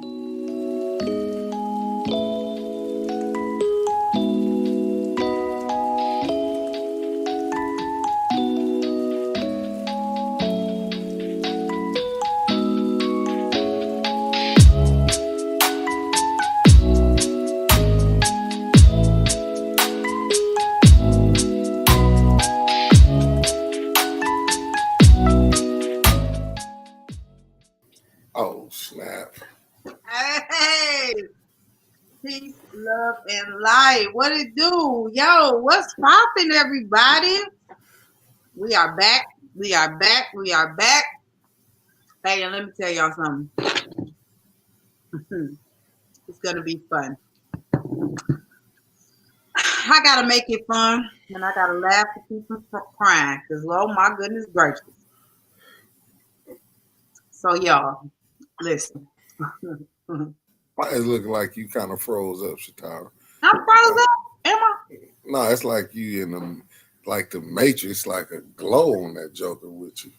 Oh, snap. Hey, peace, love, and light. What it do? Yo, what's poppin', everybody? We are back. We are back. We are back. Hey, and let me tell y'all something. It's gonna be fun. I gotta make it fun, and I gotta laugh to keep from crying. Cause oh my goodness gracious. So y'all, listen. I'm Why it look like you kind of froze up, Shatara? froze up. Am I? No, it's like you in the Matrix, like a glow on that Joker with you.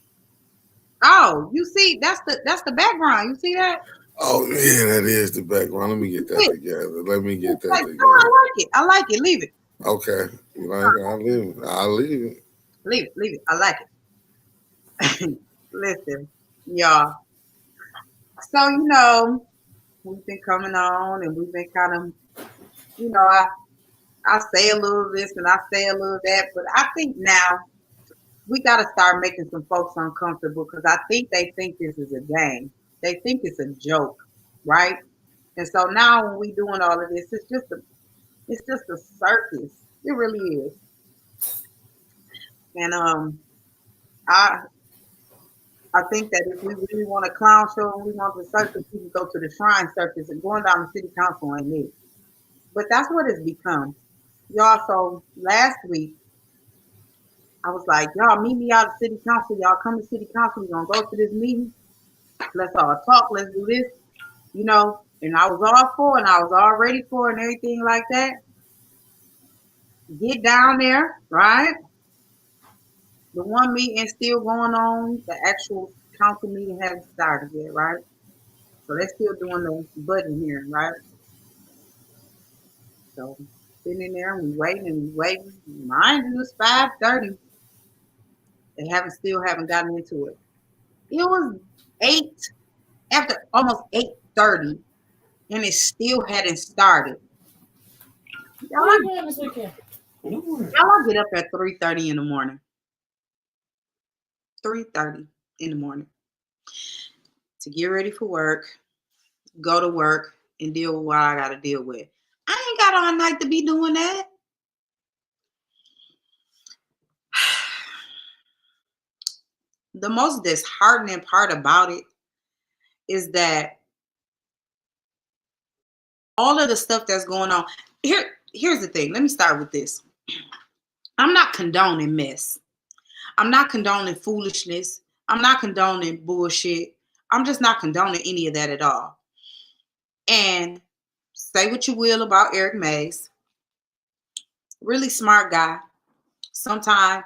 Oh, you see, that's the background. You see that? Oh yeah, that is the background. Let me get that Yeah. together. Let me get that Like, no, together. I like it. I like it. Leave it. Okay, you like it? I'll leave it. I'll leave it. Leave it. Leave it. I like it. Listen, y'all. So we've been coming on, and we've been kind of, I say a little this and I say a little that, but I think now we got to start making some folks uncomfortable because I think they think this is a game. They think it's a joke, right? And so now when we doing all of this, it's just a circus. It really is. And I I think that if we really want a clown show and we want the circus, we can go to the shrine circus and going down the city council ain't it. But that's what it's become. Y'all, so last week I was like, y'all meet me out at city council. Y'all come to city council. We're gonna go to this meeting. Let's all talk. Let's do this. And I was all for it and I was all ready for it and everything like that. Get down there, right? The one meeting still going on. The actual council meeting hasn't started yet, right? So they're still doing the budget hearing, right? So sitting there and we waiting and we waiting. Mind you, it's 5:30. They haven't gotten into it. It was 8 after almost 8:30 and it still hadn't started. Y'all, What are you doing this weekend? y'all get up at 3:30 in the morning. 3:30 in the morning to get ready for work, go to work, and deal with what I gotta deal with. I ain't got all night to be doing that. The most disheartening part about it is that all of the stuff that's going on. Here's the thing. Let me start with this. I'm not condoning mess. I'm not condoning foolishness. I'm not condoning bullshit. I'm just not condoning any of that at all. And say what you will about Eric Mays. Really smart guy. Sometimes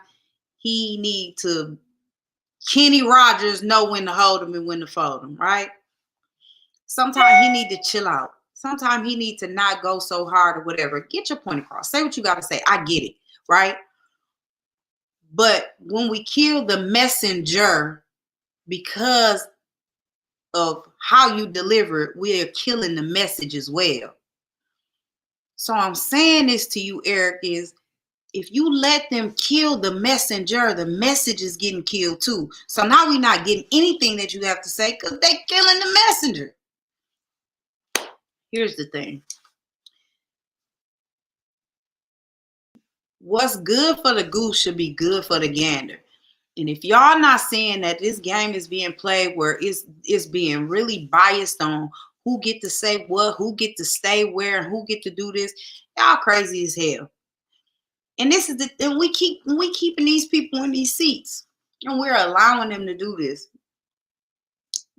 he need to Kenny Rogers know when to hold him and when to fold him, right? Sometimes he need to chill out. Sometimes he need to not go so hard or whatever. Get your point across. Say what you got to say. I get it, right? But when we kill the messenger because of how you deliver it, we are killing the message as well. So I'm saying this to you, Eric, is if you let them kill the messenger, the message is getting killed too. So now we're not getting anything that you have to say because they're killing the messenger. Here's the thing. What's good for the goose should be good for the gander. And if y'all not seeing that this game is being played where it's being really biased on who get to say what, who get to stay where, and who get to do this, y'all crazy as hell. And this is and we keeping these people in these seats, and we're allowing them to do this.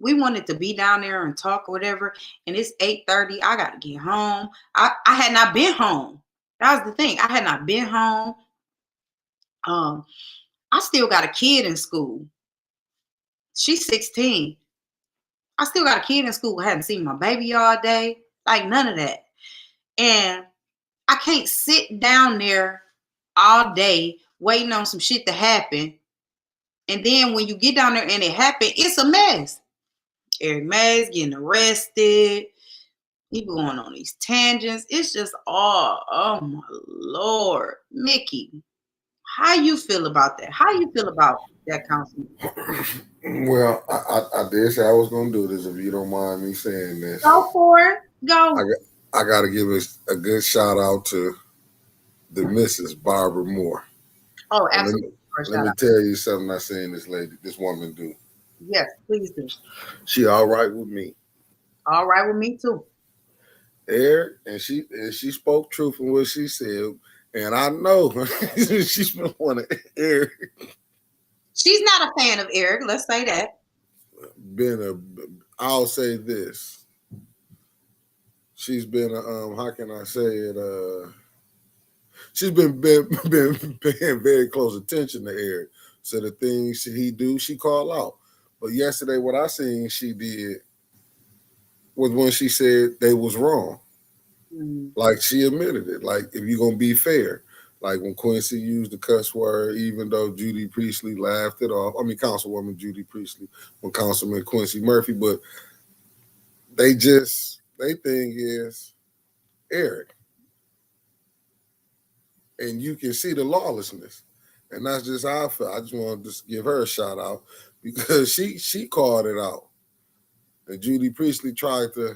We wanted to be down there and talk or whatever, and it's 8:30. I got to get home. I had not been home. That was the thing. I had not been home. I still got a kid in school. She's 16. I still got a kid in school. I hadn't seen my baby all day. Like none of that. And I can't sit down there all day waiting on some shit to happen. And then when you get down there and it happened, it's a mess. Eric Mays getting arrested. People going on these tangents. It's just all, oh my Lord. Mickey, how you feel about that? How you feel about that, Councilman? Well, I did say I was going to do this if you don't mind me saying this. Go for it. Go. I got to give a good shout out to the Mrs. Barbara Moore. Oh, absolutely. Let me tell you something I seen this woman do. Yes, please do. She all right with me. All right with me too. Eric, and she spoke truth in what she said. And I know she's been wanting Eric. She's not a fan of Eric. Let's say that. I'll say this. She's been how can I say it? She's been paying very close attention to Eric. So the things he do, she call out. But yesterday, what I seen she did was when she said they was wrong. Like she admitted it. Like if you're gonna be fair, like when Quincy used the cuss word, even though Judy Priestley laughed it off. I mean, Councilwoman Judy Priestley, when Councilman Quincy Murphy, but they thing is Eric, and you can see the lawlessness, and that's just how I felt. I just wanted to give her a shout out because she called it out, and Judy Priestley tried to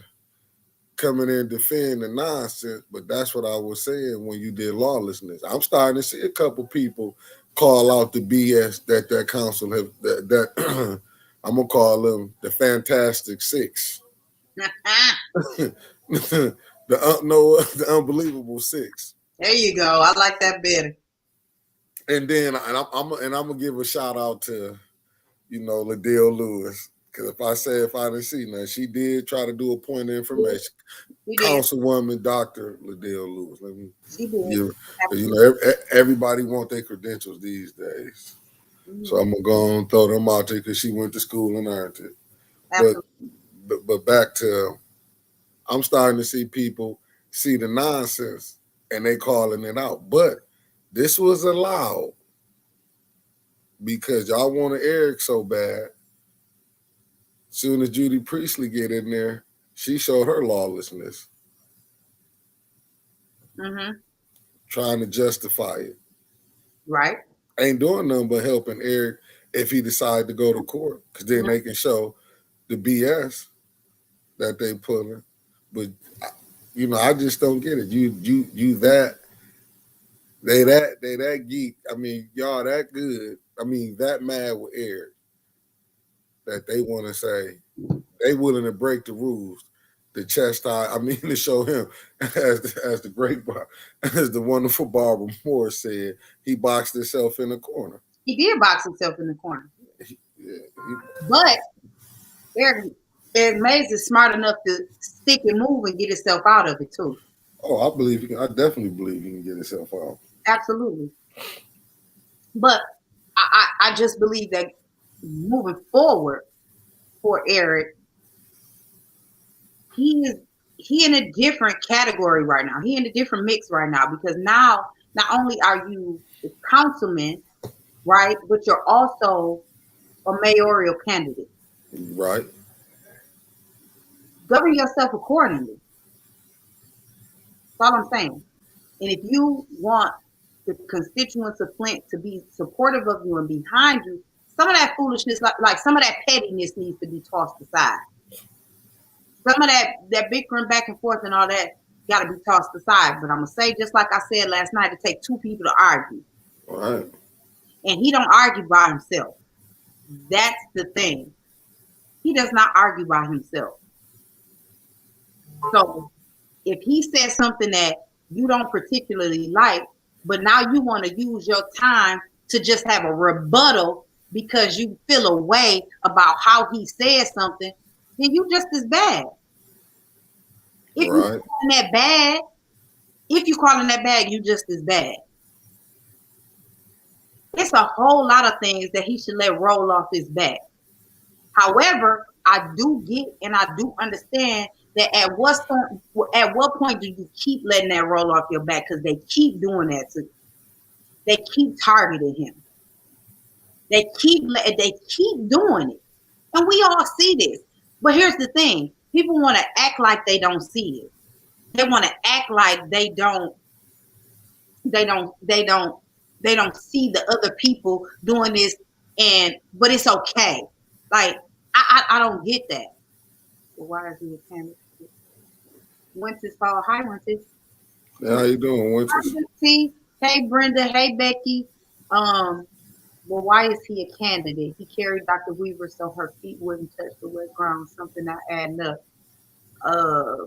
come in and defend the nonsense, but that's what I was saying when you did lawlessness. I'm starting to see a couple people call out the BS that council have that I'm gonna call them the Fantastic Six, the Unbelievable Six. There you go. I like that better. And then I'm gonna give a shout out to Ladell Lewis. Because if I didn't see nothing, she did try to do a point of information. Councilwoman Dr. Ladell Lewis. Let me everybody want their credentials these days. Mm-hmm. So I'm gonna go and throw them out there because she went to school and earned it. But back to I'm starting to see people see the nonsense and they calling it out. But this was allowed because y'all wanted Eric so bad. Soon as Judy Priestley get in there, she showed her lawlessness. Mm-hmm. Trying to justify it. Right. Ain't doing nothing but helping Eric if he decide to go to court. Because then they can show the BS that they put in. But, I just don't get it. They that geek. I mean, y'all that good. I mean, that mad with Eric. That they want to say they willing to break the rules, to chastise. I mean, to show him as the wonderful Barbara Moore said, he boxed himself in the corner. He did box himself in the corner. But Eric Mays is smart enough to stick and move and get himself out of it too. Oh, I definitely believe he can get himself out. Absolutely. But I just believe that moving forward for Eric, he in a different category right now. He in a different mix right now because now not only are you a councilman, right, but you're also a mayoral candidate. Right. Govern yourself accordingly. That's all I'm saying. And if you want the constituents of Flint to be supportive of you and behind you, some of that foolishness, like some of that pettiness needs to be tossed aside. Some of that bickering back and forth and all that got to be tossed aside. But I'm going to say, just like I said last night, it takes two people to argue. All right. And he don't argue by himself. That's the thing. He does not argue by himself. So if he says something that you don't particularly like, but now you want to use your time to just have a rebuttal because you feel a way about how he said something, then you just as bad. If you're calling that bad, you just as bad. It's a whole lot of things that he should let roll off his back. However, I do get and I do understand that at what point do you keep letting that roll off your back? Because they keep doing that to you. They keep targeting him. They keep doing it. And we all see this. But here's the thing. People want to act like they don't see it. They want to act like they don't they don't they don't see the other people doing this, but it's okay. Like I don't get that. Well, why is he a candidate? Winters fall. Hi, Winters. How you doing, Winters? See, hey Brenda, hey Becky. Well, why is he a candidate? He carried Dr. Weaver so her feet wouldn't touch the wet ground. Something not adding up. Uh,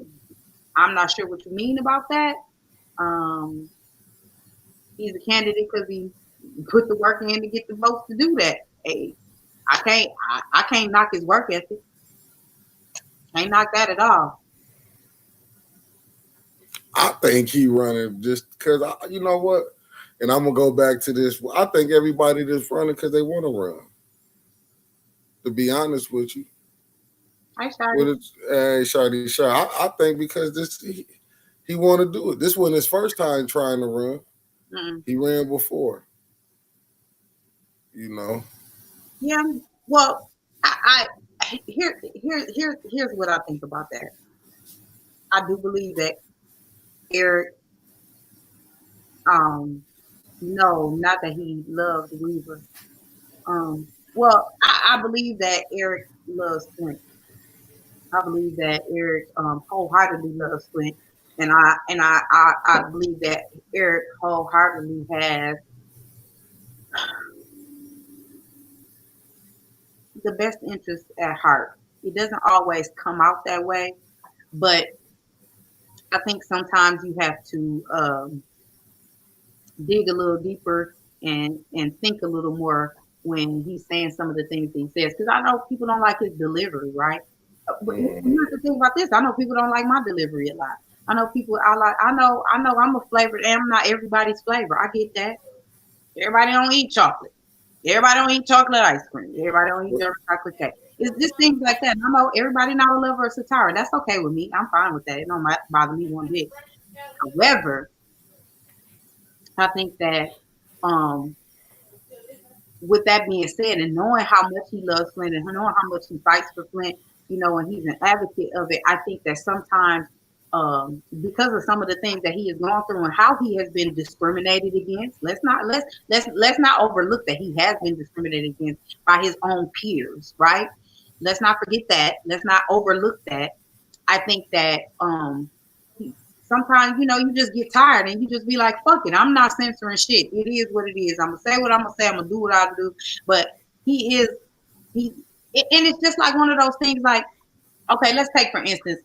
I'm not sure what you mean about that. Um, he's a candidate because he put the work in to get the votes to do that. Hey, I can't knock his work ethic. Can't knock that at all. I think he running just because, you know what? And I'm going to go back to this. I think everybody that's running because they want to run. To be honest with you. Hey, Shawty. I think because he want to do it. This wasn't his first time trying to run. Mm-mm. He ran before. You know. Yeah. Well, here's what I think about that. I do believe that Eric, no, not that he loved Weaver. Well, I believe that Eric loves Flint. I believe that Eric wholeheartedly loves Flint, and I believe that Eric wholeheartedly has the best interest at heart. It doesn't always come out that way, but I think sometimes you have to dig a little deeper and think a little more when he's saying some of the things that he says. Because I know people don't like his delivery, right? But here's the thing about this: I know people don't like my delivery a lot. I know people I like. I know I'm a flavored, and I'm not everybody's flavor. I get that. Everybody don't eat chocolate. Everybody don't eat chocolate ice cream. Everybody don't eat dark chocolate cake. It's just things like that. And I know everybody not a lover of satire. That's okay with me. I'm fine with that. It don't bother me one bit. However, I think that with that being said, and knowing how much he loves Flint and knowing how much he fights for Flint, and he's an advocate of it, I think that sometimes because of some of the things that he has gone through and how he has been discriminated against, let's not overlook that he has been discriminated against by his own peers, right? Let's not forget that. Let's not overlook that. I think that sometimes, you just get tired and you just be like, fuck it, I'm not censoring shit. It is what it is. I'm going to say what I'm going to say. I'm going to do what I do. But and it's just like one of those things like, okay, let's take, for instance,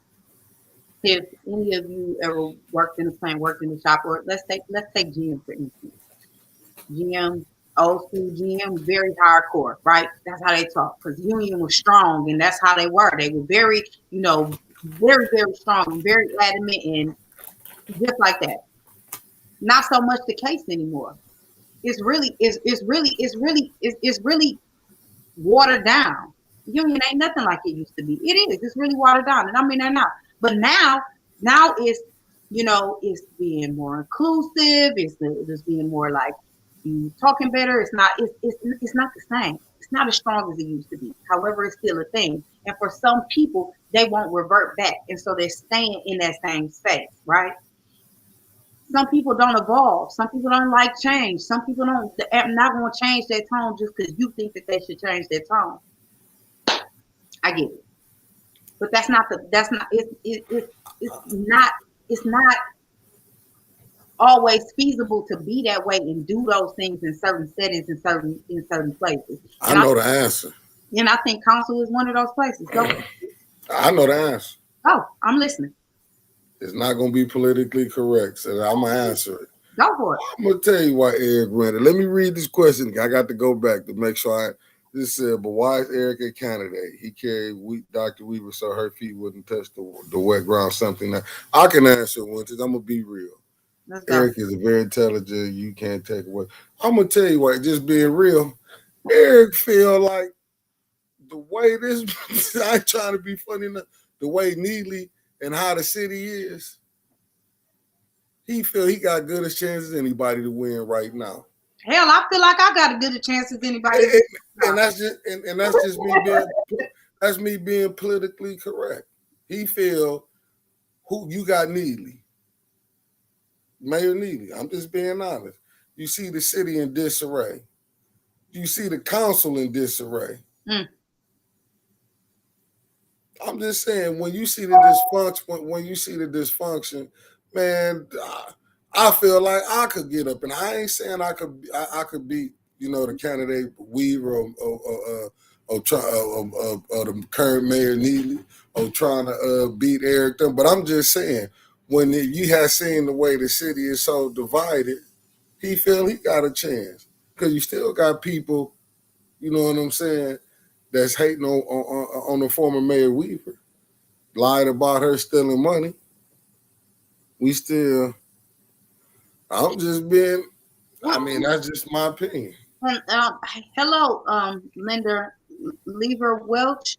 if any of you ever worked in a plant, worked in the shop, or let's take Jim, for instance. Jim, old school Jim, very hardcore, right? That's how they talk. Because union was strong and that's how they were. They were very, very, very strong, very adamant, and just like that. Not so much the case anymore. It's really watered down. Union ain't nothing like it used to be. It is. It's really watered down, and I mean that now. But now it's it's being more inclusive. It's being more like you talking better. It's not the same. It's not as strong as it used to be. However, it's still a thing. And for some people, they won't revert back, and so they're staying in that same space, right? Some people don't evolve. Some people don't like change. Some people don't. They're not going to change their tone just because you think that they should change their tone. I get it, but that's not. It's not always feasible to be that way and do those things in certain settings in certain places. I know the answer. And I think council is one of those places. Go. I know the answer. Oh, I'm listening. It's not going to be politically correct, so I'm going to answer it. Go for it. I'm going to tell you why Eric ran it. Let me read this question. I got to go back to make sure this said, but why is Eric a candidate? He carried Dr. Weaver so her feet wouldn't touch the wet ground, something that I can answer once. I'm going to be real. Eric is a very intelligent, you can't take away. I'm going to tell you why, just being real, Eric feel like the way this, I ain't trying to be funny enough. The way Neely and how the city is, he feel he got good as chances as anybody to win right now. Hell, I feel like I got a good a chance as anybody. And that's just me being politically correct. He feel who you got Neely, Mayor Neely. I'm just being honest. You see the city in disarray. You see the council in disarray. I'm just saying, when you see the dysfunction, man, I feel like I could get up, and I ain't saying I could beat, the candidate Weaver or the current mayor Neely, or trying to beat Eric Dunn. But I'm just saying, when you have seen the way the city is so divided, he feel he got a chance, because you still got people, you know what I'm saying, that's hating on the former Mayor Weaver, lied about her stealing money. I'm just being, that's just my opinion. Hello, Linda Lever Welch.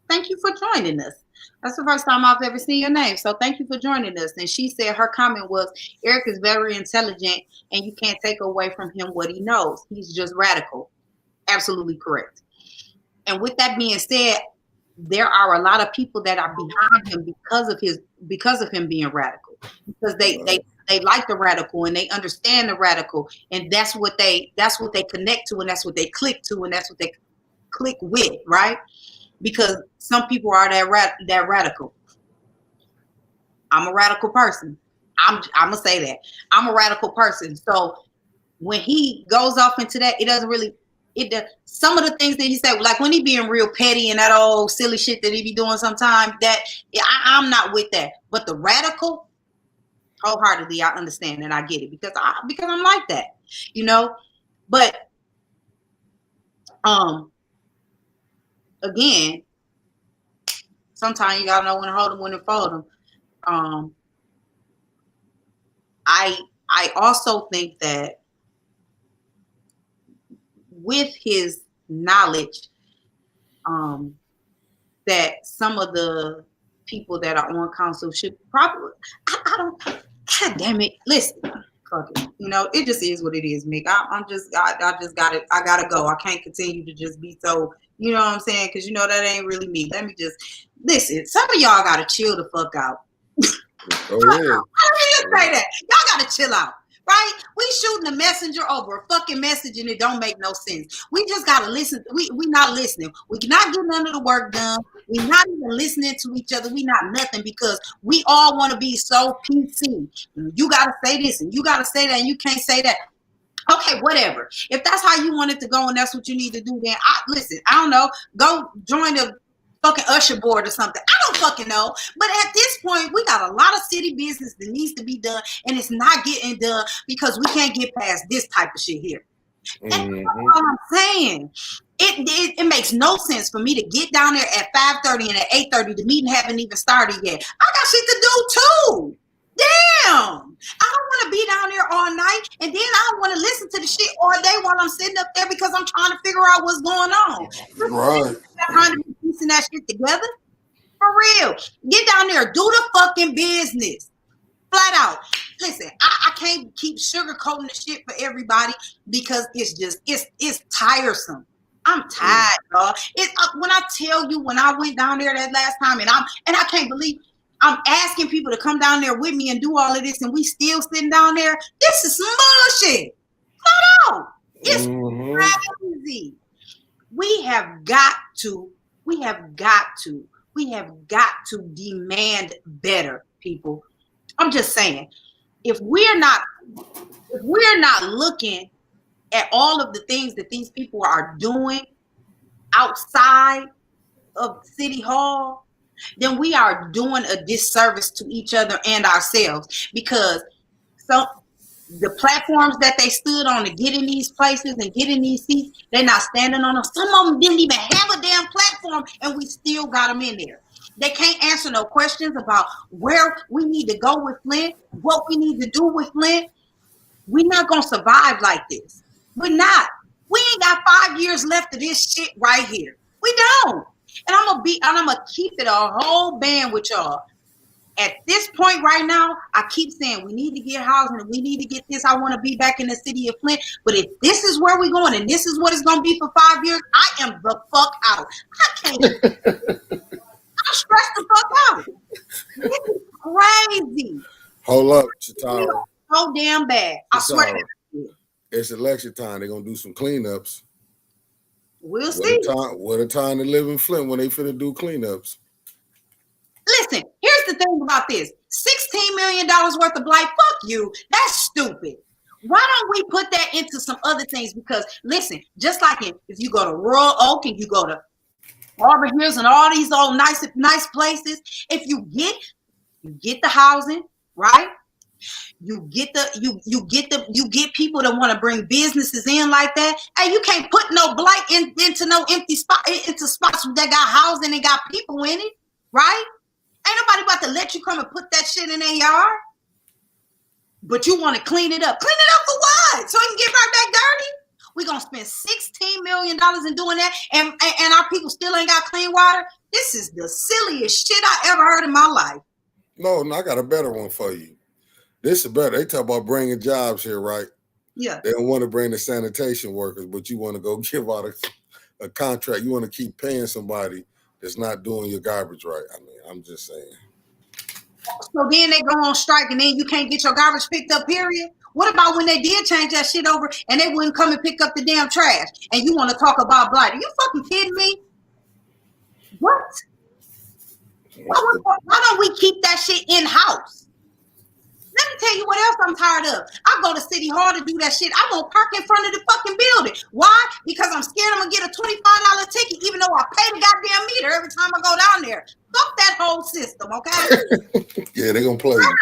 Thank you for joining us. That's the first time I've ever seen your name, so thank you for joining us. And she said her comment was, Eric is very intelligent, and you can't take away from him what he knows. He's just radical. Absolutely correct. And with that being said, there are a lot of people that are behind him because of him being radical, because they like the radical, and they understand the radical, and that's what they connect to, and that's what they click to, and that's what they click with, right? Because some people are that radical. I'm a radical person. I'm gonna say that I'm a radical person. So when he goes off into that, it doesn't really. Some of the things that he said, like when he being real petty and that old silly shit that he be doing sometimes, that I'm not with that. But the radical, wholeheartedly, I understand and I get it because I'm like that, But again, sometimes you gotta know when to hold them, when to fold them. I also think that with his knowledge, that some of the people that are on council should probably, God damn it, listen, fuck it. It just is what it is, Mick. I just got it. I gotta go. I can't continue to just be so, you know what I'm saying? Because that ain't really me. Let me just, listen, some of y'all gotta chill the fuck out. Oh, yeah. I don't even say that. Y'all gotta chill out. Right? We shooting a messenger over a fucking message and it don't make no sense. We just gotta listen. We not listening. We cannot get none of the work done. We not even listening to each other. We not nothing because we all want to be so PC. You gotta say this and you gotta say that and you can't say that. Okay, whatever. If that's how you want it to go and that's what you need to do, then listen, I don't know. Go join the fucking usher board or something. I don't fucking know. But at this point, we got a lot of city business that needs to be done, and it's not getting done because we can't get past this type of shit here. And that's what I'm saying. It makes no sense for me to get down there at 5:30 and at 8:30 the meeting haven't even started yet. I got shit to do too. Damn. I don't want to be down there all night and then I don't want to listen to the shit all day while I'm sitting up there because I'm trying to figure out what's going on. Right. Trying to be piecing that shit together. For real. Get down there. Do the fucking business. Flat out. Listen, I can't keep sugarcoating the shit for everybody because it's tiresome. I'm tired, dog. When I tell you, when I went down there that last time, and I can't believe I'm asking people to come down there with me and do all of this, and we still sitting down there. This is some bullshit. Flat out. It's crazy. We have got to demand better, people. I'm just saying, if we're not looking at all of the things that these people are doing outside of City Hall, then we are doing a disservice to each other and ourselves, because the platforms that they stood on to get in these places and get in these seats, they're not standing on them. Some of them didn't even have a damn platform, and we still got them in there. They can't answer no questions about where we need to go with Flint, what we need to do with Flint. We're not going to survive like this. We're not. We ain't got 5 years left of this shit right here. We don't. And I'm gonna keep it a whole band with y'all. At this point right now, I keep saying we need to get housing and we need to get this. I want to be back in the city of Flint. But if this is where we're going and this is what it's going to be for 5 years, I am the fuck out. I can't. I'm stressed the fuck out. This is crazy. Hold up, Chitara. So damn bad. I swear. It's election time. They're going to do some cleanups. We'll see. What a time to live in Flint when they finna do cleanups. Listen, here's the thing about this. $16 million worth of blight. Fuck you. That's stupid. Why don't we put that into some other things? Because listen, just like if you go to Royal Oak and you go to Arbor Hills and all these old nice places, if you get the housing, right? You get people that want to bring businesses in like that. Hey, you can't put no blight into no empty spot into spots that got housing and got people in it, right? Ain't nobody about to let you come and put that shit in their yard. But you want to clean it up. Clean it up for what? So it can get right back dirty? We're going to spend $16 million in doing that, and our people still ain't got clean water? This is the silliest shit I ever heard in my life. No, I got a better one for you. This is better. They talk about bringing jobs here, right? Yeah. They don't want to bring the sanitation workers, but you want to go give out a contract. You want to keep paying somebody that's not doing your garbage right. I mean, I'm just saying. So then they go on strike and then you can't get your garbage picked up, period? What about when they did change that shit over and they wouldn't come and pick up the damn trash? And you want to talk about blight? Are you fucking kidding me? What? Why don't we keep that shit in-house? Let me tell you what else I'm tired of. I go to City Hall to do that shit. I won't park in front of the fucking building. Why? Because I'm scared I'm going to get a $25 ticket even though I pay the goddamn meter every time I go down there. Fuck that whole system, okay? Yeah, they're going to play you.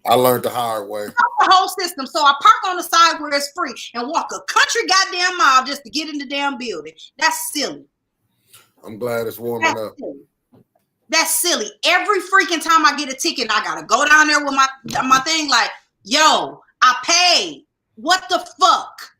I learned the hard way. Fuck the whole system. So I park on the side where it's free and walk a country goddamn mile just to get in the damn building. That's silly. I'm glad it's warming up. Silly. That's silly. Every freaking time I get a ticket, I gotta go down there with my thing like, yo, I paid. What the fuck?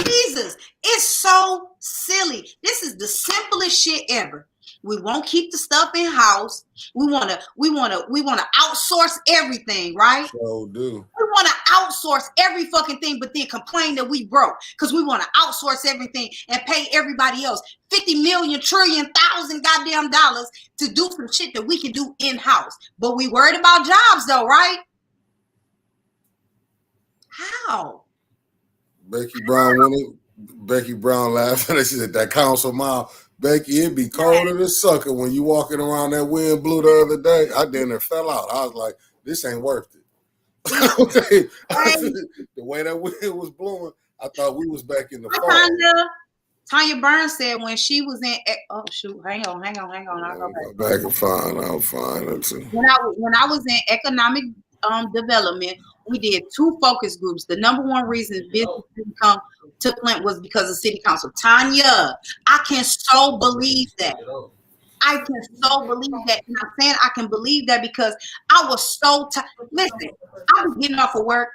Jesus, it's so silly. This is the simplest shit ever. We won't keep the stuff in house. We wanna outsource everything, right? So do. We want to outsource every fucking thing, but then complain that we broke because we want to outsource everything and pay everybody else 50 million trillion thousand goddamn dollars to do some shit that we can do in house. But we worried about jobs though, right? How? Becky Brown laughing. She said that council mile. Becky, it'd be cold as a sucker when you walking around that wind blew the other day. I then fell out. I was like, this ain't worth it. The way that wind was blowing, I thought we was back in the fall. Tanya Burns said when she was in, oh shoot, hang on. I'll go back and find. I'll find it. When I was in economic development, we did 2 focus groups. The number one reason business didn't come to Flint was because of city council. Tanya, I can so believe that. I can so believe that. And I'm saying I can believe that because I was so tired. Listen, I was getting off of work.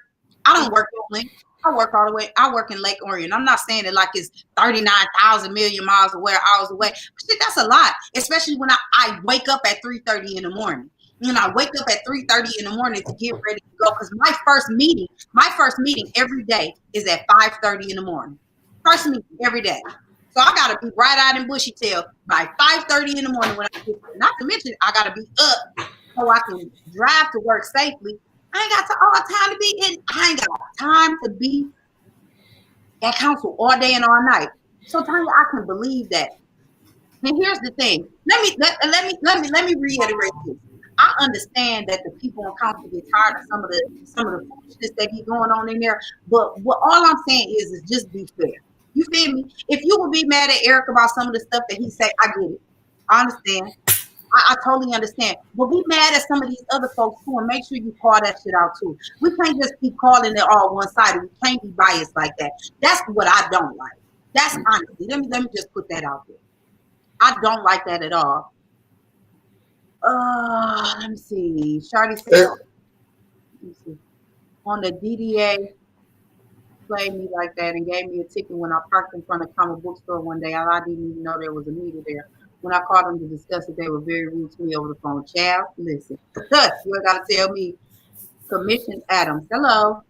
I don't work in Flint. I work all the way. I work in Lake Orion. I'm not saying it like it's 39,000 million miles away, hours away. But shit, that's a lot, especially when I wake up at 3:30 in the morning. And I wake up at 3:30 in the morning to get ready to go because my first meeting every day is at 5:30 in the morning. First meeting every day. So I gotta be bright-eyed and bushy-tailed by 5:30 in the morning when I get there. Not to mention I gotta be up so I can drive to work safely. I ain't got all time to be in. I ain't got time to be at council all day and all night. So Tanya, I can believe that. And here's the thing. Let me reiterate this. I understand that the people on council get tired of some of the foolishness that he's going on in there. But what all I'm saying is just be fair. You feel me? If you would be mad at Eric about some of the stuff that he say, I get it. I understand. I totally understand. But be mad at some of these other folks too, and make sure you call that shit out too. We can't just keep calling it all one-sided. We can't be biased like that. That's what I don't like. That's honesty. Let me just put that out there. I don't like that at all. Let me see. Shardy said, let me see. On the DDA, played me like that and gave me a ticket when I parked in front of a comic book store one day. I didn't even know there was a meter there. When I called them to discuss it, they were very rude to me over the phone. Child, listen, you ain't got to tell me. Commission Adams, hello,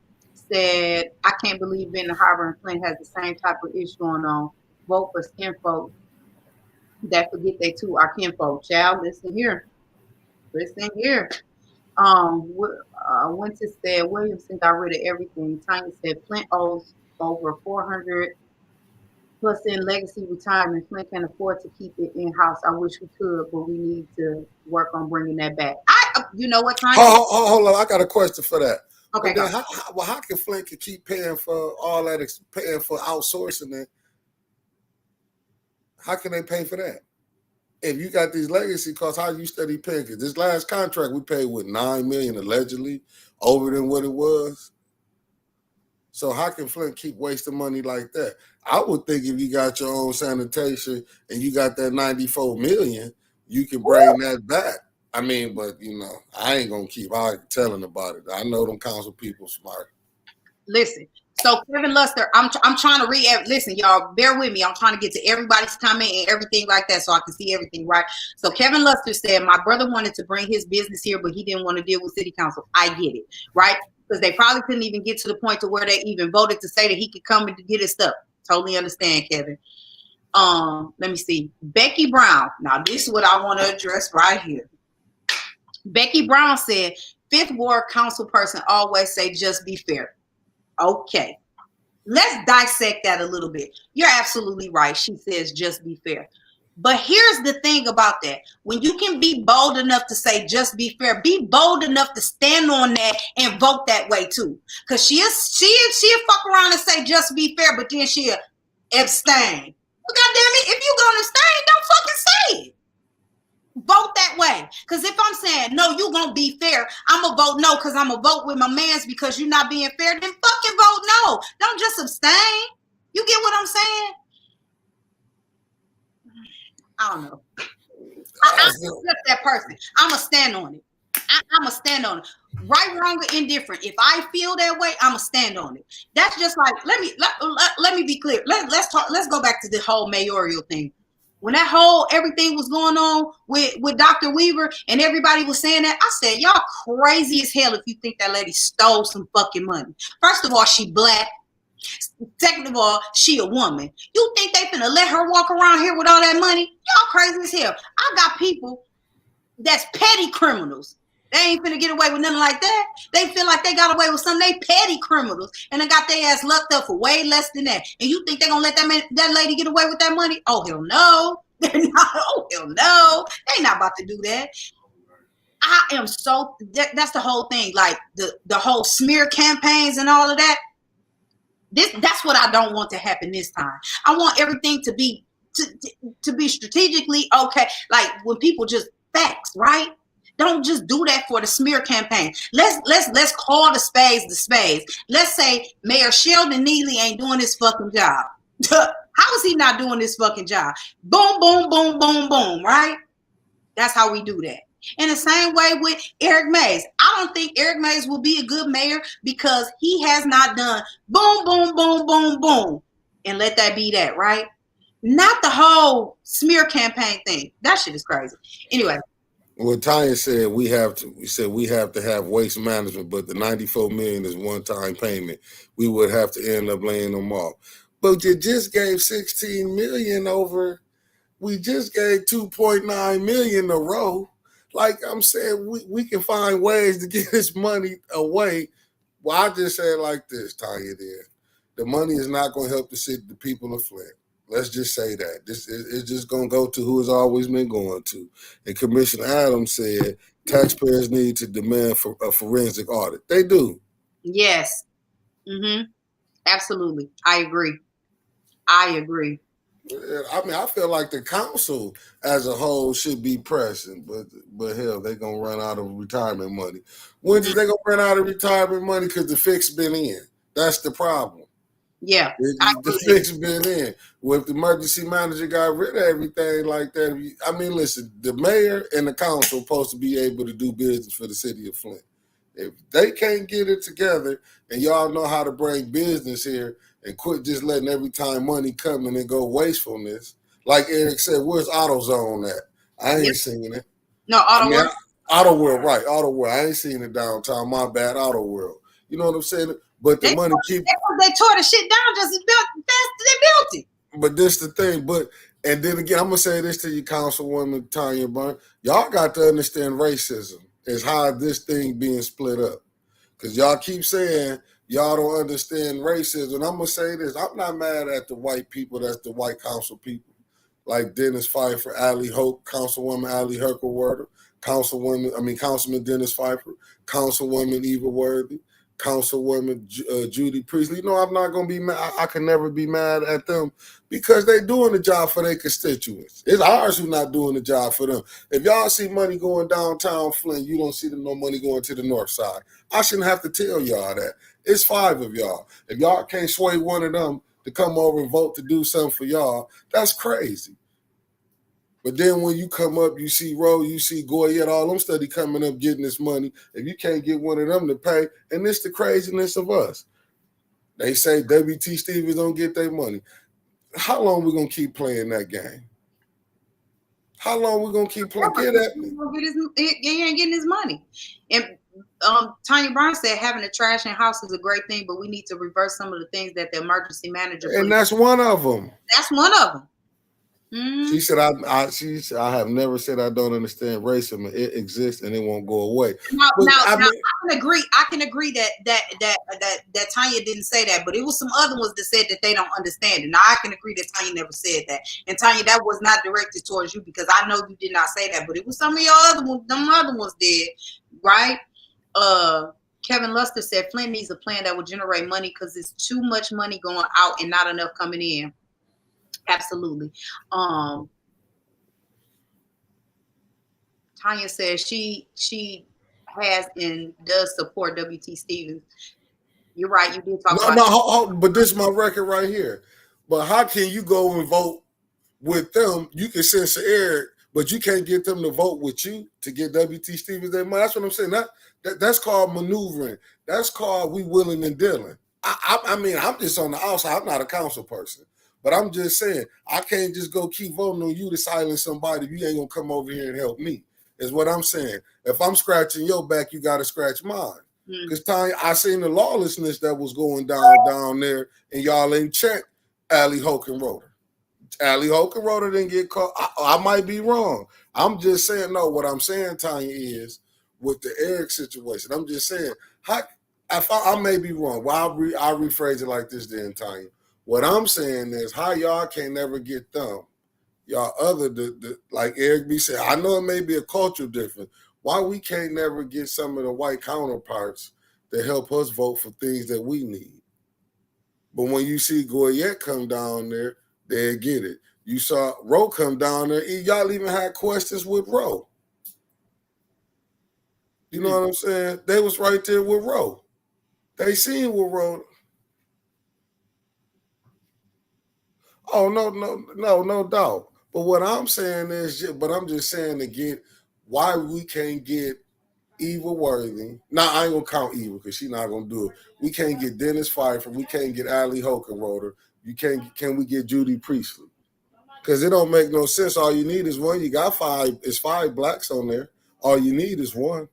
said, I can't believe Benton Harbor and Flint has the same type of issue going on. Vote for skin folk that forget they too are kinfolk. Child, listen here. Listen here. Winter said Williamson got rid of everything. Tanya said Flint owes over 400 plus in legacy retirement. Flint can afford to keep it in house. I wish we could, but we need to work on bringing that back. You know what, Tanya? Hold on, I got a question for that. Okay, but then how can Flint keep paying for all that, paying for outsourcing it? How can they pay for that? If you got these legacy costs, how you steady paying? Because this last contract we paid with $9 million allegedly over than what it was. So how can Flint keep wasting money like that? I would think if you got your own sanitation and you got that $94 million, you can bring that back. I mean, but I ain't gonna keep telling about it. I know them council people smart. Listen. So Kevin Luster, I'm trying to read. Listen, y'all, bear with me. I'm trying to get to everybody's comment and everything like that, so I can see everything, right? So Kevin Luster said, my brother wanted to bring his business here, but he didn't want to deal with city council. I get it, right? Because they probably couldn't even get to the point to where they even voted to say that he could come and get his stuff. Totally understand, Kevin. Let me see. Becky Brown. Now this is what I want to address right here. Becky Brown said, Fifth Ward council person always say, just be fair. Okay, let's dissect that a little bit. You're absolutely right. She says, just be fair. But here's the thing about that. When you can be bold enough to say, just be fair, be bold enough to stand on that and vote that way too. Because she'll fuck around and say, just be fair, but then she'll abstain. Well, God damn it, if you're going to abstain, don't fucking say it. Vote that way. Because if I'm saying, no, you gonna be fair, I'm gonna vote no because I'm gonna vote with my mans because you're not being fair, then fucking vote no. Don't just abstain. You get what I'm saying? I don't know. I'm just that person. I'm gonna stand on it. I'm gonna stand on it. Right, wrong, or indifferent. If I feel that way, I'm gonna stand on it. That's just like, let me be clear. Let's talk. Let's go back to the whole mayoral thing. When that whole everything was going on with Dr. Weaver and everybody was saying that, I said, y'all crazy as hell if you think that lady stole some fucking money. First of all, she black. Second of all, she a woman. You think they finna let her walk around here with all that money? Y'all crazy as hell. I got people that's petty criminals. They ain't finna get away with nothing like that. They feel like they got away with something. They petty criminals. And they got their ass locked up for way less than that. And you think they're gonna let that lady get away with that money? Oh, hell no. They're not. Oh, hell no. They not about to do that. I am so, that's the whole thing. Like the whole smear campaigns and all of that. That's what I don't want to happen this time. I want everything to be strategically okay. Like when people just facts, right? Don't just do that for the smear campaign. Let's call the spades. Let's say Mayor Sheldon Neely ain't doing his fucking job. How is he not doing this fucking job? Boom, boom, boom, boom, boom, right? That's how we do that. In the same way with Eric Mays. I don't think Eric Mays will be a good mayor because he has not done boom, boom, boom, boom, boom. And let that be that, right? Not the whole smear campaign thing. That shit is crazy. Anyway. Well, Tanya said we have to have waste management, but the $94 million is one-time payment. We would have to end up laying them off. But you just gave $16 million over. We just gave $2.9 million a row. Like I'm saying, we can find ways to get this money away. Well, I just say it like this, Tanya. There, the money is not going to help the people of Flint. Let's just say that. It's just going to go to who it's always been going to. And Commissioner Adams said taxpayers need to demand for a forensic audit. They do. Yes. Mm-hmm. Absolutely. I agree. I mean, I feel like the council as a whole should be pressing, but hell, they're going to run out of retirement money. When are they going to run out of retirement money? Because the fix been in. That's the problem. Yeah. The fix been in. Well, if the emergency manager got rid of everything like that, I mean, listen, the mayor and the council are supposed to be able to do business for the city of Flint. If they can't get it together and y'all know how to bring business here and quit just letting every time money come and then go wastefulness, like Eric said, where's AutoZone at? I ain't seen it. No, AutoWorld. Auto World, right? Auto World. I ain't seen it downtown. My bad, Auto World. You know what I'm saying? But the money keep. They tore the shit down just as fast as they built it. But this the thing. And then again, I'm gonna say this to you, Councilwoman Tanya Burn. Y'all got to understand racism is how this thing being split up. Because y'all keep saying y'all don't understand racism. And I'm gonna say this: I'm not mad at the white people. That's the white council people, like Dennis Pfeiffer, Allie Hope, Councilwoman Allie Herkelwerder, Councilman Dennis Pfeiffer, Councilwoman Eva Worthy, Councilwoman Judy Priestley. You know, I'm not gonna be mad. I can never be mad at them because they doing the job for their constituents. It's ours who not doing the job for them. If y'all see money going downtown Flint, you don't see no money going to the north side. I shouldn't have to tell y'all that. It's 5 of y'all. If y'all can't sway one of them to come over and vote to do something for y'all, that's crazy. But then when you come up, you see Roe, you see Goyette, all them study coming up getting this money. If you can't get one of them to pay, and it's the craziness of us. They say WT Stevens don't get their money. How long we gonna keep playing that game? How long we gonna keep playing? Get at me. He ain't getting his money. And Tanya Brown said having a trash in house is a great thing, but we need to reverse some of the things that the emergency manager. And that's one of them. That's one of them. She said, I have never said I don't understand racism. It exists and it won't go away. Now, I can agree. I can agree that Tanya didn't say that, but it was some other ones that said that they don't understand it. Now I can agree that Tanya never said that. And Tanya, that was not directed towards you because I know you did not say that, but it was some of your other ones. Them other ones did, right? Kevin Luster said Flint needs a plan that will generate money because there's too much money going out and not enough coming in. Absolutely. Tanya says she has and does support WT Stevens. You're right. You did talk about but this is my record right here. But how can you go and vote with them? You can censor Eric, but you can't get them to vote with you to get WT Stevens their money. That's what I'm saying. That's called maneuvering. That's called we willing and dealing. I mean, I'm just on the outside. I'm not a council person. But I'm just saying, I can't just go keep voting on you to silence somebody if you ain't going to come over here and help me, is what I'm saying. If I'm scratching your back, you got to scratch mine. Because I seen the lawlessness that was going down there, and y'all ain't checked Allie Hokenroder. Allie Hokenroder didn't get caught. I might be wrong. I'm just saying, no, what I'm saying, Tanya, is with the Eric situation, I'm just saying, I may be wrong. Well, I'll rephrase it like this then, Tanya. What I'm saying is how y'all can't never get them. Y'all like Eric B said, I know it may be a cultural difference. Why we can't never get some of the white counterparts to help us vote for things that we need. But when you see Goyette come down there, they'll get it. You saw Roe come down there. Y'all even had questions with Roe. You know what I'm saying? They was right there with Roe. They seen with Roe. Oh, no doubt. But what I'm saying is, but I'm just saying again, why we can't get Eva Worthing. Now, I ain't going to count Eva because she's not going to do it. We can't get Dennis Pfeiffer. We can't get Allie Hokenroder. Can we get Judy Priestley? Because it don't make no sense. All you need is one. You got 5. It's 5 blacks on there. All you need is one.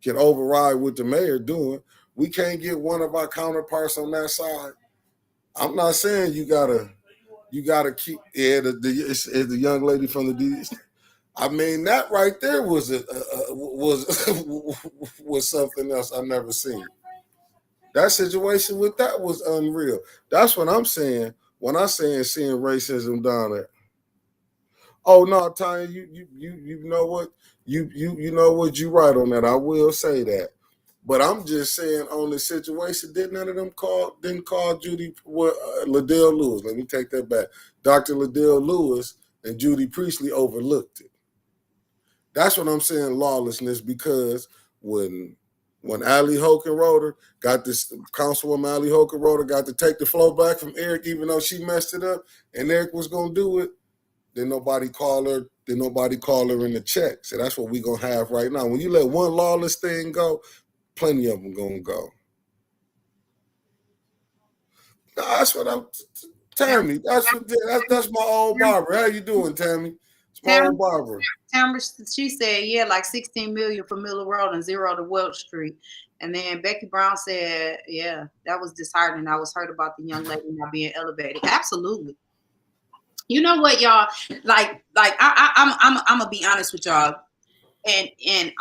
Can override what the mayor doing. We can't get one of our counterparts on that side. I'm not saying you gotta keep the young lady from the D. I mean, that right there was was something else I never seen. That situation with that was unreal. That's what I'm saying when I saying seeing racism down there. Oh no, Tanya, you know what? You know what? You right on that. I will say that. But I'm just saying on the situation, none of them didn't call Judy Liddell Lewis. Let me take that back. Dr. Liddell Lewis and Judy Priestley overlooked it. That's what I'm saying, lawlessness, because when Allie Hokenroder got this, Councilwoman Allie Hokenroder got to take the floor back from Eric, even though she messed it up, and Eric was gonna do it, then nobody call her in the check. So that's what we're gonna have right now. When you let one lawless thing go, Plenty of them gonna go. No, that's what I'm. Tammy, that's my old barber. How you doing, Tammy? It's my old barber. Tammy, she said, yeah, like 16 million for Miller Road and 0 to Welch Street. And then Becky Brown said, yeah, that was disheartening. I was hurt about the young lady not being elevated. Absolutely. You know what, y'all? Like I'm gonna be honest with y'all. And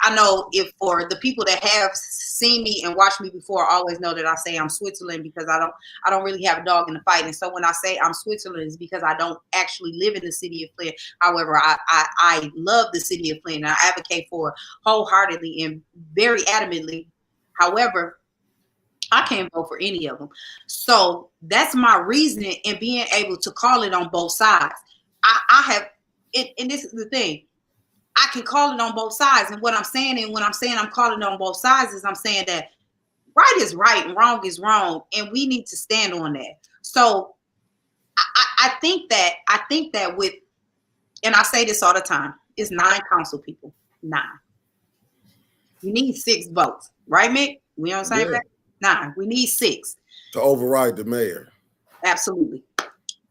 I know if for the people that have seen me and watched me before always know that I say I'm Switzerland because I don't really have a dog in the fight. And so when I say I'm Switzerland, it's because I don't actually live in the city of Flint. However, I love the city of Flint and I advocate for it wholeheartedly and very adamantly. However, I can't vote for any of them. So that's my reasoning in being able to call it on both sides. I have, and this is the thing. I can call it on both sides. And what I'm saying, and when I'm saying I'm calling it on both sides, is I'm saying that right is right and wrong is wrong. And we need to stand on that. So I think that with, and I say this all the time, it's 9 council people. 9. You need 6 votes, right, Mick? We on the same page? 9. We need 6 to override the mayor. Absolutely.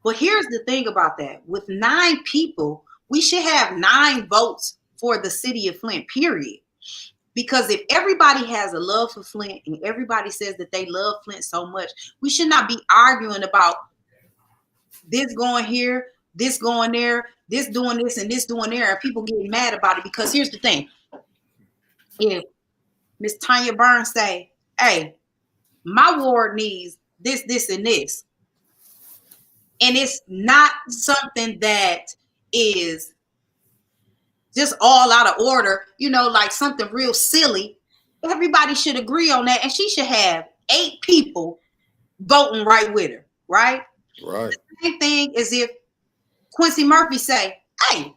But here's the thing about that. With 9 people, we should have 9 votes for the city of Flint, period. Because if everybody has a love for Flint and everybody says that they love Flint so much, we should not be arguing about this going here, this going there, this doing this and this doing there, and people getting mad about it. Because here's the thing. If Miss Tanya Burns say, hey, my ward needs this, this, and this, and it's not something that is just all out of order, like something real silly, everybody should agree on that. And she should have 8 people voting right with her, right? Right. The same thing as if Quincy Murphy say, hey,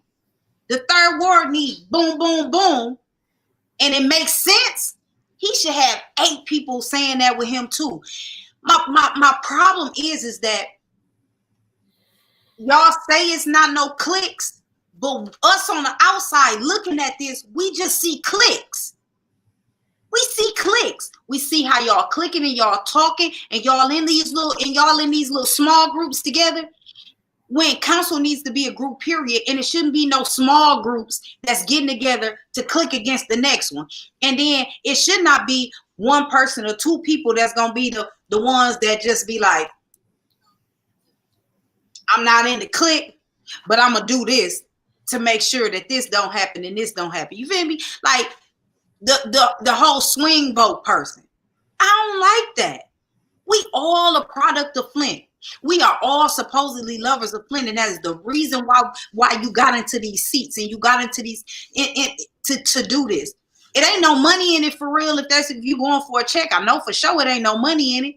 the 3rd ward needs boom, boom, boom, and it makes sense. He should have 8 people saying that with him too. My problem is that y'all say it's not no clicks, but us on the outside looking at this, we just see clicks. We see clicks. We see how y'all clicking and y'all talking and y'all in these little small groups together. When council needs to be a group, period, and it shouldn't be no small groups that's getting together to click against the next one. And then it should not be 1 person or 2 people that's gonna be the ones that just be like, I'm not in the click, but I'm gonna do this to make sure that this don't happen and this don't happen. You feel me? Like the whole swing vote person. I don't like that. We all a product of Flint. We are all supposedly lovers of Flint, and that is the reason why you got into these seats and you got into these to do this. It ain't no money in it for real. If you going for a check, I know for sure it ain't no money in it.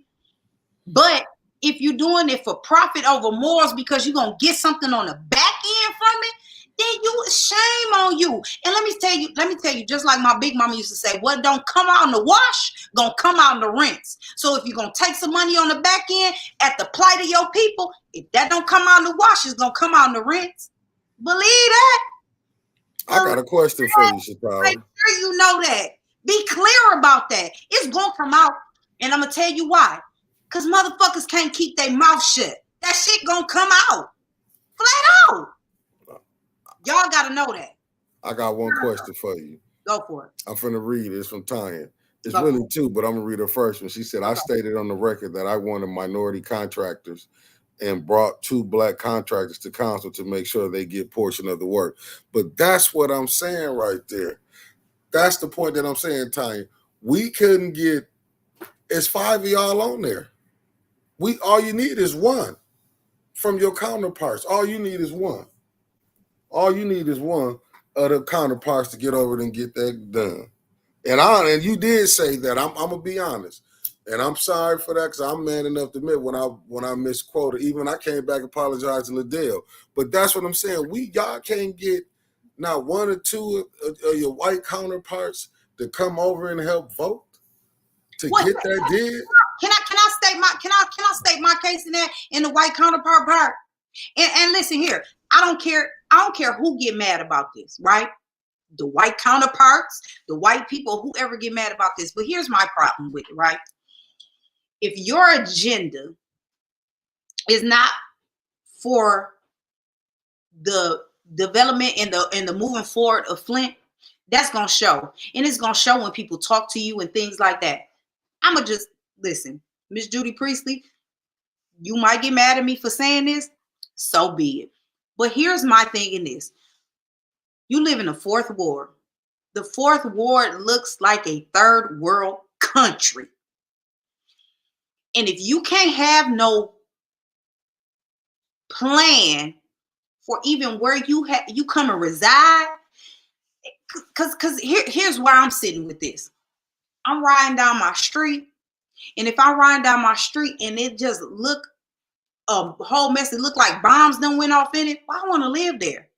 But if you're doing it for profit over morals because you're gonna get something on the back end from it, then shame on you. And let me tell you, just like my big mama used to say, what don't come out in the wash, gonna come out in the rinse. So if you're gonna take some money on the back end at the plight of your people, if that don't come out in the wash, it's gonna come out in the rinse. Believe that. I got a question for you, Chicago. Make sure you know that. Be clear about that. It's gonna come out, and I'm gonna tell you why. Because motherfuckers can't keep their mouth shut. That shit gonna come out. Flat out. Y'all gotta know that. I got one question for you. Go for it. I'm finna read it. It's from Tanya. It's really 2, but I'm gonna read her first one. She said, I stated on the record that I wanted minority contractors and brought 2 black contractors to council to make sure they get portion of the work. But that's what I'm saying right there. That's the point that I'm saying, Tanya. We couldn't get, it's 5 of y'all on there. All you need is 1 from your counterparts. All you need is 1. All you need is 1 of the counterparts to get over it and get that done. And you did say that. I'm gonna be honest, and I'm sorry for that because I'm man enough to admit when I misquoted. Even I came back and apologized to Liddell. But that's what I'm saying. Y'all can't get not 1 or 2 of your white counterparts to come over and help vote to get that did. Can I state my case in the white counterpart part? And listen here, I don't care who get mad about this, right? the white counterparts, the white people, whoever get mad about this. But here's my problem with it, right? If your agenda is not for the development and the moving forward of Flint, that's gonna show. And it's gonna show when people talk to you and things like that. I'ma just listen, Miss Judy Priestley, you might get mad at me for saying this, so be it. But here's my thing in this. You live in the fourth ward. The fourth ward looks like a third world country. And if you can't have no plan for even where you come and reside, because here's where I'm sitting with this. I'm riding down my street, and if I'm riding down my street and it just look a whole mess, it look like bombs done went off in it, well, I want to live there.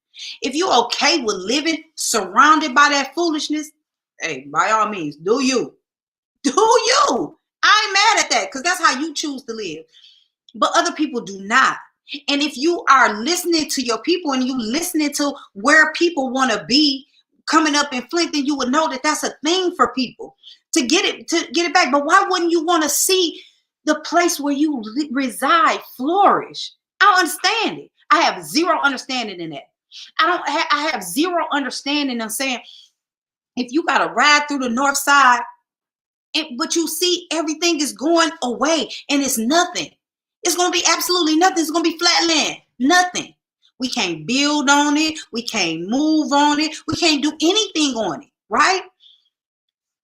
If you okay with living surrounded by that foolishness, hey, by all means, do you. Do you. I ain't mad at that because that's how you choose to live. But other people do not. And if you are listening to your people and you listening to where people want to be coming up in Flint, then you would know that that's a thing for people to get it back. But why wouldn't you want to see the place where you reside flourish? I don't understand it. I have zero understanding in that. I have zero understanding of saying if you got to ride through the north side, but you see everything is going away and it's nothing. It's going to be absolutely nothing. It's going to be flat land. Nothing. We can't build on it. We can't move on it. We can't do anything on it, right?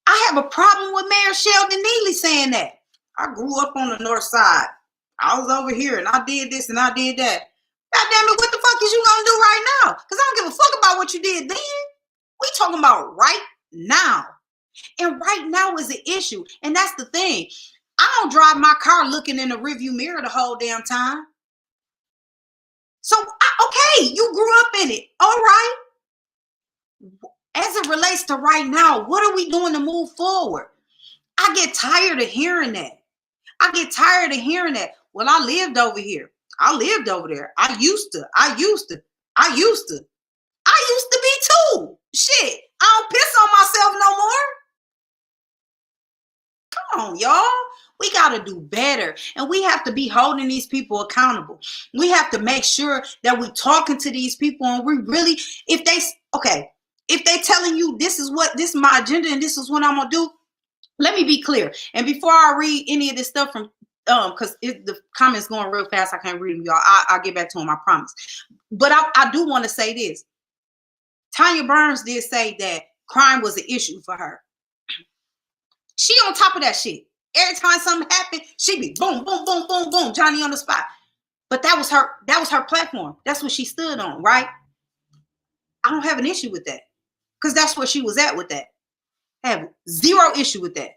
I have a problem with Mayor Sheldon Neely saying that. I grew up on the north side. I was over here and I did this and I did that. God damn it, what the fuck is you going to do right now? Because I don't give a fuck about what you did then. We talking about right now. And right now is an issue. And that's the thing. I don't drive my car looking in the rearview mirror the whole damn time. So, okay, you grew up in it. All right. As it relates to right now, what are we doing to move forward? I get tired of hearing that. Well, I lived over here. I lived over there. I used to be too. Shit. I don't piss on myself no more. Come on, y'all. We got to do better. And we have to be holding these people accountable. We have to make sure that we're talking to these people and we really, if they telling you this is my agenda and this is what I'm going to do, let me be clear. And before I read any of this stuff from, because the comments going real fast, I can't read them, y'all. I'll get back to them, I promise. But I do want to say this. Tanya Burns did say that crime was an issue for her. She on top of that shit. Every time something happened, she be boom, boom, boom, boom, boom, Johnny on the spot. But that was her platform. That's what she stood on, right? I don't have an issue with that. Because that's where she was at with that. I have zero issue with that.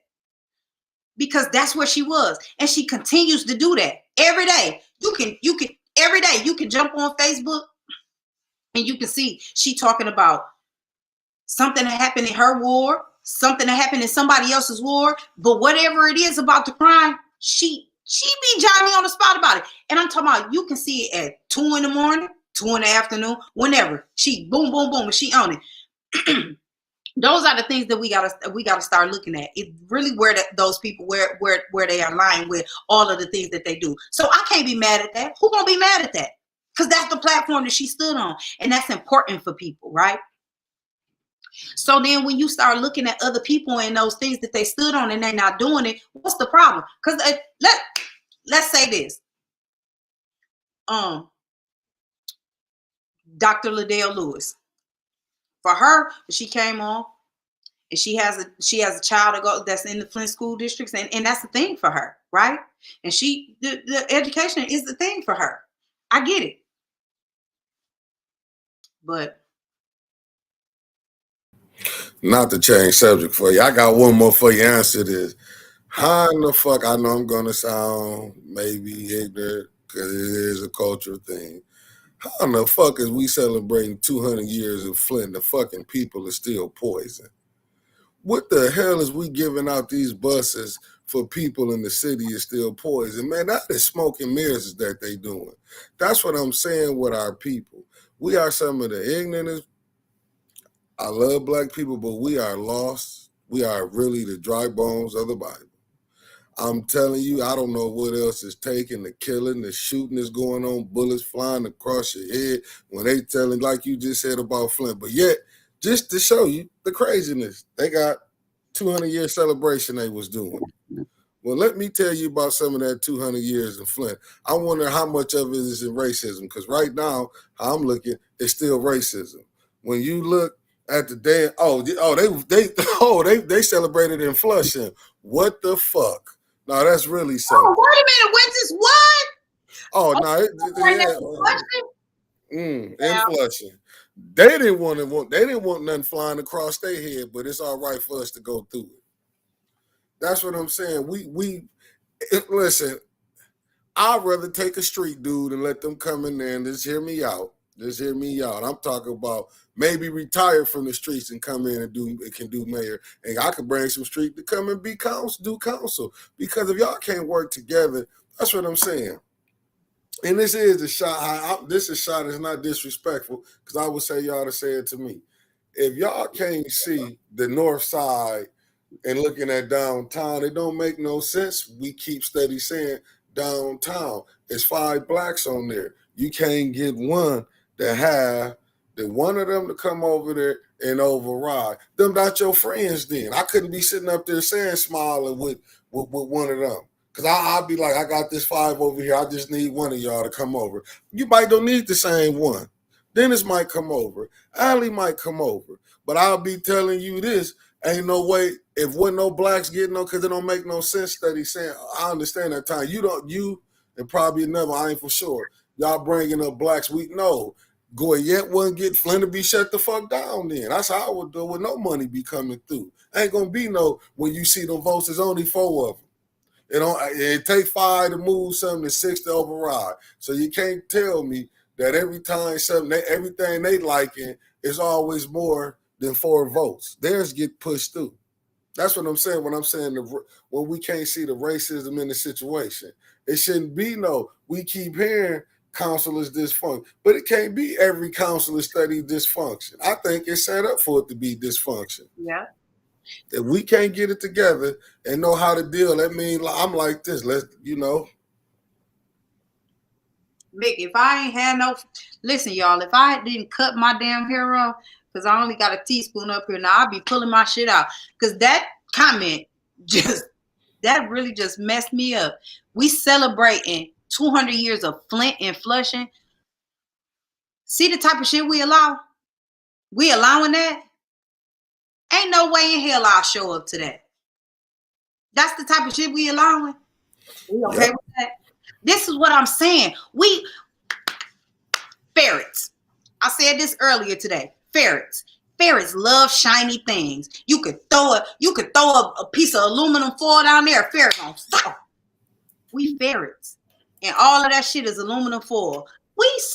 Because that's where she was. And she continues to do that every day. Every day you can jump on Facebook and you can see she talking about something that happened in her ward, something that happened in somebody else's ward, but whatever it is about the crime, she be Johnny on the spot about it. And I'm talking about you can see it at 2 in the morning, 2 in the afternoon, whenever. She boom, boom, boom, and she on it. Those are the things that we gotta start looking at. It's really where those people where they are lying with all of the things that they do. So I can't be mad at that. Who gonna be mad at that? Because that's the platform that she stood on, and that's important for people, right? So then when you start looking at other people and those things that they stood on and they're not doing it, what's the problem? Because let's say this. Dr. Liddell Lewis. For her, she came on and she has a child that's in the Flint school districts, and that's the thing for her, right? And the education is the thing for her. I get it. But not to change subject for you, I got one more for you. Answer this. How in the fuck, I know I'm gonna sound maybe ignorant because it is a cultural thing. How in the fuck is we celebrating 200 years of Flint? The fucking people are still poison. What the hell is we giving out these buses for people in the city is still poison? Man, that is smoke and mirrors that they doing. That's what I'm saying with our people. We are some of the ignorant. I love black people, but we are lost. We are really the dry bones of the Bible. I'm telling you, I don't know what else is taking, the killing, the shooting is going on, bullets flying across your head when they telling, like you just said about Flint. But yet, just to show you the craziness, they got 200-year celebration they was doing. Well, let me tell you about some of that 200 years in Flint. I wonder how much of it is in racism, because right now, how I'm looking, it's still racism. When you look at the day, they celebrated in Flushing. What the fuck? No, that's really something. Oh, wait a minute. When's this what? Oh, no, in Flushing. They didn't want nothing flying across their head, but it's all right for us to go through it. That's what I'm saying. Listen, I'd rather take a street dude and let them come in there and just hear me out. Just hear me out. I'm talking about maybe retire from the streets and come in and do mayor. And I could bring some street to come and do council. Because if y'all can't work together, that's what I'm saying. And this is a shot. This is a shot that's not disrespectful, because I would say y'all to say it to me. If y'all can't see the north side and looking at downtown, it don't make no sense. We keep steady saying downtown. It's 5 blacks on there. You can't get one one of them to come over there and override. Them not your friends then. I couldn't be sitting up there saying smiling with one of them. Because I'd be like, I got this 5 over here. I just need one of y'all to come over. You might don't need the same one. Dennis might come over. Allie might come over. But I'll be telling you this. Ain't no way, if wasn't no blacks getting on, because it don't make no sense steady saying, I understand that time. You and probably another, I ain't for sure. Y'all bringing up blacks, we know. Goyette wouldn't get Flint to be shut the fuck down then. That's how I would do it with no money be coming through. Ain't gonna be no, when you see them votes, there's only 4 of them. It take 5 to move something to 6 to override. So you can't tell me that every time everything they liking is always more than 4 votes. Theirs get pushed through. That's what I'm saying when I'm saying when we can't see the racism in the situation. It shouldn't be we keep hearing council is dysfunction, but it can't be every council is study dysfunction. I think it's set up for it to be dysfunction. Yeah. If we can't get it together and know how to deal, that means I'm like this. Mick, if I ain't had listen, y'all, if I didn't cut my damn hair off, because I only got a teaspoon up here now, I'll be pulling my shit out. Because that comment that really just messed me up. We celebrating 200 years of Flint and Flushing. See the type of shit we allow? We allowing that? Ain't no way in hell I'll show up to that. That's the type of shit we allowing. We okay with that? This is what I'm saying. Ferrets. I said this earlier today. Ferrets. Ferrets love shiny things. You could throw a piece of aluminum foil down there. A ferret gonna stop. We ferrets. And all of that shit is aluminum foil. This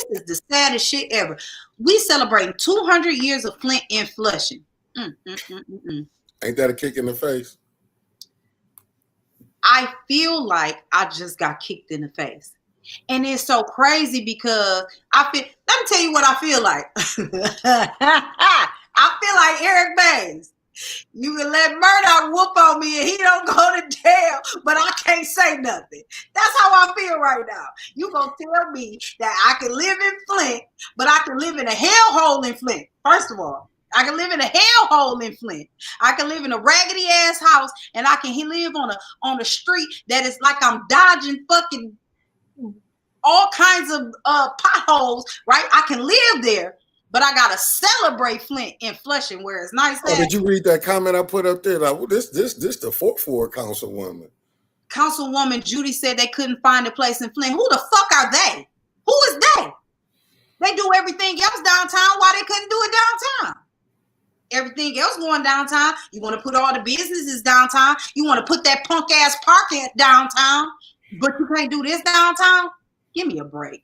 is the saddest shit ever. We celebrating 200 years of Flint and Flushing. Ain't that a kick in the face? I feel like I just got kicked in the face. And it's so crazy because let me tell you what I feel like. I feel like Eric Baines. You can let Murdoch whoop on me and he don't go to jail, but I can't say nothing. That's how I feel right now. You gonna tell me that I can live in Flint, but I can live in a hellhole in Flint. First of all, I can live in a hellhole in Flint. I can live in a raggedy ass house, and I can live on a street that is like I'm dodging fucking all kinds of potholes, right? I can live there, but I gotta celebrate Flint and Flushing where it's nice. Oh, did you read that comment I put up there? Like, this the Fort Ford councilwoman. Councilwoman Judy said they couldn't find a place in Flint. Who the fuck are they? Who is they? They do everything else downtown. Why they couldn't do it downtown? Everything else going downtown. You want to put all the businesses downtown. You want to put that punk ass parking downtown, but you can't do this downtown. Give me a break.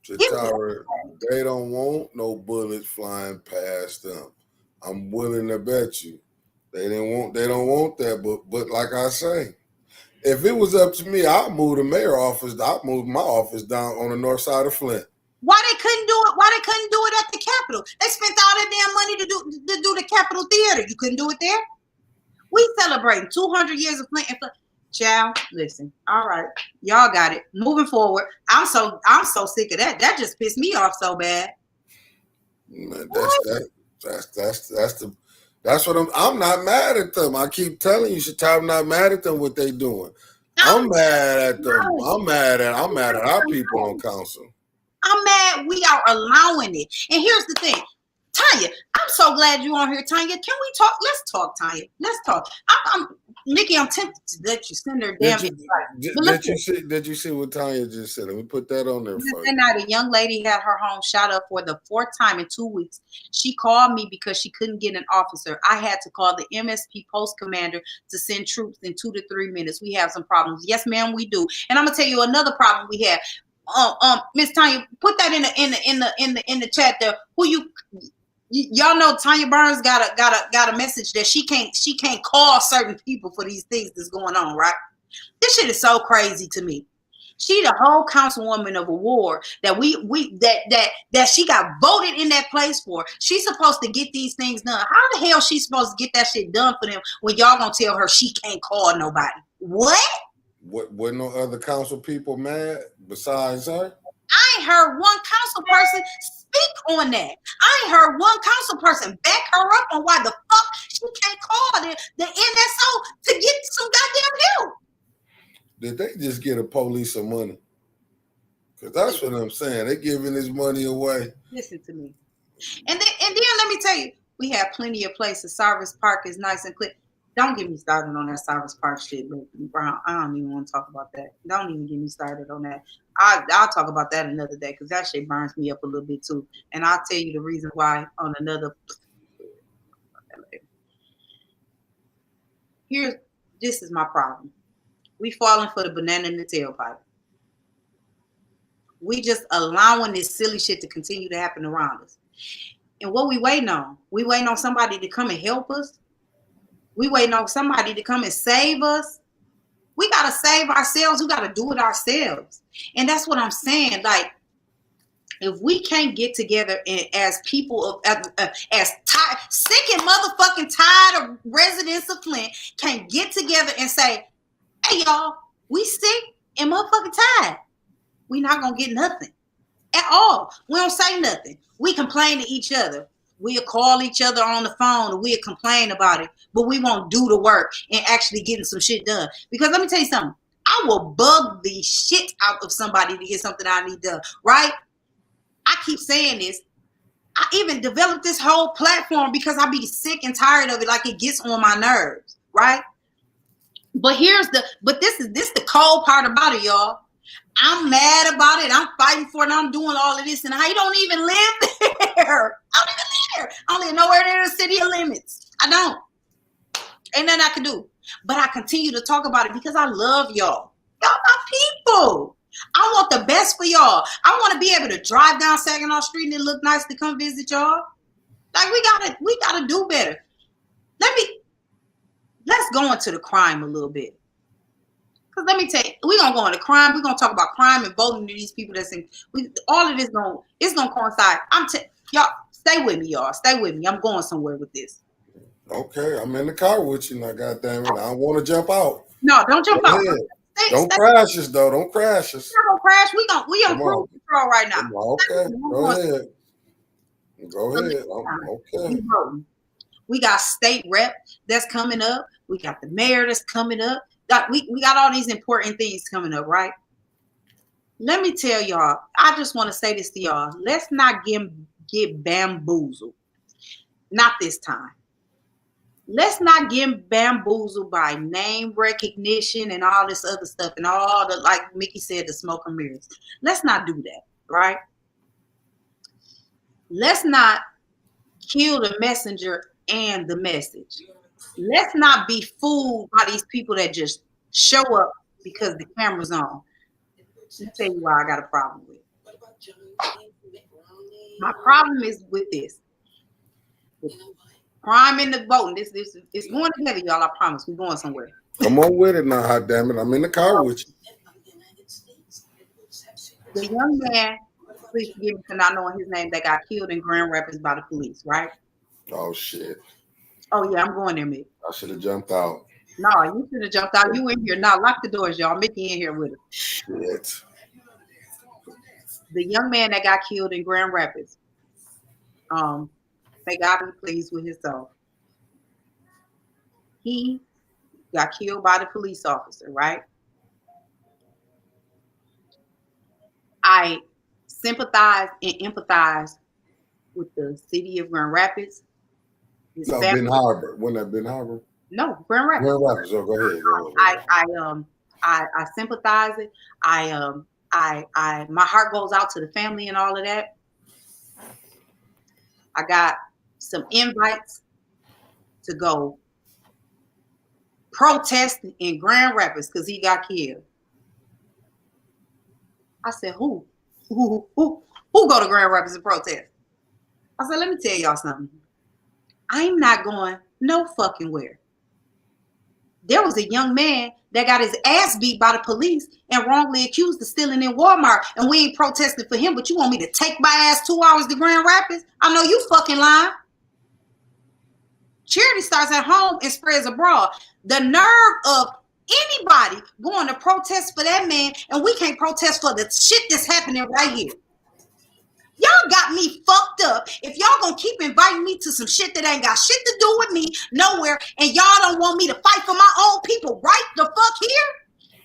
They don't want no bullets flying past them. I'm willing to bet you they don't want that. But like I say, if it was up to me, I'd move the mayor office. I'd move my office down on the north side of Flint. Why they couldn't do it? Why they couldn't do it at the Capitol? They spent all that damn money to do the Capitol Theater. You couldn't do it there. We celebrating 200 years of Flint. Child, listen. All right, y'all got it. Moving forward, I'm so sick of that. That just pissed me off so bad. That's what I'm not mad at them. I keep telling you, I'm not mad at them what they doing. I'm mad at them. I'm mad at our people on council. I'm mad we are allowing it. And here's the thing. Tanya, I'm so glad you're on here, Tanya. Can we talk? Let's talk, Tanya. Let's talk. Nikki, I'm tempted to let you send her damn. Did you see what Tanya just said? Let me put that on there for you. Night, a young lady had her home shot up for the 4th time in 2 weeks. She called me because she couldn't get an officer. I had to call the MSP post commander to send troops in 2 to 3 minutes. We have some problems. Yes, ma'am, we do. And I'm gonna tell you another problem we have. Miss Tanya, put that in the chat there. Y'all know Tanya Burns got a message that she can't call certain people for these things that's going on, right? This shit is so crazy to me. She the whole councilwoman of a ward that she got voted in that place for. She's supposed to get these things done. How the hell she supposed to get that shit done for them when y'all gonna tell her she can't call nobody? What? What no other council people mad besides her? I ain't heard one council person speak on that. I ain't heard one council person back her up on why the fuck she can't call the NSO to get some goddamn help. Did they just get a police some money? Because that's what I'm saying. They're giving this money away. Listen to me. And then let me tell you, we have plenty of places. Cyrus Park is nice and clear. Don't get me started on that Cyrus Park shit, Brown. I don't even want to talk about that. Don't even get me started on that. I'll talk about that another day because that shit burns me up a little bit too. And I'll tell you the reason why on another. This is my problem. We falling for the banana in the tailpipe. We just allowing this silly shit to continue to happen around us. And what we waiting on? We waiting on somebody to come and help us. We waiting on somebody to come and save us. We got to save ourselves. We got to do it ourselves. And that's what I'm saying. Like, if we can't get together and as people, as sick and motherfucking tired of residents of Flint, can't get together and say, hey, y'all, we sick and motherfucking tired. We not going to get nothing at all. We don't say nothing. We complain to each other. We'll call each other on the phone and we'll complain about it, but we won't do the work and actually getting some shit done. Because let me tell you something. I will bug the shit out of somebody to get something I need done, right? I keep saying this. I even developed this whole platform because I be sick and tired of it. Like, it gets on my nerves, right? But this is the cold part about it, y'all. I'm mad about it. I'm fighting for it. I'm doing all of this, and I don't even live there. I don't even live there. I don't live nowhere near the city limits. I don't. Ain't nothing I can do. But I continue to talk about it because I love y'all. Y'all my people. I want the best for y'all. I want to be able to drive down Saginaw Street and it look nice to come visit y'all. Like, we gotta do better. Let's go into the crime a little bit. Because let me tell you, we're going to go into crime. We're going to talk about crime and voting to these people that's in. All of this it's going to coincide. Y'all, stay with me, y'all. Stay with me. I'm going somewhere with this. Okay, I'm in the car with you now, goddammit. I don't want to jump out. No, don't jump out. Don't crash us, though. Don't crash us. We're going to crash. We on cruise control right now. Okay, go ahead. Okay. We got state rep that's coming up. We got the mayor that's coming up. We got all these important things coming up, right? Let me tell y'all, I just want to say this to y'all. Let's not get bamboozled. Not this time. Let's not get bamboozled by name recognition and all this other stuff and all the, like Mickey said, the smoke and mirrors. Let's not do that, right? Let's not kill the messenger and the message. Let's not be fooled by these people that just show up because the camera's on. Let me tell you why I got a problem with it. My problem is with this. Crime in the voting. This it's going together, y'all. I promise. We're going somewhere. Come on with it now, hot damn it. I'm in the car with you. The young man Please forgive me for not knowing his name, that got killed in Grand Rapids by the police, right? Oh shit! Oh yeah, I'm going there, Mick. I should have jumped out. No, you should have jumped out. You in here. Now lock the doors, y'all. Mickey in here with us. Shit. The young man that got killed in Grand Rapids. May God be pleased with his soul. He got killed by the police officer, right? I sympathize and empathize with the city of Grand Rapids. No, Ben Harbor. Wasn't that Ben Harbor? No, Grand Rapids. Grand Rapids. Oh, go ahead. I sympathize it. My heart goes out to the family and all of that. I got some invites to go protest in Grand Rapids because he got killed. I said, who go to Grand Rapids and protest? I said, let me tell y'all something. I'm not going no fucking where. There was a young man that got his ass beat by the police and wrongly accused of stealing in Walmart, and we ain't protesting for him, but you want me to take my ass 2 hours to Grand Rapids? I know you fucking lying. Charity starts at home and spreads abroad. The nerve of anybody going to protest for that man, and we can't protest for the shit that's happening right here. Y'all got me fucked up. If y'all gonna keep inviting me to some shit that ain't got shit to do with me nowhere, and y'all don't want me to fight for my own people right the fuck here,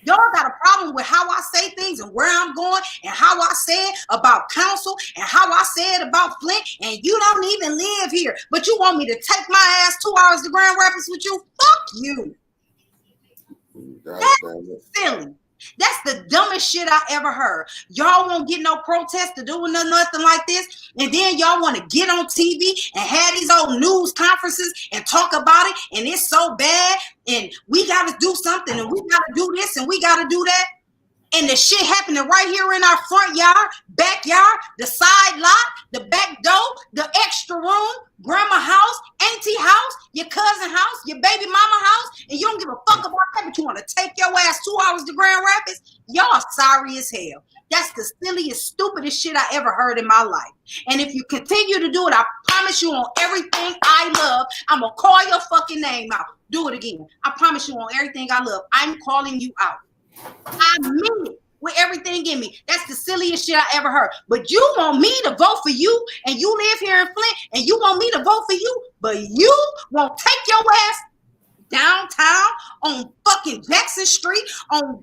y'all got a problem with how I say things and where I'm going and how I said about council and how I said about Flint, and you don't even live here, but you want me to take my ass 2 hours to Grand Rapids with you? Fuck you. That's silly. That's the dumbest shit I ever heard. Y'all won't get no protest to doing nothing like this, and then y'all want to get on TV and have these old news conferences and talk about it, and it's so bad, and we got to do something, and we got to do this, and we got to do that. And the shit happening right here in our front yard, backyard, the side lot, the back door, the extra room, grandma house, auntie house, your cousin house, your baby mama house, and you don't give a fuck about that, but you want to take your ass 2 hours to Grand Rapids? Y'all sorry as hell. That's the silliest, stupidest shit I ever heard in my life. And if you continue to do it, I promise you on everything I love, I'm going to call your fucking name out. Do it again. I promise you on everything I love, I'm calling you out. I mean it with everything in me. That's the silliest shit I ever heard. But you want me to vote for you, and you live here in Flint, and you want me to vote for you, but you won't take your ass downtown on fucking Jackson Street, on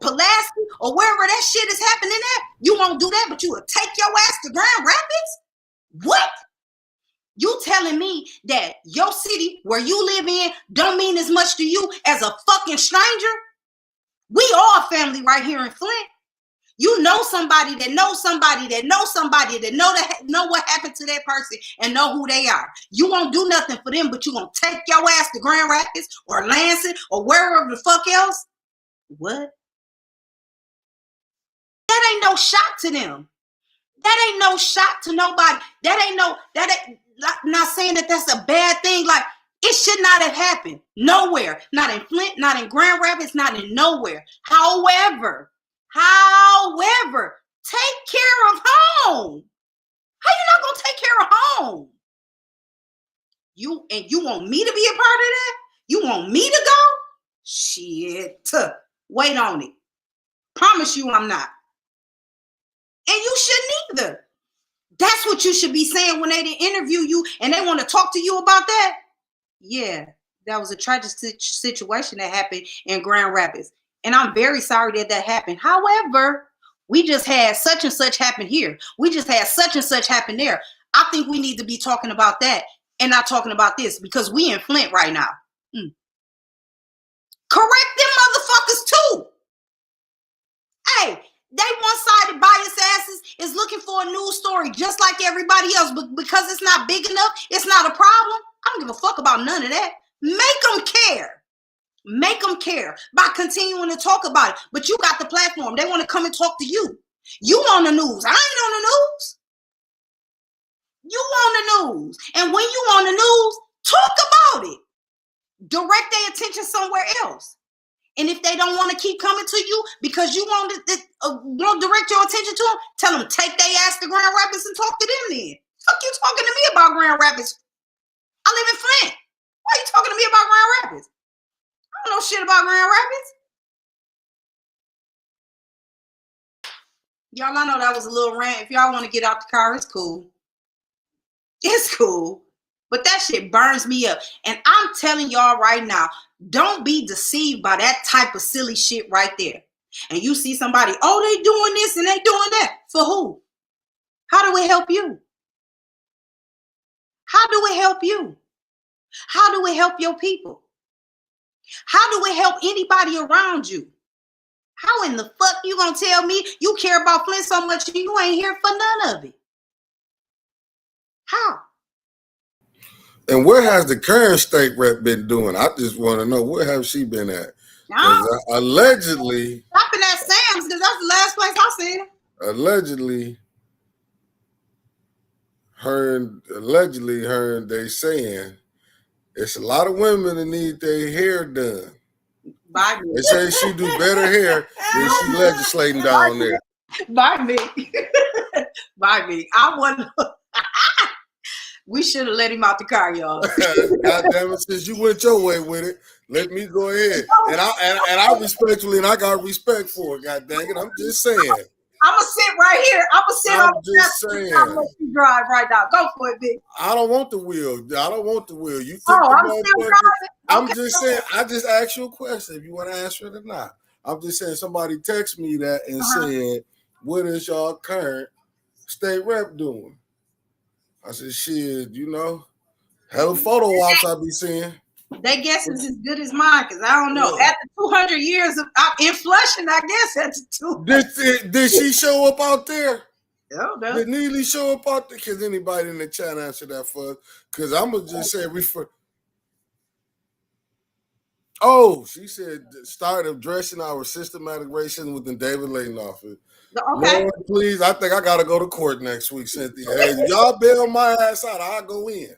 Pulaski, or wherever that shit is happening at. You won't do that, but you will take your ass to Grand Rapids? What? You telling me that your city where you live in don't mean as much to you as a fucking stranger? We all family right here in Flint. You know somebody that knows somebody that knows somebody that know what happened to that person and know who they are. You won't do nothing for them, but you gonna take your ass to Grand Rapids or Lansing or wherever the fuck else? What? That ain't no shot to them. That ain't no shot to nobody. Not saying that that's a bad thing. Like, it should not have happened. Nowhere. Not in Flint, not in Grand Rapids, not in nowhere. However, take care of home. How you not gonna take care of home? You want me to be a part of that? You want me to go? Shit. Wait on it. Promise you I'm not. And you shouldn't either. That's what you should be saying when they didn't interview you and they want to talk to you about that. Yeah, that was a tragic situation that happened in Grand Rapids. And I'm very sorry that happened. However, we just had such and such happen here. We just had such and such happen there. I think we need to be talking about that and not talking about this because we in Flint right now. Correct them motherfuckers too. Hey, they one-sided bias asses is looking for a news story just like everybody else, but because it's not big enough, it's not a problem. I don't give a fuck about none of that. Make them care. Make them care by continuing to talk about it. But you got the platform. They want to come and talk to you. You on the news. I ain't on the news. You on the news. And when you on the news, talk about it. Direct their attention somewhere else. And if they don't want to keep coming to you because you want to direct your attention to them, tell them take their ass to Grand Rapids and talk to them then. Fuck you talking to me about Grand Rapids? I live in Flint. Why are you talking to me about Grand Rapids? I don't know shit about Grand Rapids. Y'all, I know that was a little rant. If y'all want to get out the car, it's cool. It's cool. But that shit burns me up. And I'm telling y'all right now, don't be deceived by that type of silly shit right there. And you see somebody, oh, they doing this and they doing that. For who? How do it help you? How do it help you? How do it help your people? How do it help anybody around you? How in the fuck you gonna tell me you care about Flint so much and you ain't here for none of it? How? And where has the current state rep been doing? I just want to know, where has she been at? Allegedly, stopping at Sam's because that's the last place I seen her. Allegedly, they saying it's a lot of women that need their hair done. Bye, me. They say she do better hair than she legislating down there. Bye, me. Bye, me. I want. We should have let him out the car, y'all. God damn it! Since you went your way with it, let me go ahead. And I respectfully, and I got respect for it. God dang it! I'm just saying. I'm gonna sit right here. I'm gonna sit on the just saying. I'm gonna let you drive right now. Go for it, big. I don't want the wheel. I don't want the wheel. You took I'm still driving. I'm just saying. I just asked you a question. If you want to answer it or not, I'm just saying. Somebody text me that and said, "What is y'all current state rep doing?" I said, "Shit, you know, hell of photo ops I be seeing." They guess is as good as mine because I don't know. After 200 years of in Flushing, I guess after 200. Did she show up out there? No. Did Neely show up out there? Can anybody in the chat answer that for us? Because I'm gonna just say refer. Oh, she said start addressing our systematic racism within David Layton office. Okay. Lord, please, I think I gotta go to court next week, Cynthia. Hey, y'all bail my ass out, I'll go in.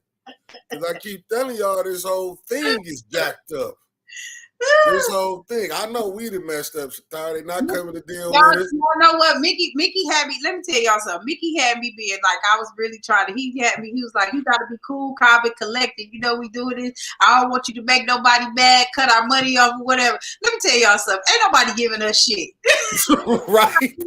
Because I keep telling y'all this whole thing is jacked up. This whole thing. I know we done messed up, Shatar. They not coming to deal with it. You know what? Mickey had me. Let me tell y'all something. Mickey had me being like, I was really trying to. He was like, you got to be cool, calm, and collected. You know, we doing this. I don't want you to make nobody mad, cut our money off, or whatever. Let me tell y'all something. Ain't nobody giving us shit. Right.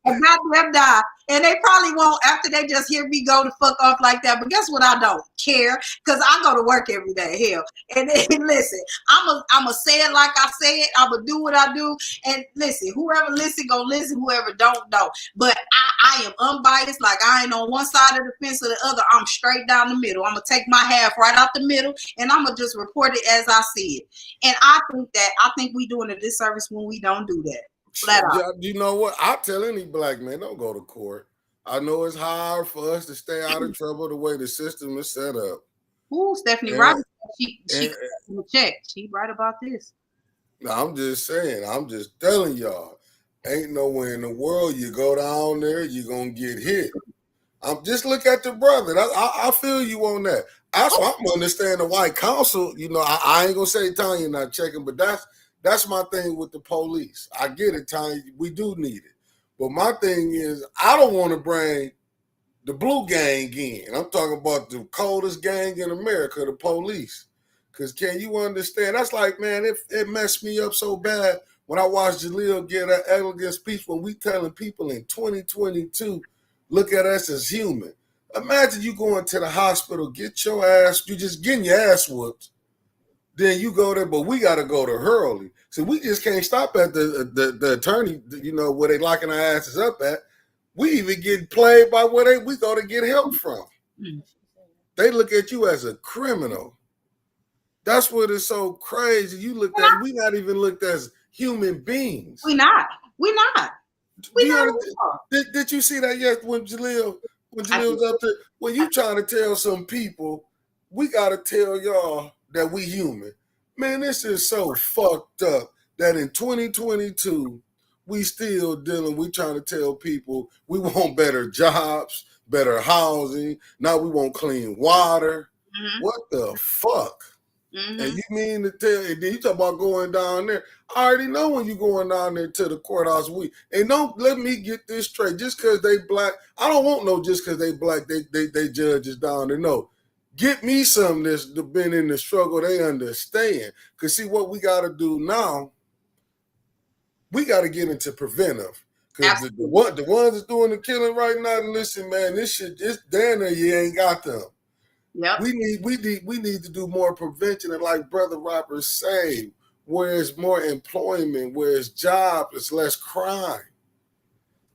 About them die. And they probably won't after they just hear me go the fuck off like that. But guess what? I don't care because I go to work every day. Hell. And listen, I'm a say it like I say it. I'm going to do what I do. And listen, whoever listen, go listen. Whoever don't, know. But I am unbiased. Like I ain't on one side of the fence or the other. I'm straight down the middle. I'm going to take my half right out the middle and I'm going to just report it as I see it. And I think we doing a disservice when we don't do that. Flat out. You know what? I tell any black man, don't go to court. I know it's hard for us to stay out of trouble the way the system is set up. Ooh, Stephanie Roberts, she check. She right about this. I'm just saying. I'm just telling y'all. Ain't nowhere in the world you go down there, you're going to get hit. Just look at the brother. I feel you on that. That's why I'm understanding the white council. You know, I ain't going to say Tanya not checking, but that's my thing with the police. I get it, Tanya. We do need it. But my thing is, I don't want to bring the blue gang in. I'm talking about the coldest gang in America, the police. Because can you understand? That's like, man, it messed me up so bad when I watched Jaleel get an elegant speech when we telling people in 2022, look at us as human. Imagine you going to the hospital, get your ass, you just getting your ass whooped. Then you go there, but we got to go to Hurley. So we just can't stop at the attorney, you know, where they locking our asses up at. We even get played by where we go to get help from. They look at you as a criminal. That's what is so crazy. You looked at, we not even looked as human beings. We not. Did you see that yet when Jaleel was up there? When you trying to tell some people, we got to tell y'all that we human. Man, this is so fucked up that in 2022, we still we trying to tell people we want better jobs, better housing. Now we want clean water. Mm-hmm. What the fuck? And you mean to tell? And then you talk about going down there. I already know when you going down there to the courthouse. And don't let me get this straight. Just because they black, I don't want no. Just because they black, they judges down there. No, get me some that's been in the struggle. They understand. Cause see what we got to do now. We got to get into preventive. Cause the ones that's doing the killing right now. Listen, man, this shit just damn near you ain't got them. Yep. We need to do more prevention, and like Brother Robert say, where it's more employment, where it's jobs, it's less crime.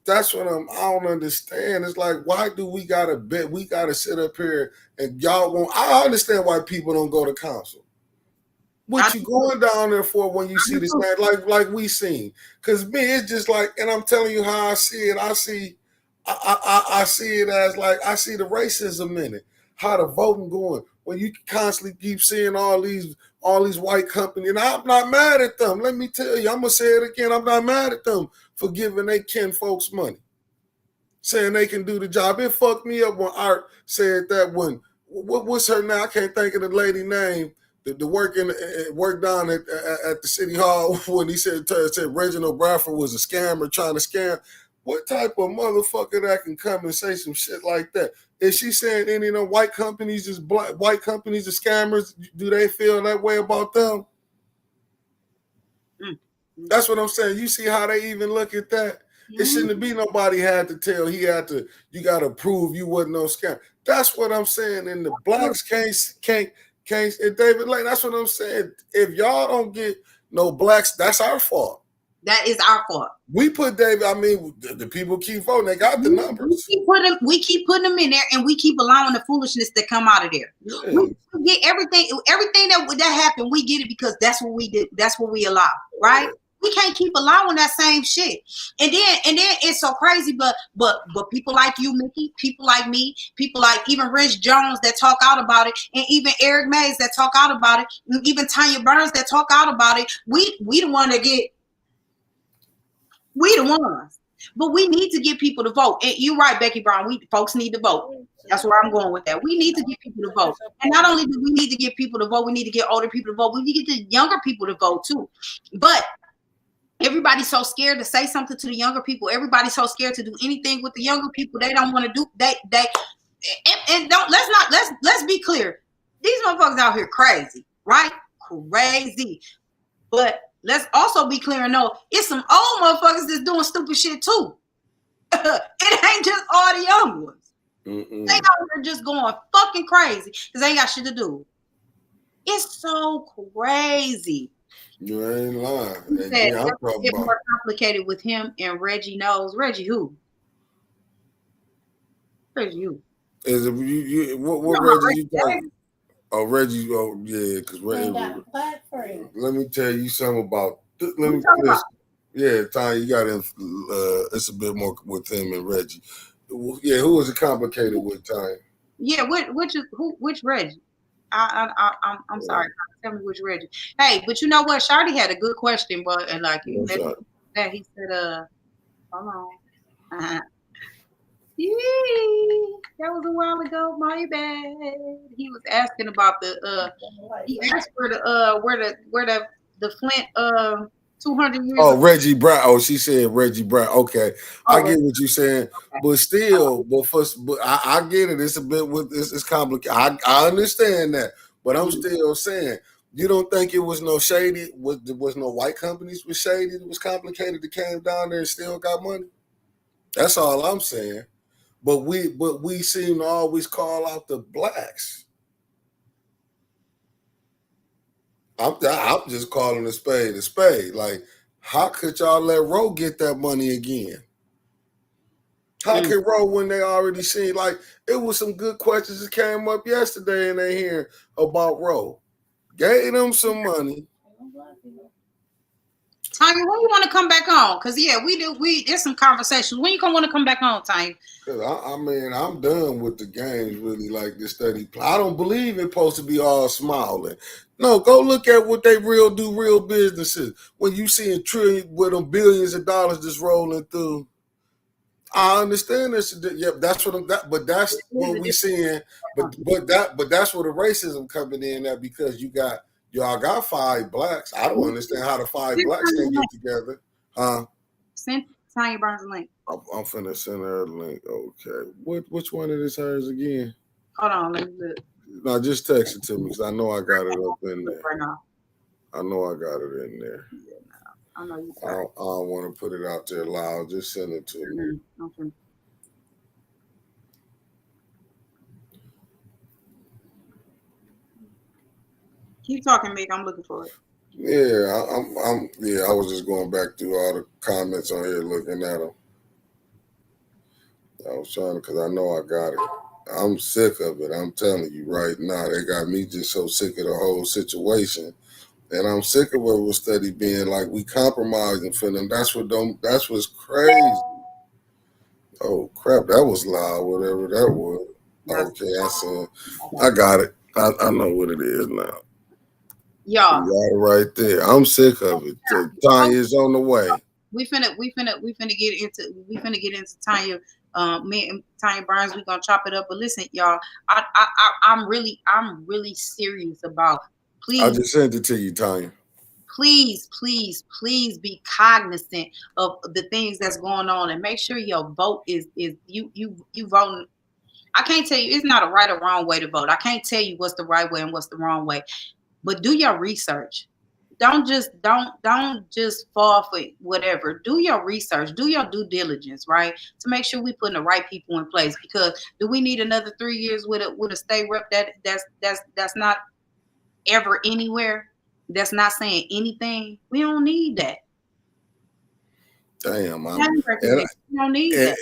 That's what I don't understand. It's like, why do we gotta bet? We gotta sit up here and y'all won't. I understand why people don't go to council. What you going down there for when you see this man like we seen? Because me, it's just like, and I'm telling you how I see it. I see it as like I see the racism in it. How the voting going when you constantly keep seeing all these white companies, and I'm not mad at them. Let me tell you, I'm gonna say it again. I'm not mad at them for giving they kin folks money, saying they can do the job. It fucked me up when Art said that when what's her name? I can't think of the lady name. The work down at the city hall when he said Reginald Bradford was a scammer trying to scam. What type of motherfucker that can come and say some shit like that? Is she saying any of them white companies is black? White companies are scammers? Do they feel that way about them? That's what I'm saying. You see how they even look at that? It shouldn't be nobody had to tell. He had to. You got to prove you wasn't no scam. That's what I'm saying. And the blacks can't. And David Lane. That's what I'm saying. If y'all don't get no blacks, that's our fault. That is our fault. We put David. I mean, the people keep voting. They got the numbers. We keep putting them in there, and we keep allowing the foolishness to come out of there. Yeah. We get everything that happened. We get it because that's what we did. That's what we allow, right? Yeah. We can't keep allowing that same shit. And then it's so crazy. But people like you, Mickey, people like me, people like even Rich Jones that talk out about it, and even Eric Mays that talk out about it, and even Tanya Burns that talk out about it. We the one that get. We the ones, but we need to get people to vote. And you're right, Becky Brown. Folks need to vote. That's where I'm going with that. We need to get people to vote. And not only do we need to get people to vote, we need to get older people to vote. We need to get the younger people to vote too. But everybody's so scared to say something to the younger people. Everybody's so scared to do anything with the younger people. They don't want to do. Let's be clear. These motherfuckers out here crazy, right? Crazy, but. Let's also be clear and know it's some old motherfuckers that's doing stupid shit too. It ain't just all the young ones. They out there just going fucking crazy because they ain't got shit to do. It's so crazy. You ain't lying. It's more complicated with him and Reggie knows. Reggie who? Reggie who? Is it you what Reggie you talking? Oh, Reggie, yeah, because let me tell you something about. Yeah, Tanya, you got him. It's a bit more with him and Reggie. Yeah, who was it complicated with, Tanya? Yeah, which Reggie? I'm sorry. Tell me which Reggie. Hey, but you know what? Shardy had a good question, but and like he said, hold on. Yeah, that was a while ago. My bad. He was asking about he asked where the Flint 200 years. Oh, Reggie Brown. Oh, she said Reggie Brown. Okay, I get what you're saying, but still, but I get it. It's a bit it's complicated. I understand that, but I'm still saying you don't think it was no shady. There was no white companies with shady. It was complicated. That came down there and still got money. That's all I'm saying. But we seem to always call out the blacks. I'm just calling a spade a spade. Like, how could y'all let Roe get that money again? How could Roe when they already seen, like, it was some good questions that came up yesterday and they hear about Roe. Gave them some money. Tanya, when you want to come back on? Because yeah, there's some conversations. When you want to come back on, Tanya? Because I mean, I'm done with the games, really, like this study. I don't believe it's supposed to be all smiling. No, go look at what they real businesses. When you see a trillion with them billions of dollars just rolling through. I understand this. Yeah, that's what that's what we seeing. But that's where the racism coming in at, because you got Y'all got 5 blacks. I don't understand how the 5 blacks can get together. Huh? Send Tanya Burns a link. I'm finna send her a link. Okay. Which one of this hers again? Hold on, let me look. No, just text it to me because I know I got it up in there. Right now. I know I got it in there. I know you. I don't want to put it out there loud. Just send it to me. Okay. Keep talking, Mick. I'm looking for it. Yeah, I was just going back through all the comments on here, looking at them. I was trying to, because I know I got it. I'm sick of it. I'm telling you right now, they got me just so sick of the whole situation, and I'm sick of what was steady being like we compromising for them. That's what's crazy. Oh crap, that was loud. Whatever that was. Okay, I got it. I know what it is now. Y'all, you got it right there. I'm sick of it. Tanya's on the way. We finna get into Tanya. Me and Tanya Burns, we gonna chop it up. But listen, y'all, I'm really serious about. Please, I just sent it to you, Tanya. Please be cognizant of the things that's going on and make sure your vote is you voting. I can't tell you it's not a right or wrong way to vote. I can't tell you what's the right way and what's the wrong way, but do your research. Don't just fall for whatever. Do your research, do your due diligence, right? To make sure we putting the right people in place. Because do we need another 3 years with a state rep that's not ever anywhere? That's not saying anything. We don't need that. Damn, we don't need that.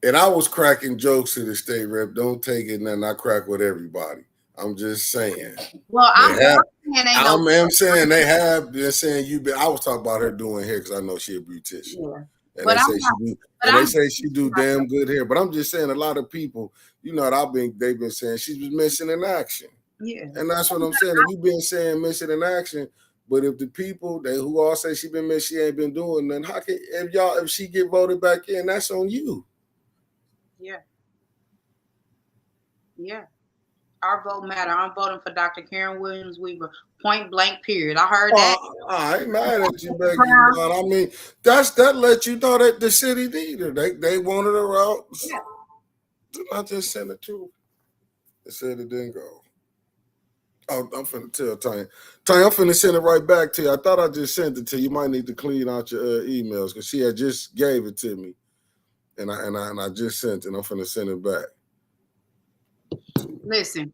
And I was cracking jokes to the state rep. Don't take it, and I crack with everybody. I'm just saying. Well, I'm saying they have been saying you've been. I was talking about her doing hair because I know she's a beautician. Yeah. And they say she do damn good hair. But I'm just saying a lot of people, you know, they've been saying she's been missing in action. Yeah. And that's what I'm saying. We've been saying missing in action. But if the people who all say she been missing, she ain't been doing nothing, how can if she get voted back in, that's on you. Yeah. Yeah. Our vote matter. I'm voting for Dr. Karen Williams Weaver. Point blank, period. I heard that. I ain't mad at you, Becky. I mean, that lets you know that the city need her. They wanted her out. Yeah. I just sent it to her. They said it didn't go. Oh, I'm finna tell Tanya. Tanya, I'm finna send it right back to you. I thought I just sent it to you. You might need to clean out your emails because she had just gave it to me, and I just sent it. I'm finna send it back. Listen,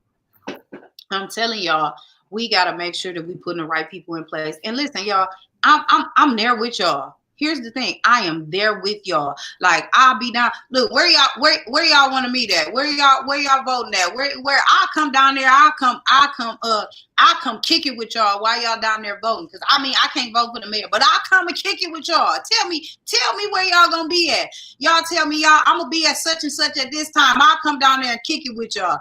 I'm telling y'all, we gotta make sure that we putting the right people in place. And listen, y'all, I'm there with y'all. Here's the thing, I am there with y'all. Like I'll be down. Look, where y'all want to meet at? Where y'all voting at? Where I'll come down there. I'll come kick it with y'all while y'all down there voting. Cause I mean I can't vote for the mayor, but I'll come and kick it with y'all. Tell me where y'all gonna be at. Y'all tell me I'm gonna be at such and such at this time. I'll come down there and kick it with y'all.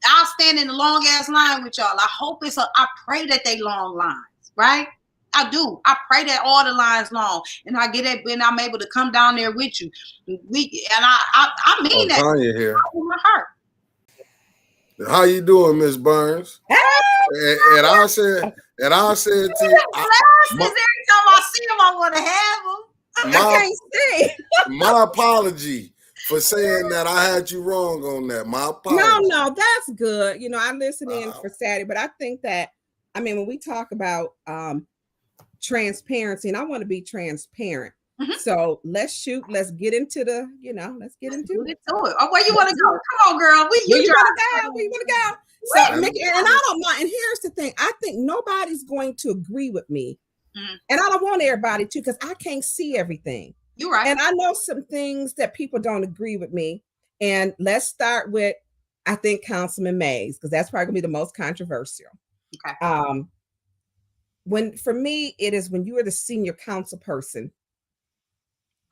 I'll stand in the long ass line with y'all. I pray that they long lines, right? I do. I pray that all the lines long, and I get it, and I'm able to come down there with you. I mean that. Tanya here. My heart. How you doing, Miss Burns? And I said to you, every time I see him, I want to have him. I can't see. My apology for saying that I had you wrong on that. My apology. No, that's good. You know, I listen in for Saturday, but I think that, I mean, when we talk about transparency, and I want to be transparent. Mm-hmm. So let's get into the, let's get into it. Oh, where you want to go? Come on, girl. Where you want to go? So, Mickey, and I don't mind. And here's the thing. I think nobody's going to agree with me. Mm-hmm. And I don't want everybody to, because I can't see everything. You're right. And I know some things that people don't agree with me. And let's start with, I think, Councilman Mays, because that's probably going to be the most controversial. Okay. For me, it is when you are the senior council person,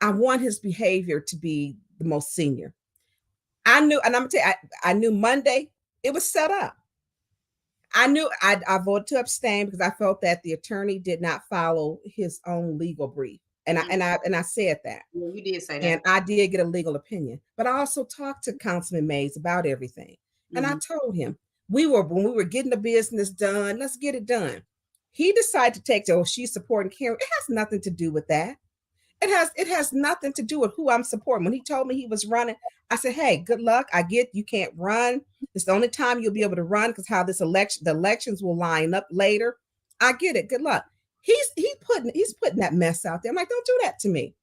I want his behavior to be the most senior. I knew, and I'm gonna tell you, I knew Monday it was set up. I knew I voted to abstain because I felt that the attorney did not follow his own legal brief. And I said that. Yeah, you did say that. And I did get a legal opinion. But I also talked to Councilman Mays about everything. Mm-hmm. And I told him, when we were getting the business done, let's get it done. He decided to take, oh, she's supporting Karen. It has nothing to do with that. It has nothing to do with who I'm supporting. When he told me he was running, I said, hey, good luck. I get you can't run. It's the only time you'll be able to run because how this election, the elections will line up later. I get it. Good luck. He's putting that mess out there. I'm like, don't do that to me.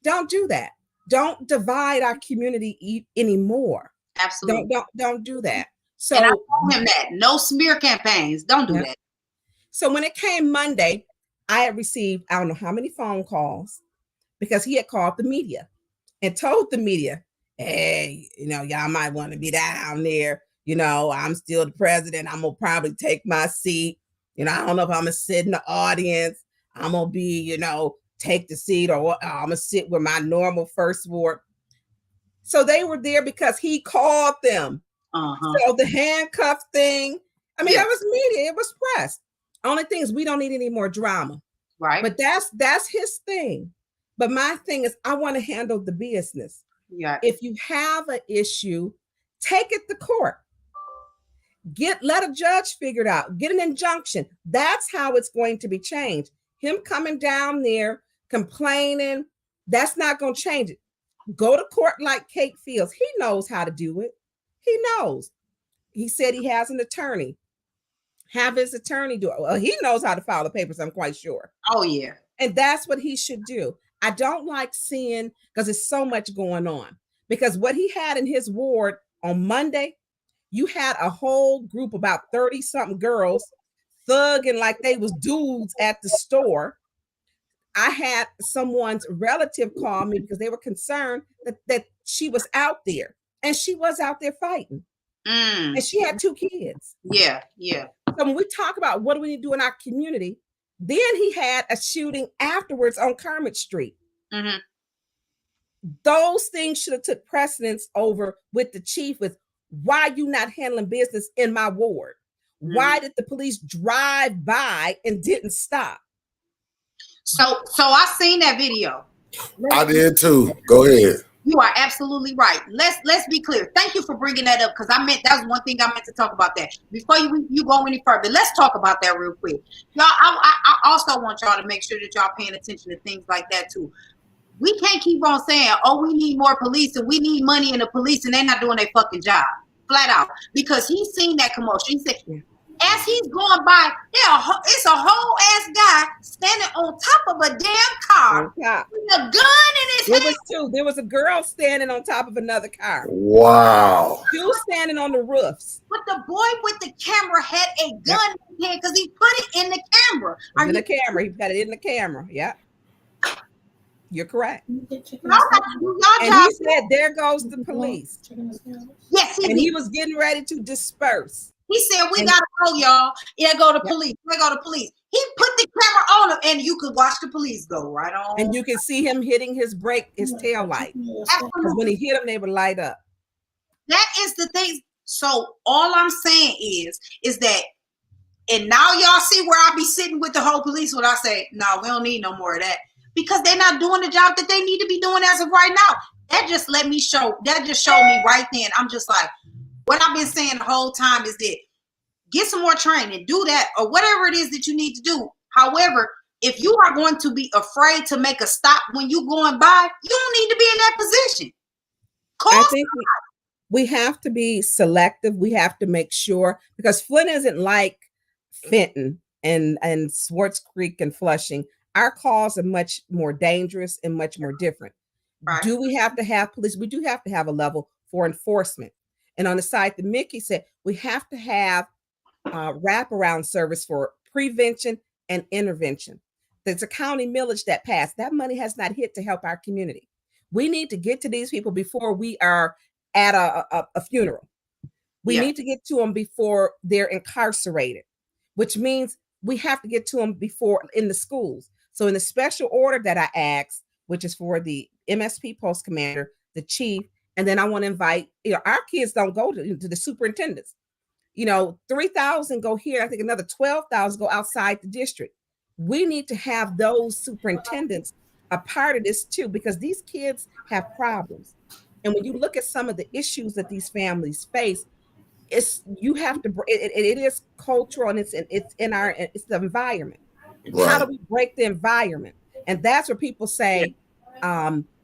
Don't do that. Don't divide our community anymore. Absolutely. Don't do that. So and I told him that. No smear campaigns. Don't do that. So when it came Monday, I had received, I don't know how many phone calls because he had called the media and told the media, hey, y'all might want to be down there. I'm still the president. I'm going to probably take my seat. I don't know if I'm going to sit in the audience. I'm going to be, take the seat, or I'm going to sit with my normal first ward. So they were there because he called them. So the handcuff thing, that was media. It was press. Only thing is we don't need any more drama. Right. But that's his thing. But my thing is I want to handle the business. Yeah. If you have an issue, take it to court. Let a judge figure it out. Get an injunction. That's how it's going to be changed. Him coming down there complaining, that's not going to change it. Go to court like Kate Fields. He knows how to do it. He knows. He said he has an attorney. Have his attorney do it. Well, he knows how to file the papers, I'm quite sure. Oh, yeah. And that's what he should do. I don't like seeing, because there's so much going on. Because what he had in his ward on Monday, you had a whole group, about 30-something girls, thugging like they was dudes at the store. I had someone's relative call me because they were concerned that she was out there. And she was out there fighting. And she had 2 kids. Yeah, yeah. So when we talk about what do we need to do in our community, then he had a shooting afterwards on Kermit Street. Mm-hmm. Those things should have took precedence over with the chief with why you not handling business in my ward? Mm-hmm. Why did the police drive by and didn't stop? So I seen that video. I did too. Go ahead. You are absolutely right. Let's be clear. Thank you for bringing that up because that was one thing I meant to talk about that. Before you go any further, let's talk about that real quick. Y'all, I also want y'all to make sure that y'all paying attention to things like that too. We can't keep on saying, oh, we need more police and we need money in the police and they're not doing their fucking job. Flat out. Because he's seen that commotion. He said, as he's going by, it's a whole ass guy standing on top of a damn car with a gun in his hand. There was a girl standing on top of another car. Wow. Two standing on the roofs. But the boy with the camera had a gun in his hand because he put it in the camera. He got it in the camera. Yeah. You're correct. And he said, there goes the police. Yes, and he was getting ready to disperse. He said, we gotta go, y'all. Yeah, go to police. We go to police. He put the camera on him, and you could watch the police go right on. And you can see him hitting his brake, his tail light. Because when he hit them, they would light up. That is the thing. So all I'm saying is that, and now y'all see where I be sitting with the whole police when I say, no, we don't need no more of that. Because they're not doing the job that they need to be doing as of right now. That just showed me right then. I'm just like, what I've been saying the whole time is that get some more training, do that, or whatever it is that you need to do. However, if you are going to be afraid to make a stop when you're going by, you don't need to be in that position. I think we have to be selective. We have to make sure, because Flint isn't like Fenton and Swartz Creek and Flushing. Our calls are much more dangerous and much more different. Right. Do we have to have police? We do have to have a level for enforcement. And on the side that Mickey said, we have to have wraparound service for prevention and intervention. There's a county millage that passed. That money has not hit to help our community. We need to get to these people before we are at a funeral. We need to get to them before they're incarcerated, which means we have to get to them before in the schools. So in the special order that I asked, which is for the MSP post commander, the chief, and then I want to invite, our kids don't go to the superintendents. 3,000 go here. I think another 12,000 go outside the district. We need to have those superintendents a part of this too, because these kids have problems. And when you look at some of the issues that these families face, it's you have to it is cultural, and it's the environment. How do Right. we break the environment? And that's where people say,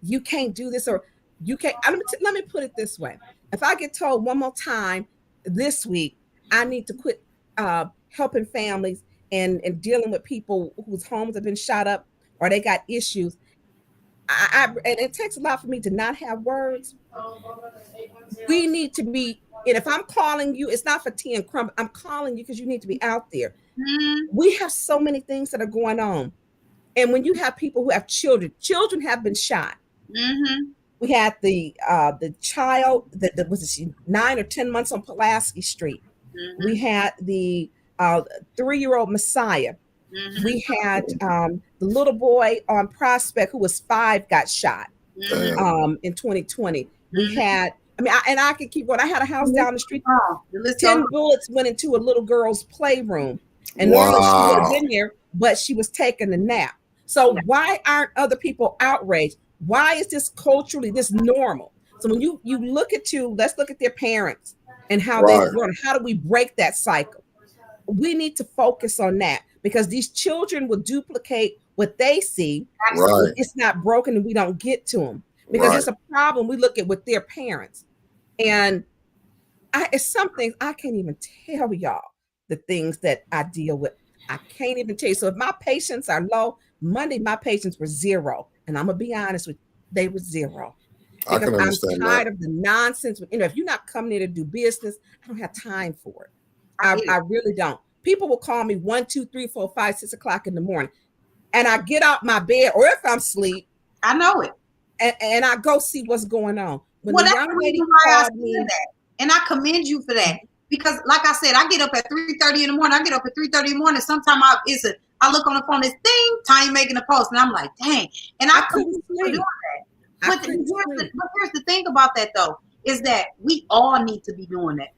you can't do this, or you can't. Let me put it this way: if I get told one more time this week I need to quit helping families and dealing with people whose homes have been shot up or they got issues, and it takes a lot for me to not have words. We need to be, and if I'm calling you, it's not for tea and crumb. I'm calling you because you need to be out there. Mm-hmm. We have so many things that are going on. And when you have people who have children have been shot. Mm-hmm. We had the child that was 9 or 10 months on Pulaski Street. We had the 3-year-old Messiah. Mm-hmm. We had the little boy on Prospect who was 5 got shot in 2020. We had, I could keep going. I had a house down the street. 10 bullets went into a little girl's playroom. And normally she would have Wow. been there, but she was taking a nap. So why aren't other people outraged? Why is this culturally this normal? So when you look at let's look at their parents and how they've Right. grown. How do we break that cycle? We need to focus on that, because these children will duplicate what they see. Right. It's not broken and we don't get to them because Right. it's a problem we look at with their parents. And it's some things I can't even tell y'all the things that I deal with. I can't even tell you. So if my patients are low, Monday my patients were 0. And I'm going to be honest with you, they were 0. I Because can I'm understand tired that. of the nonsense. If you're not coming here to do business, I don't have time for it. I really don't. People will call me 1, 2, 3, 4, 5, 6 o'clock in the morning. And I get out my bed, or if I'm asleep, I know it. And I go see what's going on. When Well, the that's young the lady reason why I called me, said that. And I commend you for that. Because like I said, I get up at 3:30 in the morning. I get up at 3:30 in the morning. Sometimes I look on the phone, it's ding, Tanya making a post. And I'm like, dang. And I couldn't sleep. But here's the thing about that, though, is that we all need to be doing that.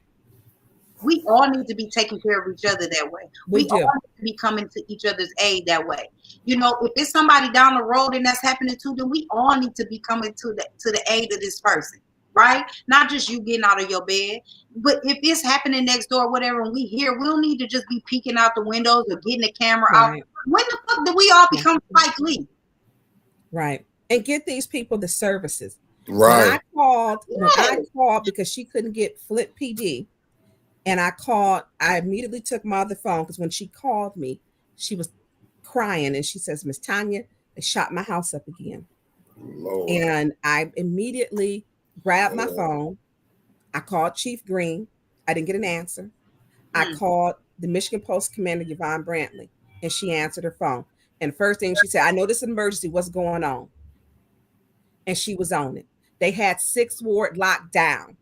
We all need to be taking care of each other that way. We all need to be coming to each other's aid that way. If it's somebody down the road and that's happening to them, we all need to be coming to the aid of this person, right? Not just you getting out of your bed, but if it's happening next door, whatever, and we hear, we don't need to just be peeking out the windows or getting the camera out. When the fuck did we all become Spike Lee? Right. And get these people the services. Right. When I called because she couldn't get Flint PD, and I immediately took my other phone, because when she called me, she was crying and she says, Miss Tanya, they shot my house up again. Lord. And I immediately grabbed my phone. I called Chief Green. I didn't get an answer. I called the Michigan Post commander, Yvonne Brantley, and she answered her phone. And the first thing she said, I know this is an emergency. What's going on? And she was on it. They had 6th Ward locked down.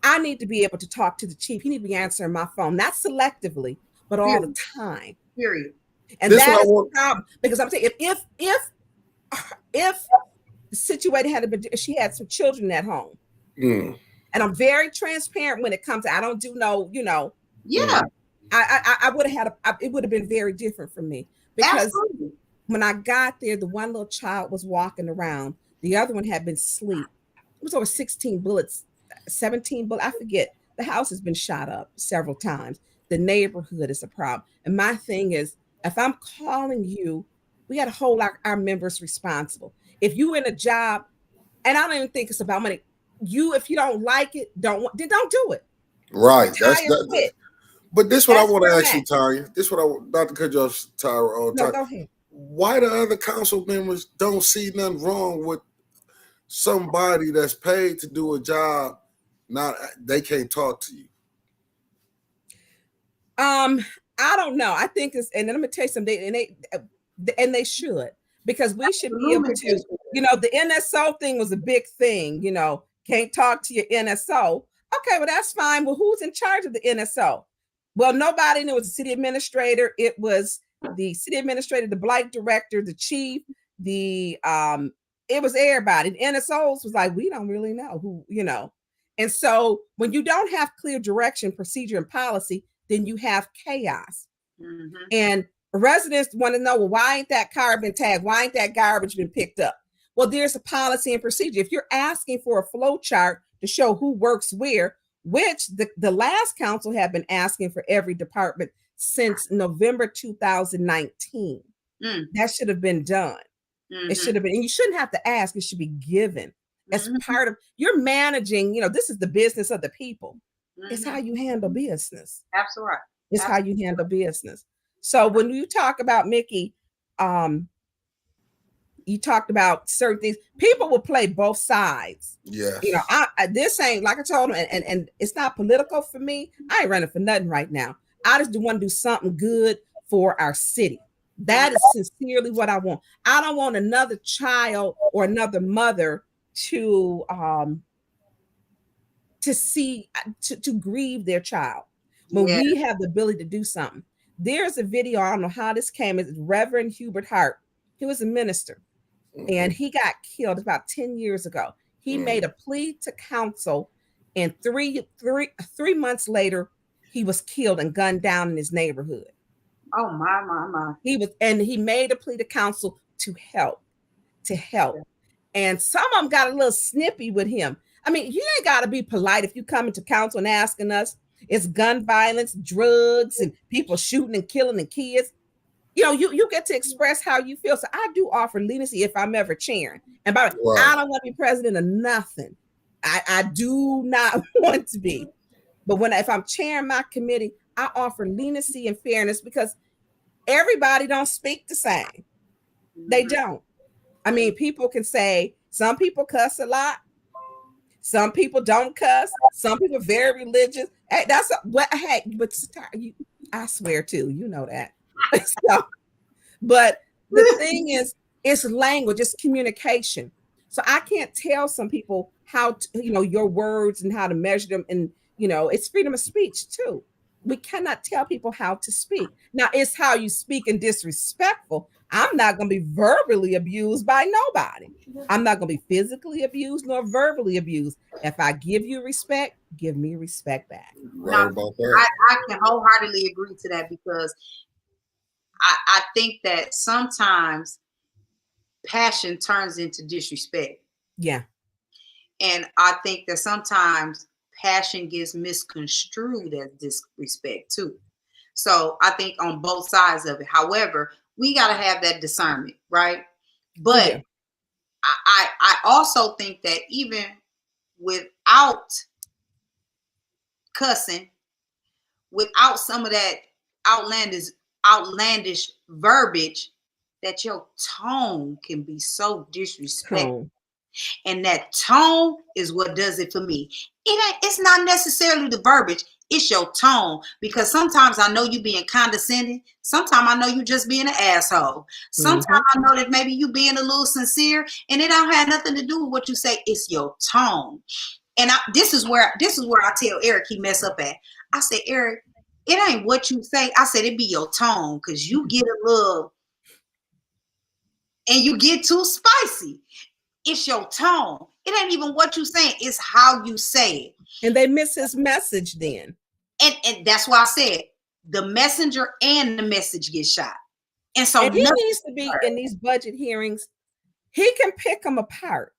I need to be able to talk to the chief. He need to be answering my phone, not selectively, but all the time. Period. And that is the problem. Because I'm saying, if the situation had been, she had some children at home, and I'm very transparent when it comes to, I don't do I would have it would have been very different for me, because when I got there, the one little child was walking around. The other one had been asleep. It was over 16 bullets, 17 bullets. I forget. The house has been shot up several times. The neighborhood is a problem. And my thing is, if I'm calling you, we got to hold our members responsible. If you're in a job, and I don't even think it's about money, if you don't like it, then don't do it. Right. Quit. But this is what I want to ask you, Tanya. This is what I want, not to cut you off, Tyra. No, go ahead. Why the other council members don't see nothing wrong with somebody that's paid to do a job? They can't talk to you. I don't know. I think it's, and then I'm gonna tell you something, and they should, because we should be able to, the NSO thing was a big thing, can't talk to your NSO. Okay, well, that's fine. Well, who's in charge of the NSO? Well, nobody knew. It was the city administrator. It was the city administrator, the blight director, the chief, it was everybody. The NSOs was like, we don't really know who, And so when you don't have clear direction, procedure, and policy, then you have chaos. And residents want to know, well, why ain't that car been tagged? Why ain't that garbage been picked up? Well, there's a policy and procedure. If you're asking for a flow chart to show who works where, which the last council had been asking for every department since November 2019. That should have been done. It should have been, and you shouldn't have to ask, it should be given as part of, you're managing, this is the business of the people. It's how you handle business. Absolutely right. It's how you handle business. So when you talk about Mickey, you talked about certain things. People will play both sides. Yeah. This ain't, like I told him, and it's not political for me. I ain't running for nothing right now. I just want to do something good for our city. That is sincerely what I want. I don't want another child or another mother to grieve their child when we have the ability to do something. There's a video, I don't know how this came, it's Reverend Hubert Hart. He was a minister and he got killed about 10 years ago. He made a plea to council, and three months later, he was killed and gunned down in his neighborhood. Oh my. He made a plea to council to help. And some of them got a little snippy with him. I mean, you ain't got to be polite if you come into council and asking us. It's gun violence, drugs, and people shooting and killing the kids. You get to express how you feel. So I do offer leniency if I'm ever chairing. And by the way, I don't want to be president of nothing. I do not want to be. But if I'm chairing my committee, I offer leniency and fairness, because everybody don't speak the same. They don't. I mean, people can say, some people cuss a lot. Some people don't cuss. Some people are very religious. Hey, I swear too, you know that. So, but the thing is, it's language, it's communication. So I can't tell some people how to, your words and how to measure them. And, it's freedom of speech too. We cannot tell people how to speak. Now, it's how you speak and disrespectful. I'm not going to be verbally abused by nobody. I'm not going to be physically abused nor verbally abused. If I give you respect, give me respect back. Right about that. I can wholeheartedly agree to that, because I think that sometimes passion turns into disrespect. Yeah. And I think that sometimes passion gets misconstrued as disrespect too. So I think on both sides of it. However, we got to have that discernment, right? But I also think that even without cussing, without some of that outlandish verbiage, that your tone can be so disrespectful. And that tone is what does it for me. It's not necessarily the verbiage, it's your tone. Because sometimes I know you being condescending. Sometimes I know you just being an asshole. Sometimes I know that maybe you being a little sincere, and it don't have nothing to do with what you say. It's your tone. And this is where I tell Eric he mess up at. I said, Eric, it ain't what you say. I said it be your tone, because you get a little and you get too spicy. It's your tone. It ain't even what you saying. It's how you say it. And they miss his message then. And that's why I said the messenger and the message get shot. And so he needs to be in these budget hearings. He can pick them apart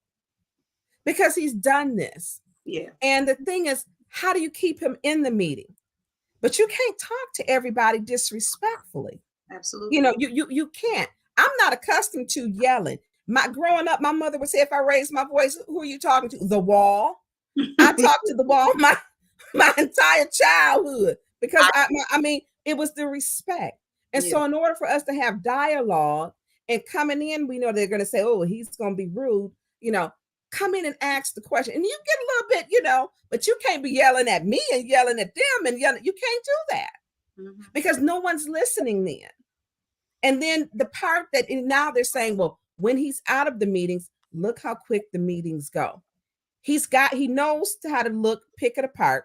because he's done this. Yeah. And the thing is, how do you keep him in the meeting? But you can't talk to everybody disrespectfully. Absolutely. You can't. I'm not accustomed to yelling. Growing up, my mother would say, if I raise my voice, who are you talking to? The wall. I talked to the wall my entire childhood, because I mean, it was the respect. And so in order for us to have dialogue and coming in, we know they're going to say, oh, he's going to be rude, come in and ask the question. And you get a little bit, but you can't be yelling at me and yelling at them and yelling. You can't do that because no one's listening then. And then the part that now they're saying, well, when he's out of the meetings, look how quick the meetings go. He knows how to pick it apart.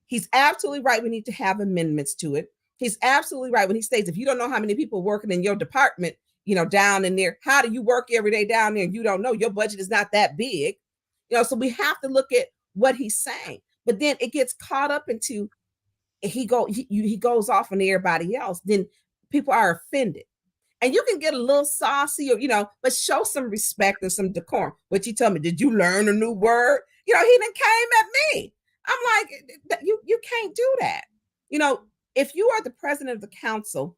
He's absolutely right. We need to have amendments to it. He's absolutely right when he states, if you don't know how many people working in your department, down in there, how do you work every day down there? And you don't know, your budget is not that big. So we have to look at what he's saying, but then it gets caught up into, he goes off on everybody else. Then people are offended. And you can get a little saucy or, but show some respect and some decorum. What you tell me, did you learn a new word? He done came at me. I'm like, you can't do that. You know, if you are the president of the council,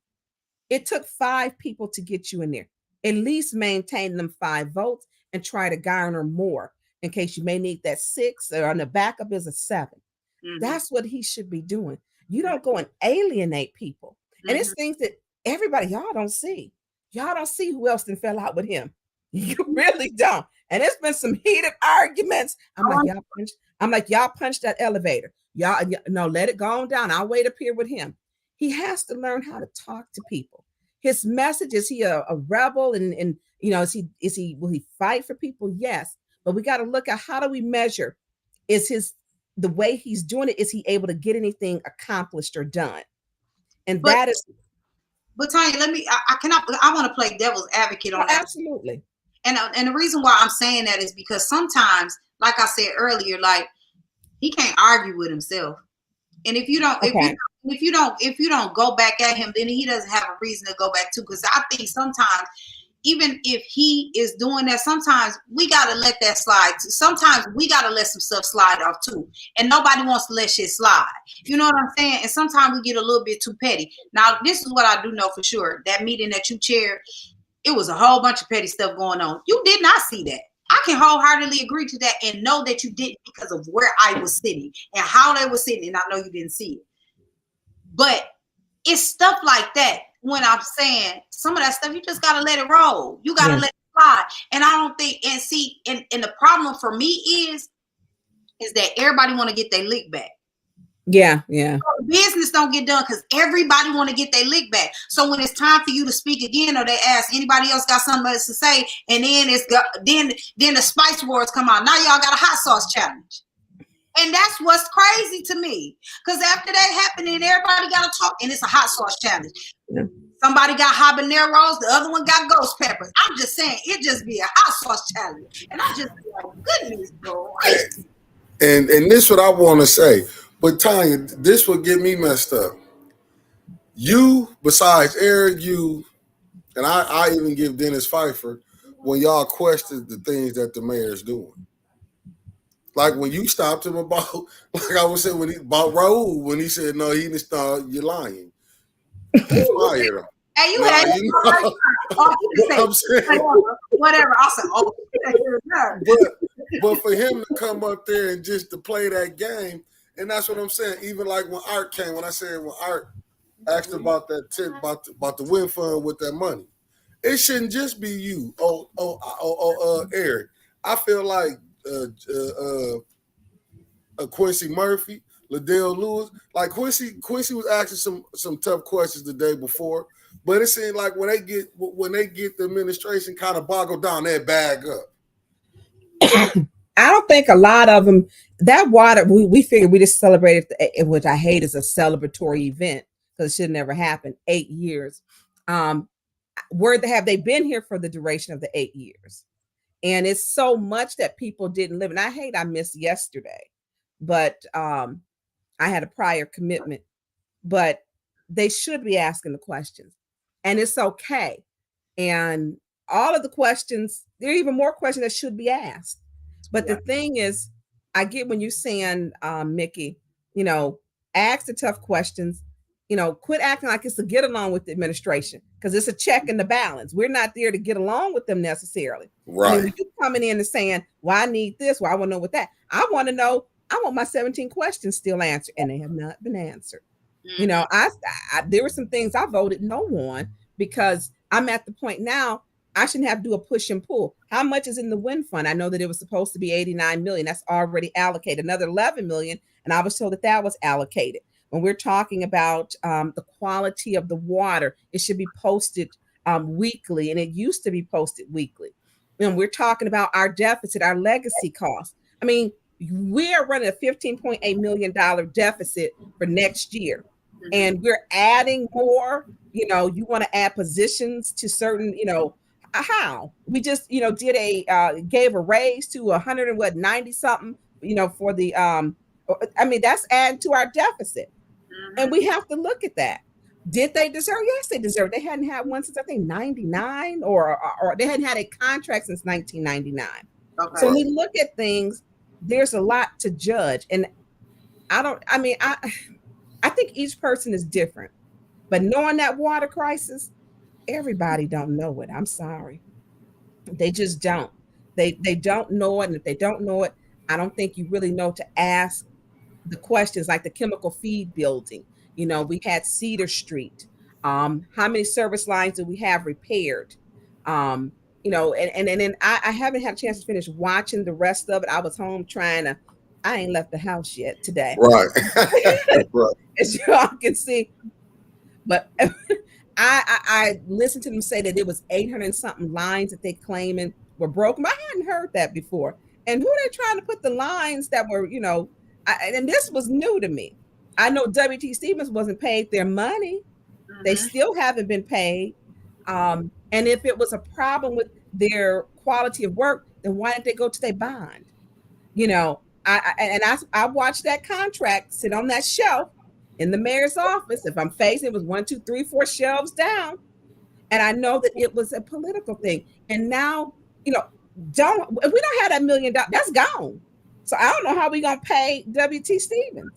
it took 5 people to get you in there. At least maintain them 5 votes and try to garner more in case you may need that 6, or on the backup is a 7. That's what he should be doing. You don't go and alienate people. And it's things that everybody, y'all don't see. Y'all don't see who else then fell out with him. You really don't. And it's been some heated arguments. I'm like, y'all punched that elevator. Y'all, no, let it go on down. I'll wait up here with him. He has to learn how to talk to people. His message, is he a rebel? And you know, will he fight for people? Yes. But we got to look at, how do we measure? Is the way he's doing it, is he able to get anything accomplished or done? And that is. But Tanya, I want to play devil's advocate on that. Absolutely. And the reason why I'm saying that is because sometimes, like I said earlier, like, he can't argue with himself. And if you don't, if you don't go back at him, then he doesn't have a reason to go back to. Because I think sometimes, even if he is doing that, sometimes we gotta let that slide. Sometimes we gotta let some stuff slide off too. And nobody wants to let shit slide. You know what I'm saying? And sometimes we get a little bit too petty. Now, this is what I do know for sure. That meeting that you chaired, it was a whole bunch of petty stuff going on. You did not see that. I can wholeheartedly agree to that and know that you didn't, because of where I was sitting and how they were sitting. And I know you didn't see it. But it's stuff like that. When I'm saying some of that stuff, you just got to let it roll. You got to let it slide. And I don't think, and see, and the problem for me is that everybody want to get their lick back. Yeah. So business don't get done because everybody want to get their lick back. So when it's time for you to speak again, or they ask anybody else got something else to say, and then then the spice wars come out. Now y'all got a hot sauce challenge. And that's what's crazy to me. Because after that happened, and everybody got to talk, and it's a hot sauce challenge. Yeah. Somebody got habaneros, the other one got ghost peppers. I'm just saying, it just be a hot sauce challenge. And I just be like, goodness, bro. And this is what I want to say. But Tanya, this will get me messed up. You, besides Eric, you, and I even give Dennis Pfeiffer, when y'all questioned the things that the mayor's doing. Like when you stopped him about, like I was saying, about Raul, when he said, no, he didn't start, you're lying. Fired him. Hey, you had whatever. I said, but for him to come up there and just to play that game, and that's what I'm saying. Even like when Art came, when Art asked about that tip, about the win fund with that money, it shouldn't just be you. Eric. I feel like Quincy Murphy, Liddell Lewis, like Quincy was asking some tough questions the day before, but it seemed like when they get the administration kind of boggled down, they bag up. I don't think a lot of them, that water, we figured we just celebrated, which I hate is a celebratory event because it should never happen, 8 years. Have they been here for the duration of the 8 years? And it's so much that people didn't live. And I missed yesterday, but I had a prior commitment, but they should be asking the questions, and it's okay. And all of the questions, there are even more questions that should be asked. But the thing is, I get when you're saying, Mickey, ask the tough questions, quit acting like it's a get along with the administration, because it's a check and the balance. We're not there to get along with them necessarily. Right. I mean, when you coming in and saying, well, I need this, well, I want to know what that. I want to know, I want my 17 questions still answered, and they have not been answered. Mm-hmm. I there were some things I voted no on because I'm at the point now I shouldn't have to do a push and pull. How much is in the WIN fund? I know that it was supposed to be 89 million. That's already allocated. Another 11 million. And I was told that was allocated. When we're talking about the quality of the water, it should be posted weekly. And it used to be posted weekly. When we're talking about our deficit, our legacy costs. I mean, we are running a $15.8 million deficit for next year. And we're adding more, you want to add positions to certain, how we just gave a raise to 190 something for the that's adding to our deficit. And we have to look at that. Did they deserve? Yes, they deserve. They hadn't had one since I think 99 or they hadn't had a contract since 1999. Okay. So when we look at things, there's a lot to judge. And I think each person is different, but knowing that water crisis, everybody don't know it. I'm sorry. They just don't. They don't know it. And if they don't know it, I don't think you really know to ask the questions like the chemical feed building. We had Cedar Street. How many service lines do we have repaired? And then I haven't had a chance to finish watching the rest of it. I was home I ain't left the house yet today. Right. Right. As y'all can see. But I listened to them say that it was 800 and something lines that they claiming were broken. I hadn't heard that before. And who they trying to put the lines that were, and this was new to me. I know W.T. Stevens wasn't paid their money. They still haven't been paid. And if it was a problem with their quality of work, then why didn't they go to their bond? I watched that contract sit on that shelf in the mayor's office. If I'm facing, it was 1, 2, 3, 4 shelves down. And I know that it was a political thing. And now, if we don't have that $1 million, that's gone. So I don't know how we gonna pay W.T. Stevens.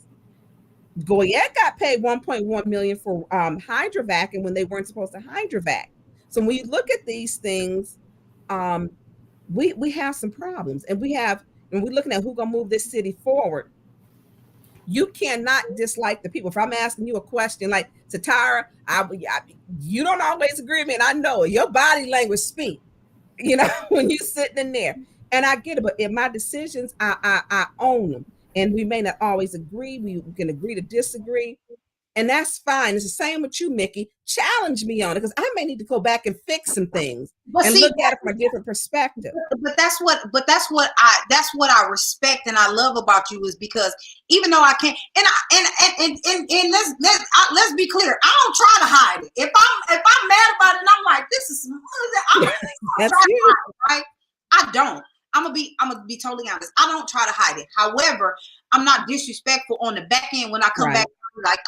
Goyette got paid $1.1 million for hydrovac, and when they weren't supposed to hydrovac. So when you look at these things, we have some problems, and we're looking at who's gonna move this city forward. You cannot dislike the people. If I'm asking you a question like, Satara, you don't always agree with me, and I know it. Your body language speak, when you're sitting in there. And I get it, but in my decisions, I own them. And we may not always agree. We can agree to disagree. And that's fine. It's the same with you, Mickey. Challenge me on it, because I may need to go back and fix some things look at it from a different perspective. But that's what I respect and I love about you, is because even though I can't, and let's be clear, I don't try to hide it. If I'm mad about it, and I'm like, this is That's you. Right? I don't. I'm gonna be totally honest. I don't try to hide it. However, I'm not disrespectful on the back end when I come back. I'm like,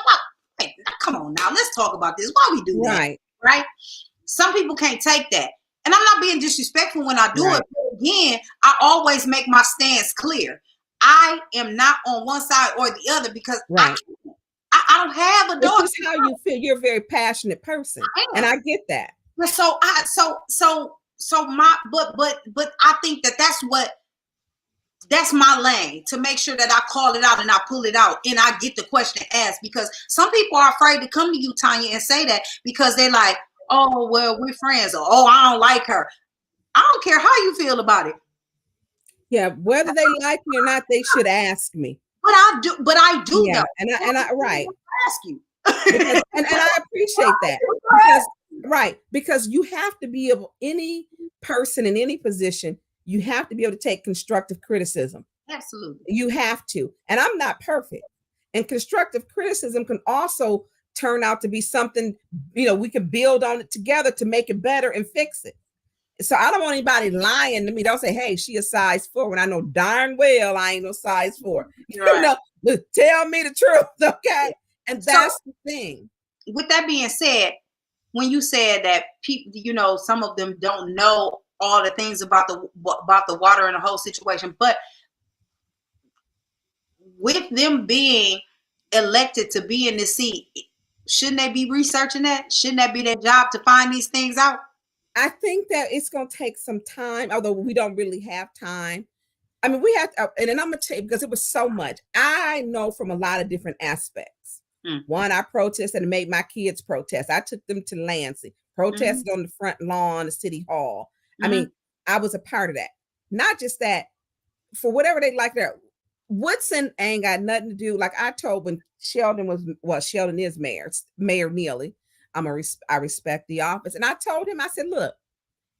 what? Hey, come on now, let's talk about this. Why we do that? Right? Some people can't take that, and I'm not being disrespectful when I do it. But again, I always make my stance clear. I am not on one side or the other, because I don't have a dog. This is how you feel. You're a very passionate person, and I get that. But I think that's my lane, to make sure that I call it out and I pull it out and I get the question asked, because some people are afraid to come to you, Tanya, and say that, because they're like, oh, well, we're friends, or oh, I don't like her. I don't care how you feel about it. Yeah, whether they like me or not, they should ask me. But I do yeah, know. And I ask you. and I appreciate that. Because you have to be able, any person in any position, you have to be able to take constructive criticism. Absolutely. You have to. And I'm not perfect. And constructive criticism can also turn out to be something, we can build on it together to make it better and fix it. So I don't want anybody lying to me. Don't say, hey, she a size 4, when I know darn well I ain't no size 4. Right. Tell me the truth, okay? And that's the thing. With that being said, when you said that people, some of them don't know all the things about the water and the whole situation, but with them being elected to be in this seat, shouldn't they be researching that? Shouldn't that be their job to find these things out? I think that it's going to take some time, although we don't really have time. I mean, we have to, and then I'm going to tell you, because it was so much. I know from a lot of different aspects. One, I protested and made my kids protest. I took them to Lansing, protested on the front lawn of City Hall. I mean, I was a part of that. Not just that, for whatever they like there. Woodson ain't got nothing to do. Like I told when Sheldon is Mayor Neely. I respect the office. And I told him, I said, look,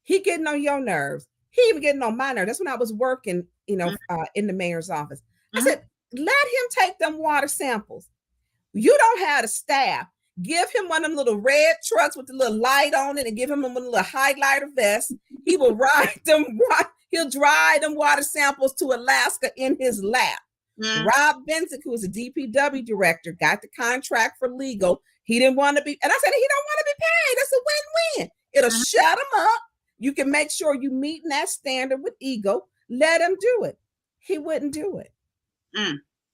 he getting on your nerves. He even getting on my nerves. That's when I was working, in the mayor's office. I said, let him take them water samples. You don't have the staff. Give him one of them little red trucks with the little light on it, and give him a little highlighter vest. He will ride them. He'll drive them water samples to Alaska in his lap. Rob Benzick, who was a DPW director, got the contract for legal. He didn't want to be, and I said, he don't want to be paid. That's a win-win. It'll shut him up. You can make sure you meet that standard with ego. Let him do it. He wouldn't do it.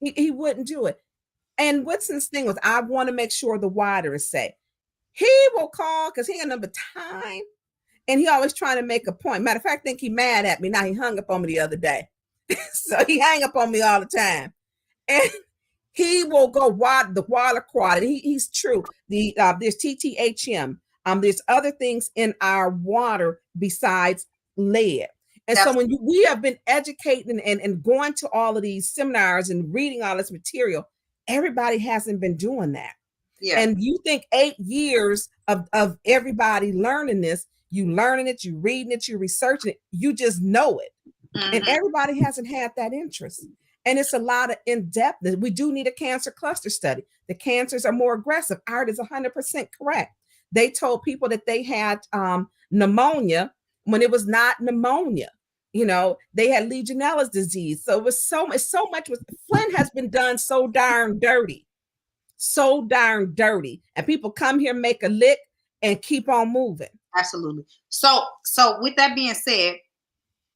He wouldn't do it. And Woodson's thing was, I want to make sure the water is safe. He will call because he ain't got no time. And he always trying to make a point. Matter of fact, I think he mad at me. Now he hung up on me the other day. So he hang up on me all the time. And he will go the water quality. He's true. There's TTHM. There's other things in our water besides lead. And so when we have been educating and going to all of these seminars and reading all this material, everybody hasn't been doing that. Yeah. And you think 8 years of everybody learning this, you learning it, you reading it, you researching it, you just know it. Mm-hmm. And everybody hasn't had that interest. And it's a lot of in-depth. We do need a cancer cluster study. The cancers are more aggressive. Art is 100% correct. They told people that they had pneumonia when it was not pneumonia. You know, they had Legionella's disease. So it was so much. Flint has been done so darn dirty. And people come here, make a lick, and keep on moving. Absolutely. So with that being said,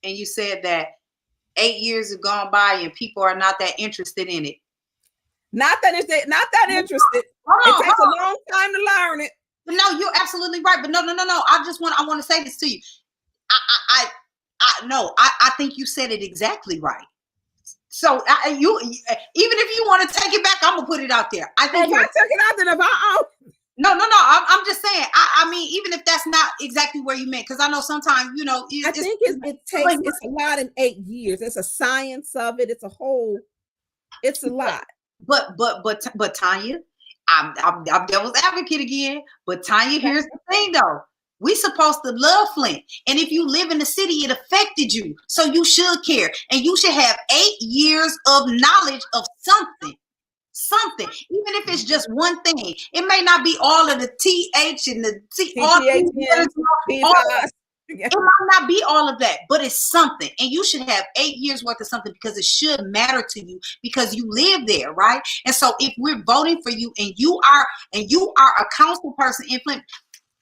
and you said that 8 years have gone by and people are not that interested in it. Not that interested. It takes a long time to learn it. No, you're absolutely right. But no. I want to say this to you. I think you said it exactly right. So you even if you want to take it back, I'm gonna put it out there. I think if I took it out there, No. I'm just saying. I mean, even if that's not exactly where you meant, because I know sometimes, you know, I think it's a lot in 8 years. It's a science of it. It's a lot. But Tanya, I'm devil's advocate again. But Tanya, here's the thing though. We supposed to love Flint. And if you live in the city, it affected you. So you should care. And you should have 8 years of knowledge of something. Even if it's just one thing. It may not be all of the TH and the T. It might not be all of that, but it's something. And you should have 8 years worth of something because it should matter to you because you live there, right? And so if we're voting for you and you are a council person in Flint,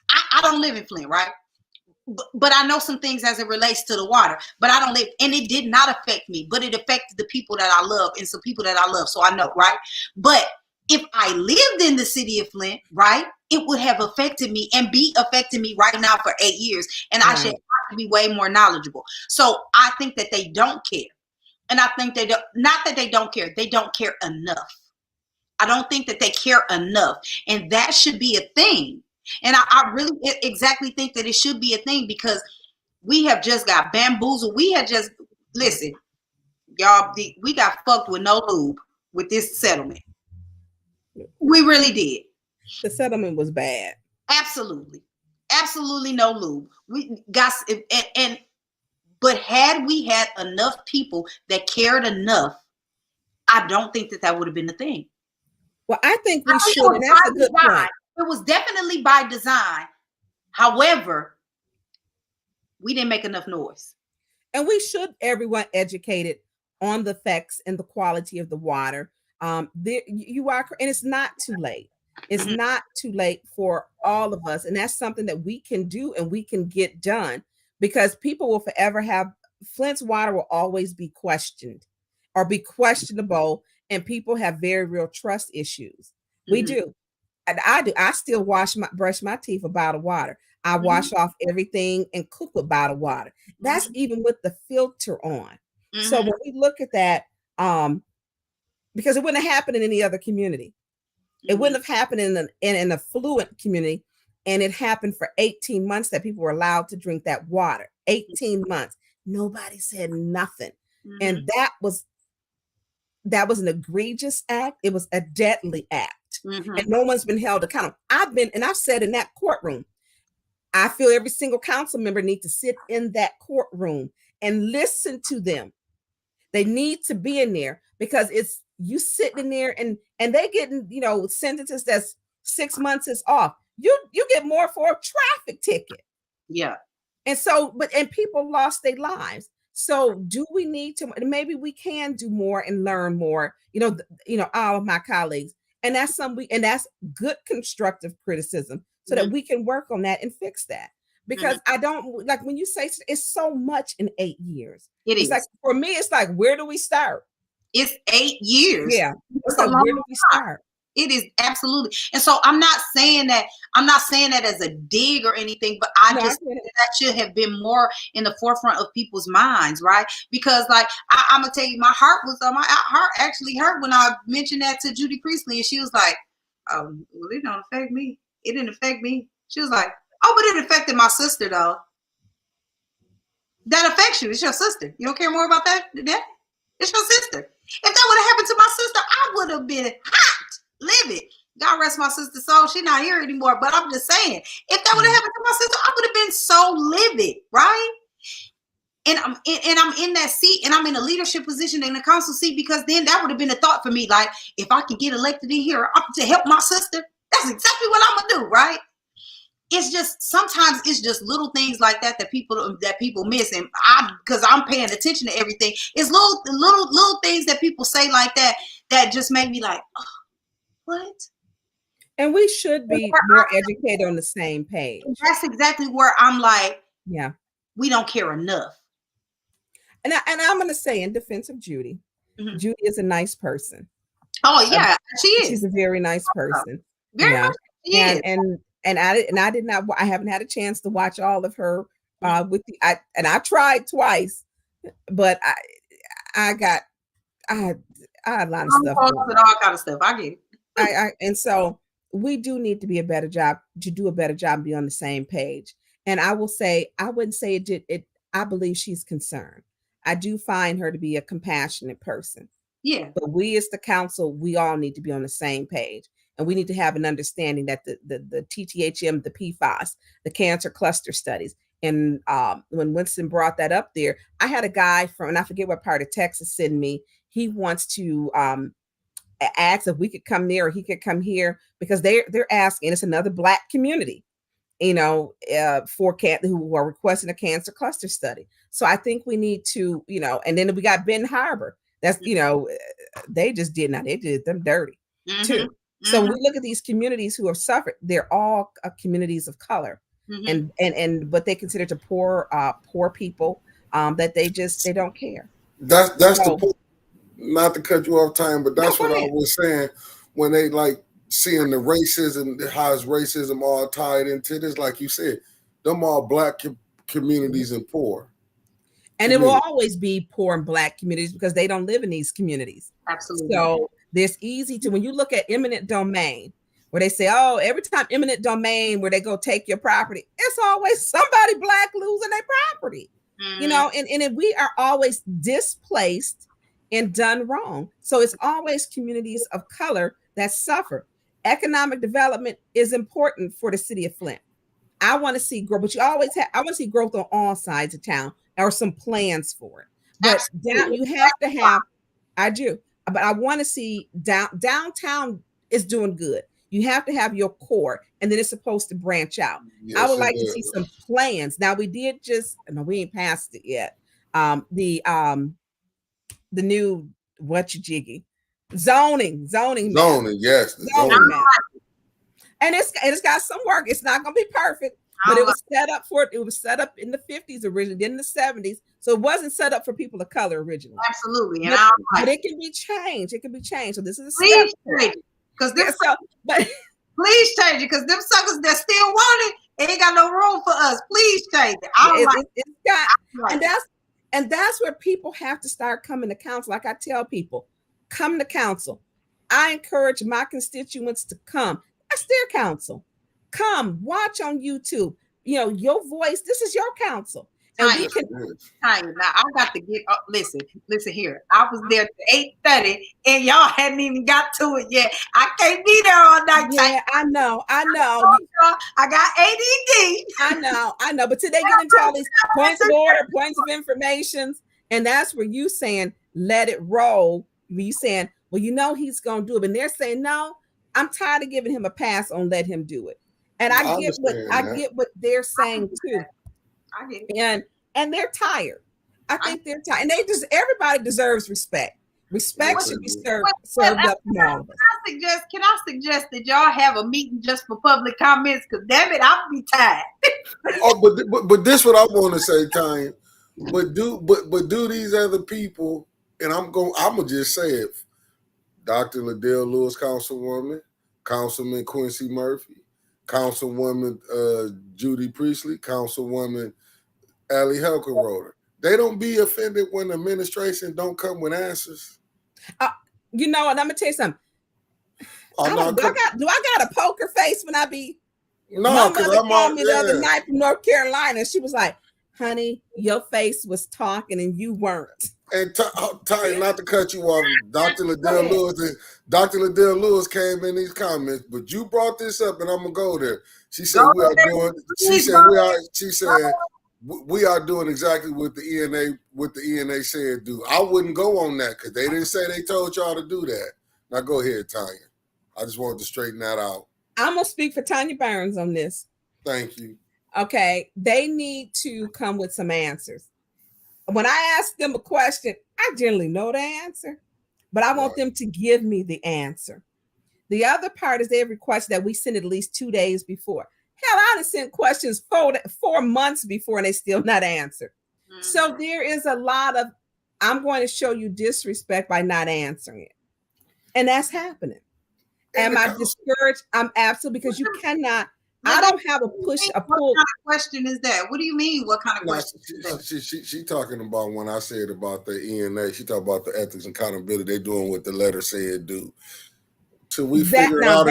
I don't live in Flint, right? But I know some things as it relates to the water, but I don't live, and it did not affect me, but it affected the people that I love and some people that I love. So I know, right? But if I lived in the city of Flint, right, it would have affected me and be affecting me right now for 8 years. And I should have to be way more knowledgeable. So I think that they don't care. And I think not that they don't care enough. I don't think that they care enough. And that should be a thing. And I really exactly think that it should be a thing because we have just got bamboozled. We had just, listen, y'all, we got fucked with no lube with this settlement. We really did. The settlement was bad. Absolutely. Absolutely no lube. We got, but had we had enough people that cared enough, I don't think that would have been the thing. Well, I think we should, and that's a good point. It was definitely by design. However, we didn't make enough noise. And we should everyone educated on the effects and the quality of the water. You are, and it's not too late. It's not too late for all of us. And that's something that we can do and we can get done because people will forever have, Flint's water will always be questioned or be questionable. And people have very real trust issues. We do. And I do. I still brush my teeth with bottled water. I wash off everything and cook with bottled water. That's even with the filter on. So when we look at that, because it wouldn't have happened in any other community. It wouldn't have happened in an affluent community. And it happened for 18 months that people were allowed to drink that water. 18 months. Nobody said nothing. And that was an egregious act. It was a deadly act. And no one's been held accountable. I've said in that courtroom, I feel every single council member needs to sit in that courtroom and listen to them. They need to be in there because it's you sitting in there and they getting, sentences that's 6 months is off. You get more for a traffic ticket. Yeah. And so, and people lost their lives. So do we need to, maybe we can do more and learn more, all of my colleagues. And that's that's good constructive criticism so that we can work on that and fix that. Because I don't like when you say it's so much in 8 years. It's like, for me, it's like, where do we start? It's 8 years. Yeah. It's a So long where do we start? It is absolutely. And so I'm not saying that as a dig or anything, but I No, just get it. that should have been more in the forefront of people's minds, right? Because like I'm gonna tell you, my heart actually hurt when I mentioned that to Judy Priestley, and she was like, "Oh, well, it don't affect me. It didn't affect me." She was like, "Oh, but it affected my sister though." That affects you. It's your sister. You don't care more about that than that? It's your sister. If that would have happened to my sister, I would have been hot, livid. God rest my sister's soul. She's not here anymore. But I'm just saying, if that would have happened to my sister, I would have been so livid, right? And I'm in that seat, and I'm in a leadership position in the council seat, because then that would have been a thought for me. Like, if I can get elected in here to help my sister, that's exactly what I'm gonna do, right? It's just sometimes it's just little things like that that people miss, and because I'm paying attention to everything, it's little things that people say like that just make me like, oh, what? And we should be more educated on the same page. That's exactly where I'm like, yeah, we don't care enough. And I'm going to say, in defense of Judy, Judy is a nice person. Oh yeah, she is. She's a very nice person. Very much she is. And I did not. I haven't had a chance to watch all of her with the. I tried twice, but I had a lot of stuff. And all kind of stuff. I get it. And so we do need to do a better job and be on the same page. And I will say, I wouldn't say it did it. I believe she's concerned. I do find her to be a compassionate person. Yeah. But we as the council, we all need to be on the same page. And we need to have an understanding that the TTHM, the PFAS, the cancer cluster studies. And when Winston brought that up there, I had a guy from, and I forget what part of Texas, send me. He wants to ask if we could come there or he could come here, because they're asking. It's another Black community, who are requesting a cancer cluster study. So I think we need to, and then we got Ben Harbor. That's, they just did them dirty too. So when we look at these communities who have suffered, they're all communities of color, and but they consider to poor people that they don't care. That's the point. Not to cut you off time, but that's what I was saying when they like seeing the racism, how is racism all tied into this? Like you said, them all Black communities and poor. And it will always be poor and Black communities because they don't live in these communities. Absolutely. So there's when you look at eminent domain, where they say, oh, every time eminent domain, where they go take your property, it's always somebody Black losing their property, and we are always displaced and done wrong. So it's always communities of color that suffer. Economic development is important for the city of Flint. I want to see growth, but I want to see growth on all sides of town, or some plans for it. But you have to have, I do, but I want to see downtown is doing good. You have to have your core, and then it's supposed to branch out. Yes, I would like to see some plans. Now we ain't passed it yet. The new zoning, yes, zoning map. And it's got some work. It's not going to be perfect, but it was set up for it. It was set up in the 50s originally, then in the 70s. So it wasn't set up for people of color originally. Absolutely. But it can be changed. So this is a please step. change it. Please change it, because them suckers that still want it ain't got no room for us. Please change it. And that's where people have to start coming to council. Like I tell people, come to council. I encourage my constituents to come. That's their council. Come watch on YouTube. Your voice. This is your council. And we can. Now I got to get up. Listen here. I was there at 8:30, and y'all hadn't even got to it yet. I can't be there all night. Yeah, I know. I got ADD. I know. But today get into all these points of order, points of information, and that's where you saying let it roll. You saying, well, he's gonna do it, and they're saying no. I'm tired of giving him a pass on let him do it. And I get what they're saying too. I get it. And they're tired. I think they're tired. And everybody deserves respect. Respect should be served up to all of us. Can I suggest that y'all have a meeting just for public comments? Because damn it, I'll be tired. But this what I want to say, Tanya. But do these other people and I'm gonna just say it. Dr. Liddell Lewis, Councilwoman, Councilman Quincy Murphy, Councilwoman Judy Priestley, Councilwoman Allie Helker-Roder. They don't be offended when the administration don't come with answers. You know, and I'm gonna tell you something. Do I got a poker face when I be? No, my because mother I'm called me the other night from North Carolina, and she was like, "Honey, your face was talking and you weren't." And Tanya, not to cut you off, Dr. Liddell Lewis came in these comments, but you brought this up, and I'm gonna go there. She said we are doing exactly what the ENA said do. I wouldn't go on that because they didn't say they told y'all to do that. Now go ahead, Tanya. I just wanted to straighten that out. I'm gonna speak for Tanya Burns on this. Thank you. Okay, they need to come with some answers. When I ask them a question, I generally know the answer, but I want them to give me the answer. The other part is they request that we send at least 2 days before. Hell, I done sent questions 4 months before and they still not answered. Mm-hmm. So there is a lot of, I'm going to show you disrespect by not answering it. And that's happening. Am I discouraged? I'm absolutely, because you cannot. I don't have a push, a pull. What kind of question is that? What do you mean? What kind of question? She talking about when I said about the ENA. She talking about the ethics and accountability. They doing what the letter said do. Till we figure it out.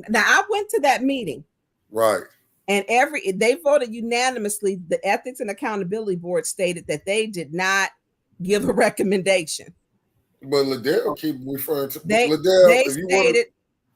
Now I went to that meeting, right? And they voted unanimously. The Ethics and Accountability Board stated that they did not give a recommendation. But Liddell keep referring to Liddell.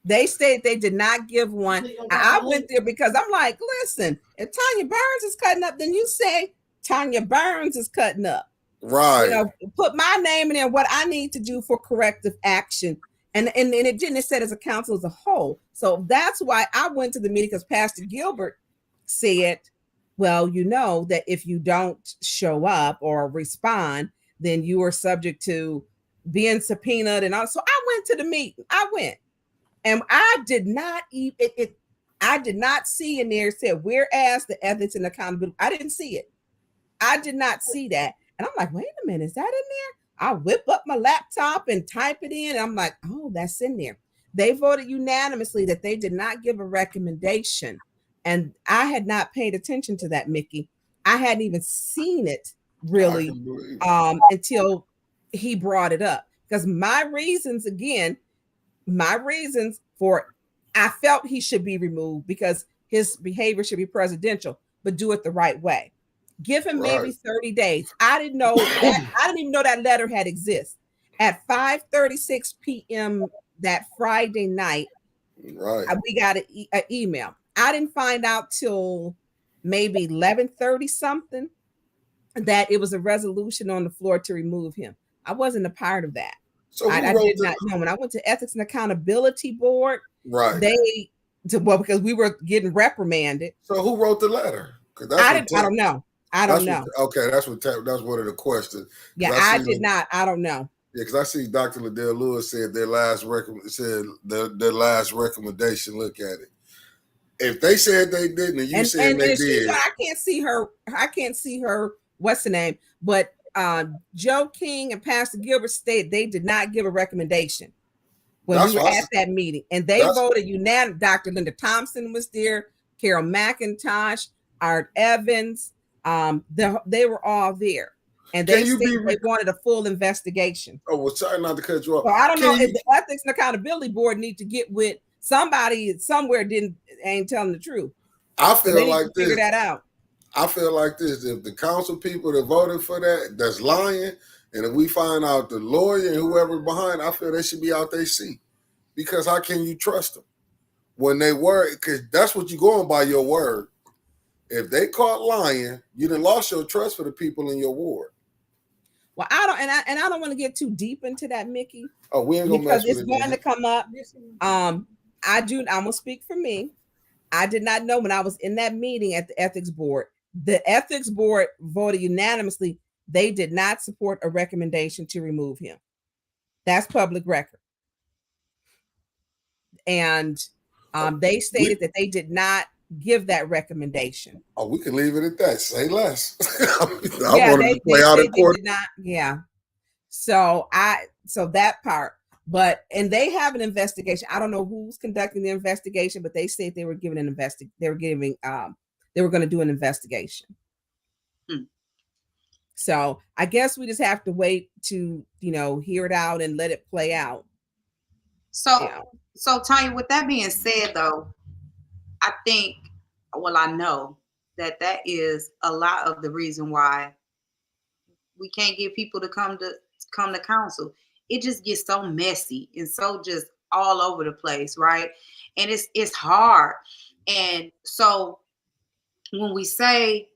They stated they did not give one. I went there because I'm like, listen, if Tanya Burns is cutting up, then you say Tanya Burns is cutting up. Right. You know, put my name in there, what I need to do for corrective action. And it didn't, it said as a council as a whole. So that's why I went to the meeting, because Pastor Gilbert said, well, you know that if you don't show up or respond, then you are subject to being subpoenaed and all. So I went to the meeting. I went. And I did not even I did not see in there said whereas the ethics and accountability. I didn't see it. I did not see that. And I'm like, wait a minute, is that in there? I whip up my laptop and type it in. And I'm like, oh, that's in there. They voted unanimously that they did not give a recommendation. And I had not paid attention to that, Mickey. I hadn't even seen it really until he brought it up. Because my reasons for, I felt he should be removed because his behavior should be presidential, but do it the right way. Give him maybe 30 days. I didn't know that. I didn't even know that letter had exist. At 5:36 p.m. that Friday night, we got an email. I didn't find out till maybe 11:30 something that it was a resolution on the floor to remove him. I wasn't a part of that. So I did not know. When I went to Ethics and Accountability Board, because we were getting reprimanded. So who wrote the letter? I don't know. Okay, that's one of the questions. Yeah, I did not. I don't know. Yeah, because I see Dr. Liddell Lewis said their last recommendation. Look at it. If they said they didn't, and you said they did, I can't see her. What's the name? But Joe King and Pastor Gilbert stated they did not give a recommendation when we were at that meeting, and they voted unanimously. Dr. Linda Thompson was there, Carol McIntosh, Art Evans. They were all there, and they wanted a full investigation. Oh, well, sorry not to cut you off. So I don't know if the Ethics and Accountability Board need to get with somebody somewhere ain't telling the truth. I feel like this. Figure that out. I feel like this: if the council people that voted for that's lying, and if we find out the lawyer and whoever behind, I feel they should be out their seat. Because how can you trust them when they were? Because that's what you're going by, your word. If they caught lying, you done lost your trust for the people in your ward. Well, I don't want to get too deep into that, Mickey. Oh, we ain't gonna mess with it. Because it's going to come up. I'm gonna speak for me. I did not know when I was in that meeting at the ethics board. The ethics board voted unanimously. They did not support a recommendation to remove him. That's public record. And they stated that they did not give that recommendation. Oh, we can leave it at that. Say less. I wanted to play out in court. Yeah. So that part, and they have an investigation. I don't know who's conducting the investigation, but they said they were giving they were going to do an investigation. Hmm. So I guess we just have to wait to, hear it out and let it play out. So Tanya, with that being said though, I know that is a lot of the reason why we can't get people to come to council. It just gets so messy and so just all over the place, right? And it's hard. And so when we say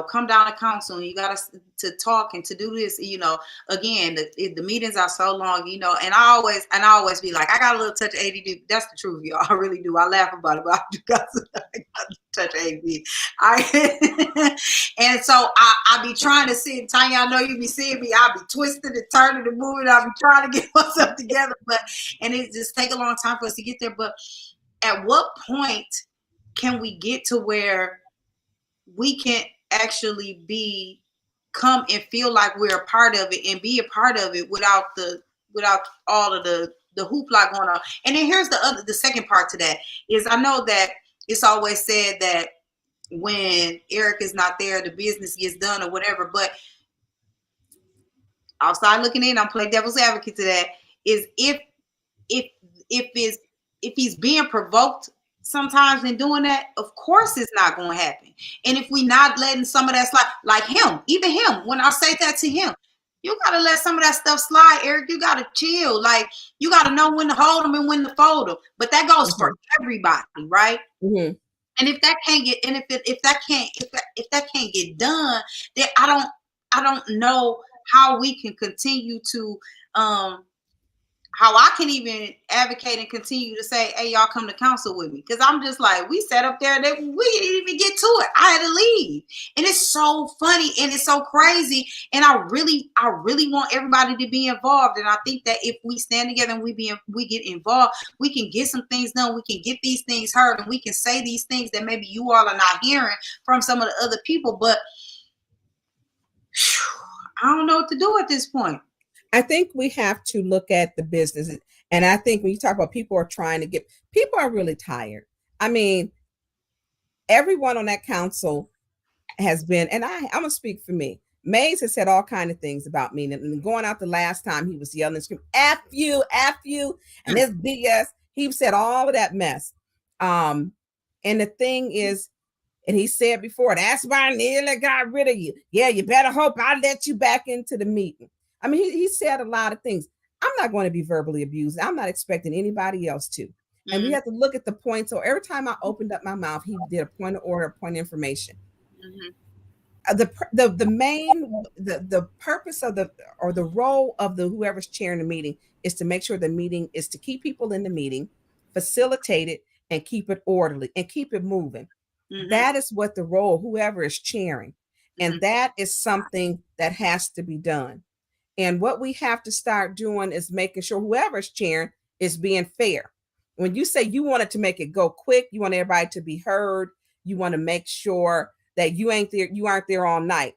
come down to council and you got to talk and to do this, again, the meetings are so long, and I always be like, I got a little touch of ADD. That's the truth, y'all. I really do. I laugh about it, but I got a touch of ADD. And so I be trying to see, Tanya, I know you be seeing me. I be twisting and turning and moving. I be trying to get myself together, and it just take a long time for us to get there. But at what point can we get to where we can actually come and feel like we're a part of it and be a part of it without all of the hoopla going on? And then here's the second part to that is, I know that it's always said that when Eric is not there, the business gets done or whatever, but outside looking in, I'm playing devil's advocate to that, is if he's being provoked sometimes in doing that, of course it's not going to happen. And if we not letting some of that slide, like him, even him, when I say that to him, you got to let some of that stuff slide, Eric. You got to chill. Like, you got to know when to hold them and when to fold them. But that goes for everybody, right? Mm-hmm. And if that can't get, and if that can't get done, then I don't know how we can continue to how I can even advocate and continue to say, hey, y'all come to council with me. Because I'm just like, we sat up there, that we didn't even get to it. I had to leave. And it's so funny and it's so crazy. And I really want everybody to be involved. And I think that if we stand together and we get involved, we can get some things done. We can get these things heard, and we can say these things that maybe you all are not hearing from some of the other people. But I don't know what to do at this point. I think we have to look at the business. And I think when you talk about people are really tired. I mean, everyone on that council has been, and I'm going to speak for me. Mays has said all kinds of things about me. And going out the last time, he was yelling and screaming, F you, and this BS. He said all of that mess. And the thing is, and he said before, that's why I nearly got rid of you. Yeah, you better hope I let you back into the meeting. I mean, he said a lot of things. I'm not going to be verbally abused. I'm not expecting anybody else to. Mm-hmm. And we have to look at the point. So every time I opened up my mouth, he did a point of order, a point of information. Mm-hmm. The purpose of the role of whoever's chairing the meeting is to make sure the meeting is to keep people in the meeting, facilitate it, and keep it orderly and keep it moving. Mm-hmm. That is what the role, whoever is chairing. And mm-hmm. that is something that has to be done. And what we have to start doing is making sure whoever's chairing is being fair. When you say you wanted to make it go quick, you want everybody to be heard. You want to make sure that you aren't there all night.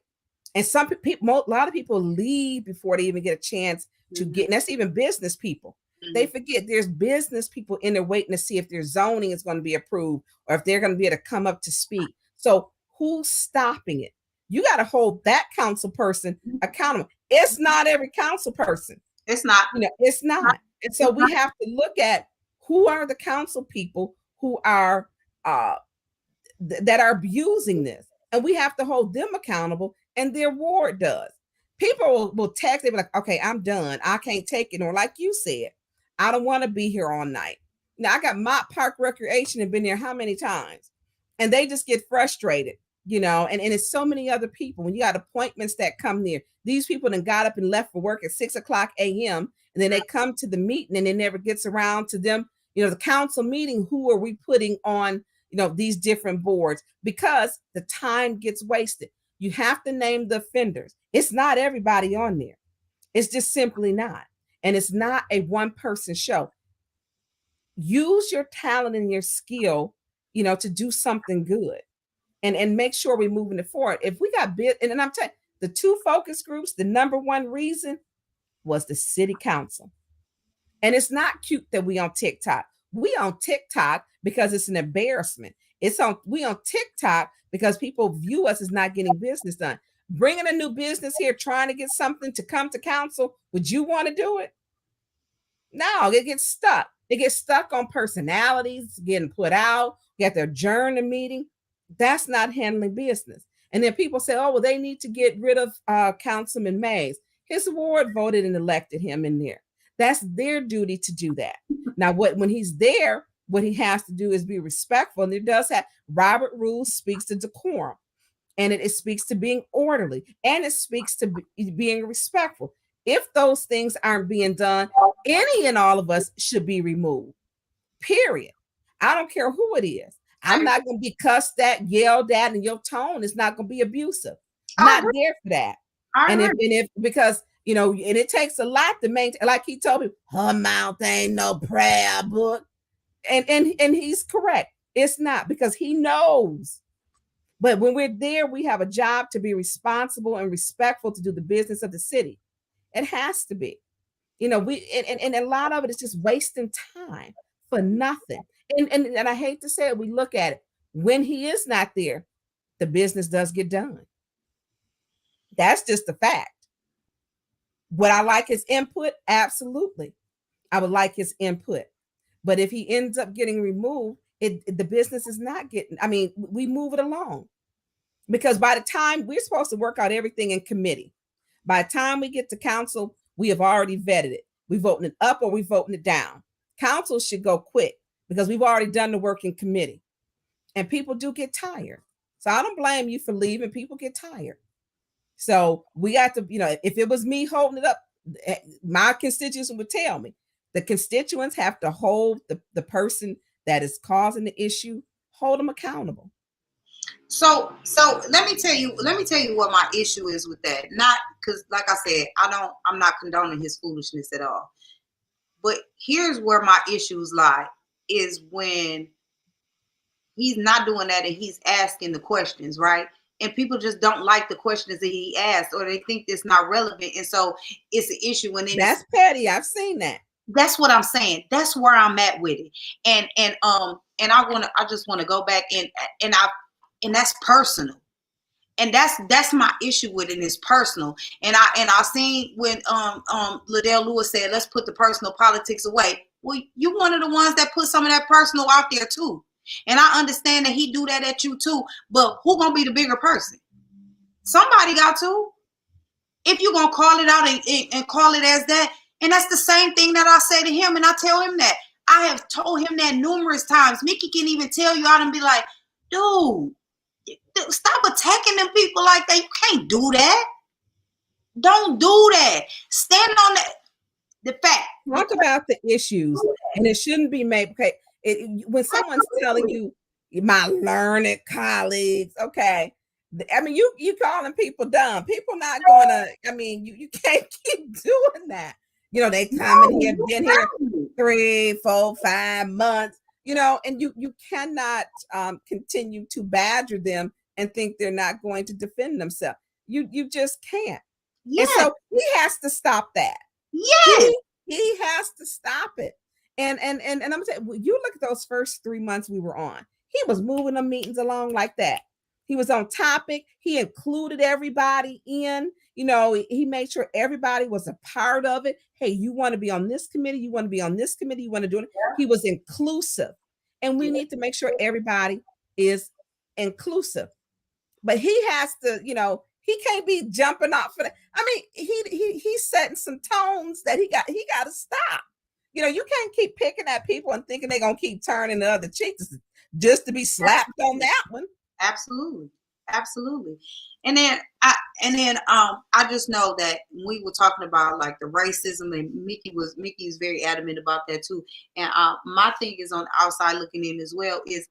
And some people, a lot of people leave before they even get a chance to mm-hmm. get, and that's even business people. Mm-hmm. They forget there's business people in there waiting to see if their zoning is going to be approved or if they're going to be able to come up to speak. So who's stopping it? You got to hold that council person accountable. It's not every council person. It's not. It's not. And so we have to look at who are the council people who are that are abusing this. And we have to hold them accountable, and their ward does. People will text, they'll be like, okay, I'm done. I can't take it. Or like you said, I don't want to be here all night. Now, I got Mott Park Recreation and been there how many times? And they just get frustrated. And it's so many other people. When you got appointments that come near, these people then got up and left for work at 6:00 a.m. and then they come to the meeting and it never gets around to them. The council meeting, who are we putting on, these different boards? Because the time gets wasted. You have to name the offenders. It's not everybody on there. It's just simply not. And it's not a one-person show. Use your talent and your skill, to do something good. and make sure we're moving it forward. If we got bit, and I'm telling you, the 2 focus groups, the number one reason was the city council. And it's not cute that we on TikTok. We on TikTok because it's an embarrassment. We on TikTok because people view us as not getting business done. Bringing a new business here, trying to get something to come to council, would you want to do it? No, it gets stuck. It gets stuck on personalities getting put out. You have to adjourn the meeting. That's not handling business. And then people say, oh, well, they need to get rid of Councilman Mays. His ward voted and elected him in there. That's their duty to do that. Now, when he's there, what he has to do is be respectful. And it does have Robert Rules speaks to decorum, and it speaks to being orderly, and it speaks to being respectful. If those things aren't being done, any and all of us should be removed. Period. I don't care who it is. I'm not going to be cussed at, yelled at, and your tone is not going to be abusive. Not there for that. And if because and it takes a lot to maintain, like he told me, her mouth ain't no prayer book. And he's correct. It's not, because he knows. But when we're there, we have a job to be responsible and respectful to do the business of the city. It has to be. And a lot of it is just wasting time for nothing. And I hate to say it, we look at it. When he is not there, the business does get done. That's just the fact. Would I like his input? Absolutely. I would like his input. But if he ends up getting removed, the business is not getting, we move it along. Because by the time we're supposed to work out everything in committee, by the time we get to council, we have already vetted it. We're voting it up or we're voting it down. Council should go quick because we've already done the work in committee. And people do get tired. So I don't blame you for leaving. People get tired. So we got to, if it was me holding it up, my constituents would tell me. The constituents have to hold the person that is causing the issue, hold them accountable. So let me tell you what my issue is with that. Not because, like I said, I'm not condoning his foolishness at all. But here's where my issues lie, is when he's not doing that and he's asking the questions, right? And people just don't like the questions that he asked, or they think it's not relevant. And so it's an issue. And that's petty. I've seen that. That's what I'm saying. That's where I'm at with it. And I just want to go back and that's personal. And that's my issue with it, is personal. And I seen when Liddell Lewis said, let's put the personal politics away. Well, you're one of the ones that put some of that personal out there too. And I understand that he do that at you too, but who gonna be the bigger person? Somebody got to. If you're gonna call it out and call it as that, and that's the same thing that I say to him, and I tell him that. I have told him that numerous times. Mickey can even tell you out and be like, dude, stop attacking them people like that. You can't do that. Don't do that. Stand on the fact. Talk about the issues, and it shouldn't be made. Okay, when someone's telling you, my learned colleagues, okay, you calling people dumb. People not gonna. You can't keep doing that. They come in here, been here 3, 4, 5 months. And you cannot continue to badger them and think they're not going to defend themselves. You just can't. Yeah. And so he has to stop that. Yeah. He has to stop it. And I'm saying, you look at those first 3 months we were on. He was moving the meetings along like that. He was on topic. He included everybody in. He made sure everybody was a part of it. Hey, you want to be on this committee? You want to be on this committee? You want to do it? Yeah. He was inclusive. And we need to make sure everybody is inclusive. But he has to, he can't be jumping off for that. He's setting some tones that he got to stop. You can't keep picking at people and thinking they're gonna keep turning the other cheeks just to be slapped on that one. Absolutely. And then I just know that we were talking about like the racism, and Mickey is very adamant about that too. And my thing is on the outside looking in as well is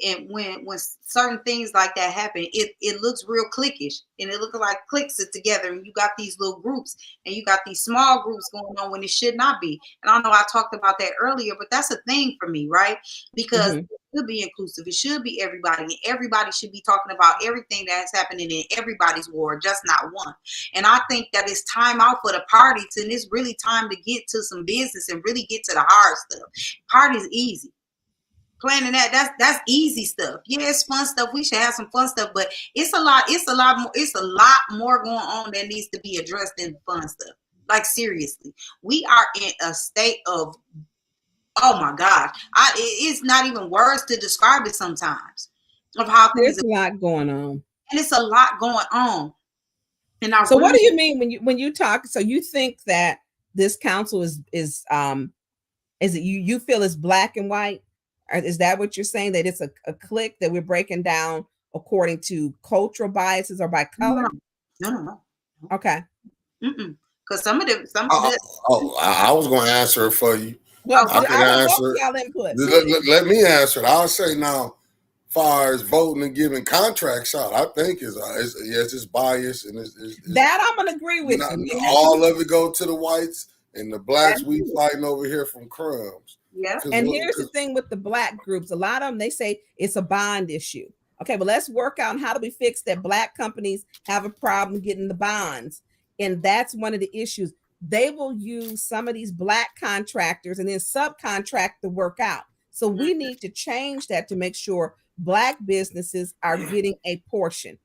and when certain things like that happen, it looks real cliquish, and it looks like cliques it together, and you got these little groups, and you got these small groups going on when it should not be. And I know I talked about that earlier, but that's a thing for me, right? Because it should be inclusive, it should be everybody, and everybody should be talking about everything that's happening in everybody's ward, just not one. And I think that it's time out for the parties, and it's really time to get to some business and really get to the hard stuff. Parties easy. Planning that's easy stuff. Yeah, it's fun stuff. We should have some fun stuff, but it's a lot more going on that needs to be addressed than fun stuff. Like, seriously, we are in a state of, oh my gosh, it's not even words to describe it sometimes, of how There's things a lot going on. And it's a lot going on. And so what do you mean when you talk? So you think that this council is it you feel it's black and white? Or is that what you're saying, that it's a clique that we're breaking down according to cultural biases or by color? No. Okay. Because some of them. I was going to answer it for you. Well, I can answer y'all input. Let me answer it. I'll say now, far as voting and giving contracts out, I think it's bias, and it's that I'm gonna agree with you. All of it go to the whites, and the blacks we fighting over here from crumbs. Yeah. And here's the thing with the black groups. A lot of them, they say it's a bond issue. Okay, but let's work out how do we fix that. Black companies have a problem getting the bonds. And that's one of the issues. They will use some of these black contractors and then subcontract the work out. So we need to change that to make sure black businesses are getting a portion.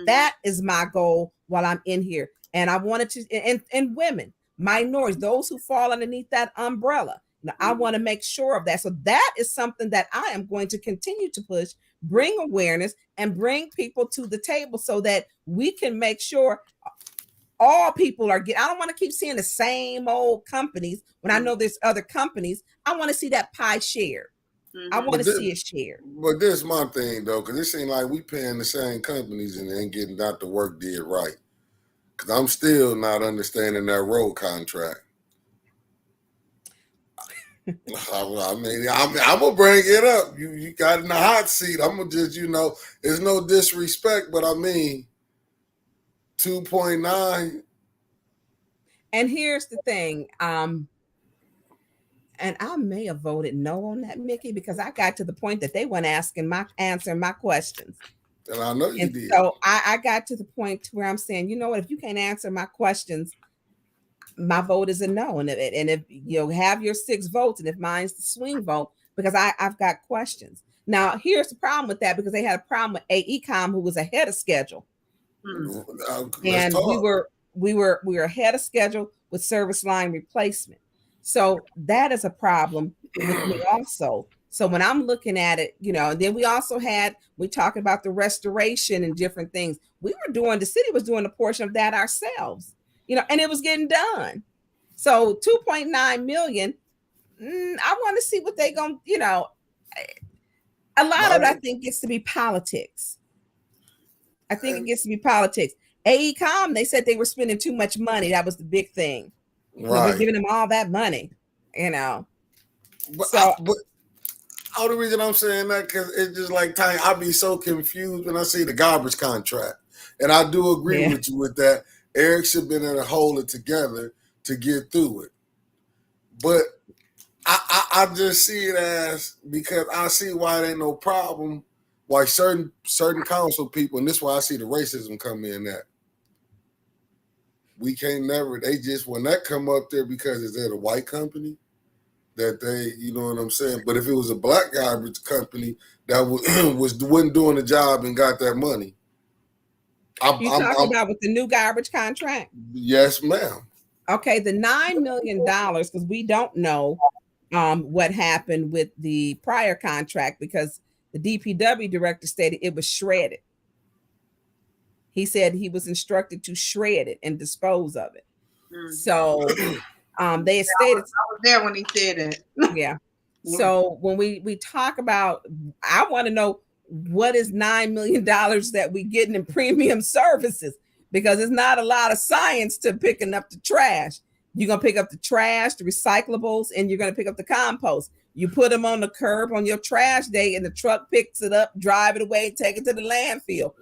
That is my goal while I'm in here. And I wanted to, and women, minorities, those who fall underneath that umbrella. Now, I want to make sure of that. So that is something that I am going to continue to push, bring awareness, and bring people to the table so that we can make sure all people are getting. I don't want to keep seeing the same old companies when I know there's other companies. I want to see that pie shared. I want to see it shared. But this is my thing, though, because it seems like we paying the same companies and then getting not the work did right. Because I'm still not understanding that road contract. I mean, I'm gonna bring it up. You got in the hot seat. I'm gonna just, there's no disrespect, but I mean, 2.9. And here's the thing, and I may have voted no on that, Mickey, because I got to the point that they weren't answering my questions. And I know you did. So I got to the point to where I'm saying, you know what, if you can't answer my questions, my vote is a no. And if you have your 6 votes, and if mine's the swing vote, because I've got questions. Now, here's the problem with that, because they had a problem with AECOM, who was ahead of schedule. And we were ahead of schedule with service line replacement. So that is a problem with me also. So when I'm looking at it, and then we also we talked about the restoration and different things. The city was doing a portion of that ourselves, and it was getting done. So 2.9 million, I want to see what they going to, a lot of it, I think, gets to be politics. AECOM, they said they were spending too much money. That was the big thing. Right. We're giving them all that money, But the only reason I'm saying that, because it's just like, I be so confused when I see the garbage contract. And I do agree with you with that. Eric should have been able to hold it together to get through it. But I just see it as, because I see why it ain't no problem, why certain council people, and this is why I see the racism come in at. We can't never, they just, when that come up there, because it's at a white company, that they, you know what I'm saying? But if it was a black garbage company that wasn't doing the job and got that money. You talking about with the new garbage contract? Yes, ma'am. Okay, the $9 million, because we don't know what happened with the prior contract, because the DPW director stated it was shredded. He said he was instructed to shred it and dispose of it. So they stated. I was there when he said it. Yeah. So when we talk about, I want to know what is $9 million that we getting in premium services, because it's not a lot of science to picking up the trash. You're going to pick up the trash, the recyclables, and you're going to pick up the compost. You put them on the curb on your trash day, and the truck picks it up, drive it away, take it to the landfill.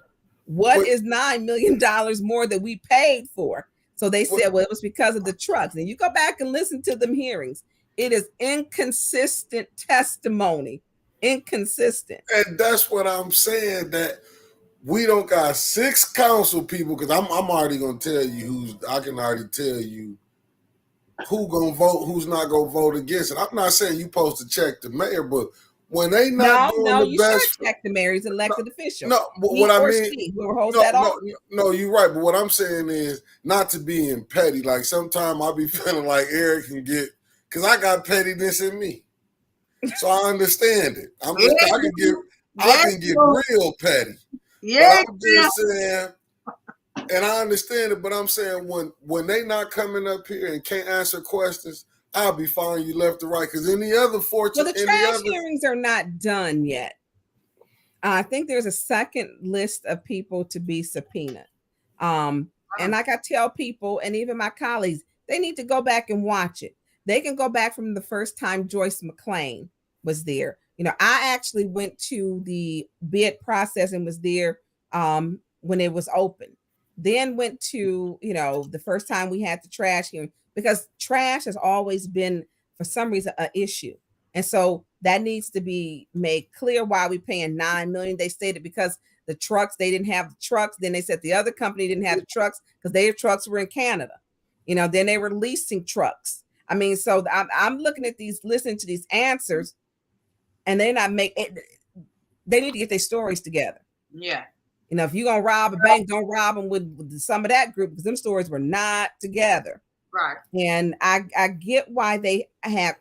What is $9 million more that we paid for? So they said, well, it was because of the trucks. And you go back and listen to them hearings. It is inconsistent testimony. Inconsistent. And that's what I'm saying, that we don't got 6 council people, because I'm already gonna tell you I can already tell you who gonna vote, who's not gonna vote against it. I'm not saying you supposed to check the mayor, but when they not doing the you best, should check the mayor's elected official. No, but what I mean, no, you're right. But what I'm saying is not to be in petty. Like sometimes I be feeling like Eric can get, because I got pettiness in me, so I understand it. I can get real petty. Yeah, but I'm just saying, and I understand it. But I'm saying when they not coming up here and can't answer questions, I'll be following you left to right. Because in the other the trash hearings are not done yet. I think there's a second list of people to be subpoenaed. And like I tell people, and even my colleagues, they need to go back and watch it. They can go back from the first time Joyce McClain was there. You know, I actually went to the bid process and was there when it was open. Then went to, the first time we had the trash hearing, because trash has always been, for some reason, an issue. And so that needs to be made clear why we're paying $9 million. They stated because the trucks, they didn't have the trucks. Then they said the other company didn't have the trucks because their trucks were in Canada. Then they were leasing trucks. I mean, so I'm looking at these, listening to these answers, and they're not making, they need to get their stories together. Yeah. If you're going to rob a bank, don't rob them with some of that group, because them stories were not together. Right. And I get why they have,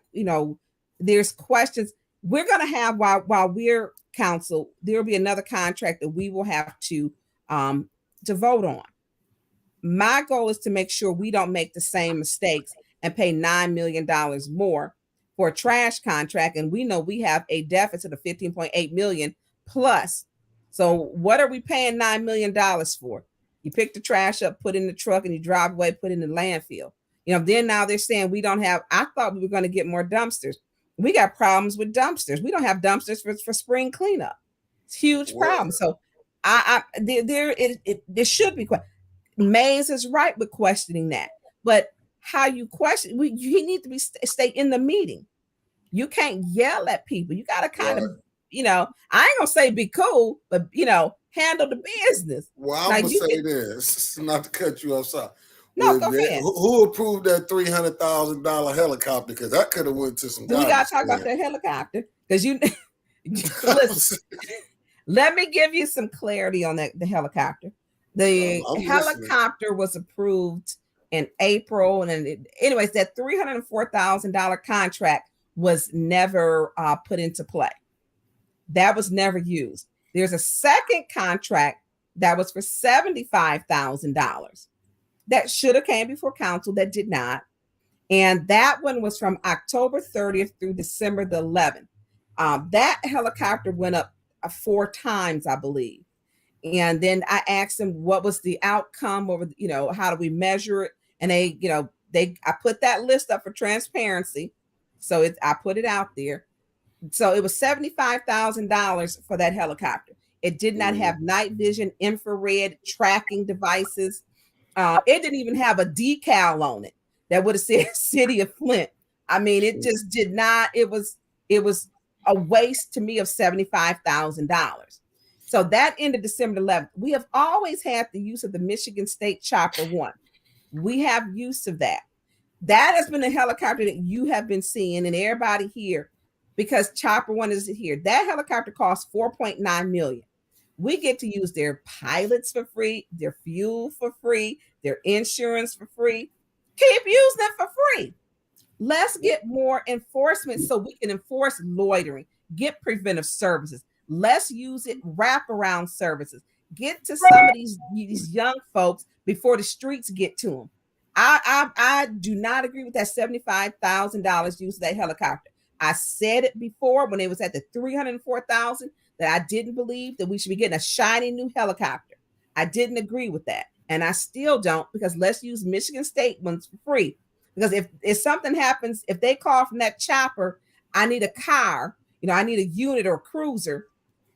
there's questions. We're going to have, while we're counsel, there'll be another contract that we will have to vote on. My goal is to make sure we don't make the same mistakes and pay $9 million more for a trash contract. And we know we have a deficit of $15.8 million plus. So what are we paying $9 million for? You pick the trash up, put in the truck, and you drive away, put in the landfill. Then now they're saying we don't have, I thought we were going to get more dumpsters. We got problems with dumpsters. We don't have dumpsters for spring cleanup. It's a huge problem. So there should be. Mays is right with questioning that. But how you question, you need to stay in the meeting. You can't yell at people. You got to kind of, I ain't going to say be cool, but, handle the business. Well, I'm going to say this, not to cut you off. No, go ahead. Who approved that $300,000 helicopter? Because that could have went to some. We got to talk about that helicopter, because listen, let me give you some clarity on the helicopter. The helicopter was approved in April, and anyways, that $304,000 contract was never put into play. That was never used. There's a second contract that was for $75,000 that should have came before council, that did not. And that one was from October 30th through December the 11th. That helicopter went up 4 times, I believe. And then I asked them what was the outcome, or how do we measure it? And I put that list up for transparency. So I put it out there. So it was $75,000 for that helicopter. It did not have night vision, infrared tracking devices. It didn't even have a decal on it that would have said City of Flint. I mean, it just did not. It was a waste to me of $75,000. So that ended December 11th. We have always had the use of the Michigan State Chopper 1. We have use of that. That has been a helicopter that you have been seeing, and everybody here, because Chopper 1 is here. That helicopter costs $4.9 million. We get to use their pilots for free, their fuel for free, their insurance for free. Keep using it for free. Let's get more enforcement so we can enforce loitering, get preventive services. Let's use it, wraparound services. Get to some of these young folks before the streets get to them. I do not agree with that $75,000 use of that helicopter. I said it before when it was at the $304,000 that I didn't believe that we should be getting a shiny new helicopter. I didn't agree with that. And I still don't, because let's use Michigan State ones for free. Because if something happens, if they call from that chopper, I need a car, I need a unit or a cruiser.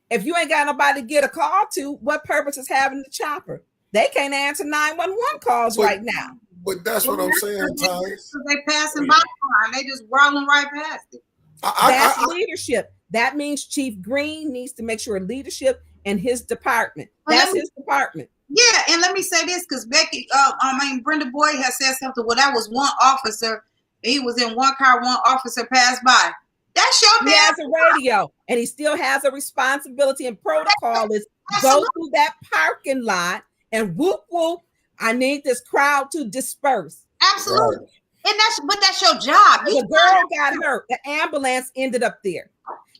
If you ain't got nobody to get a call to, what purpose is having the chopper? They can't answer 911 calls right now. But that's what I'm saying, Ty. They passing by car and they just rolling right past it. That's leadership. That means Chief Green needs to make sure leadership in his department. That's his department. Yeah, and let me say this, because Brenda Boyd has said something. Well, that was one officer. He was in one car, one officer passed by. That's your man. He has a radio, and he still has a responsibility and protocol is go through that parking lot and whoop, whoop, I need this crowd to disperse. Absolutely. Right. And that's your job. The girl got hurt. The ambulance ended up there.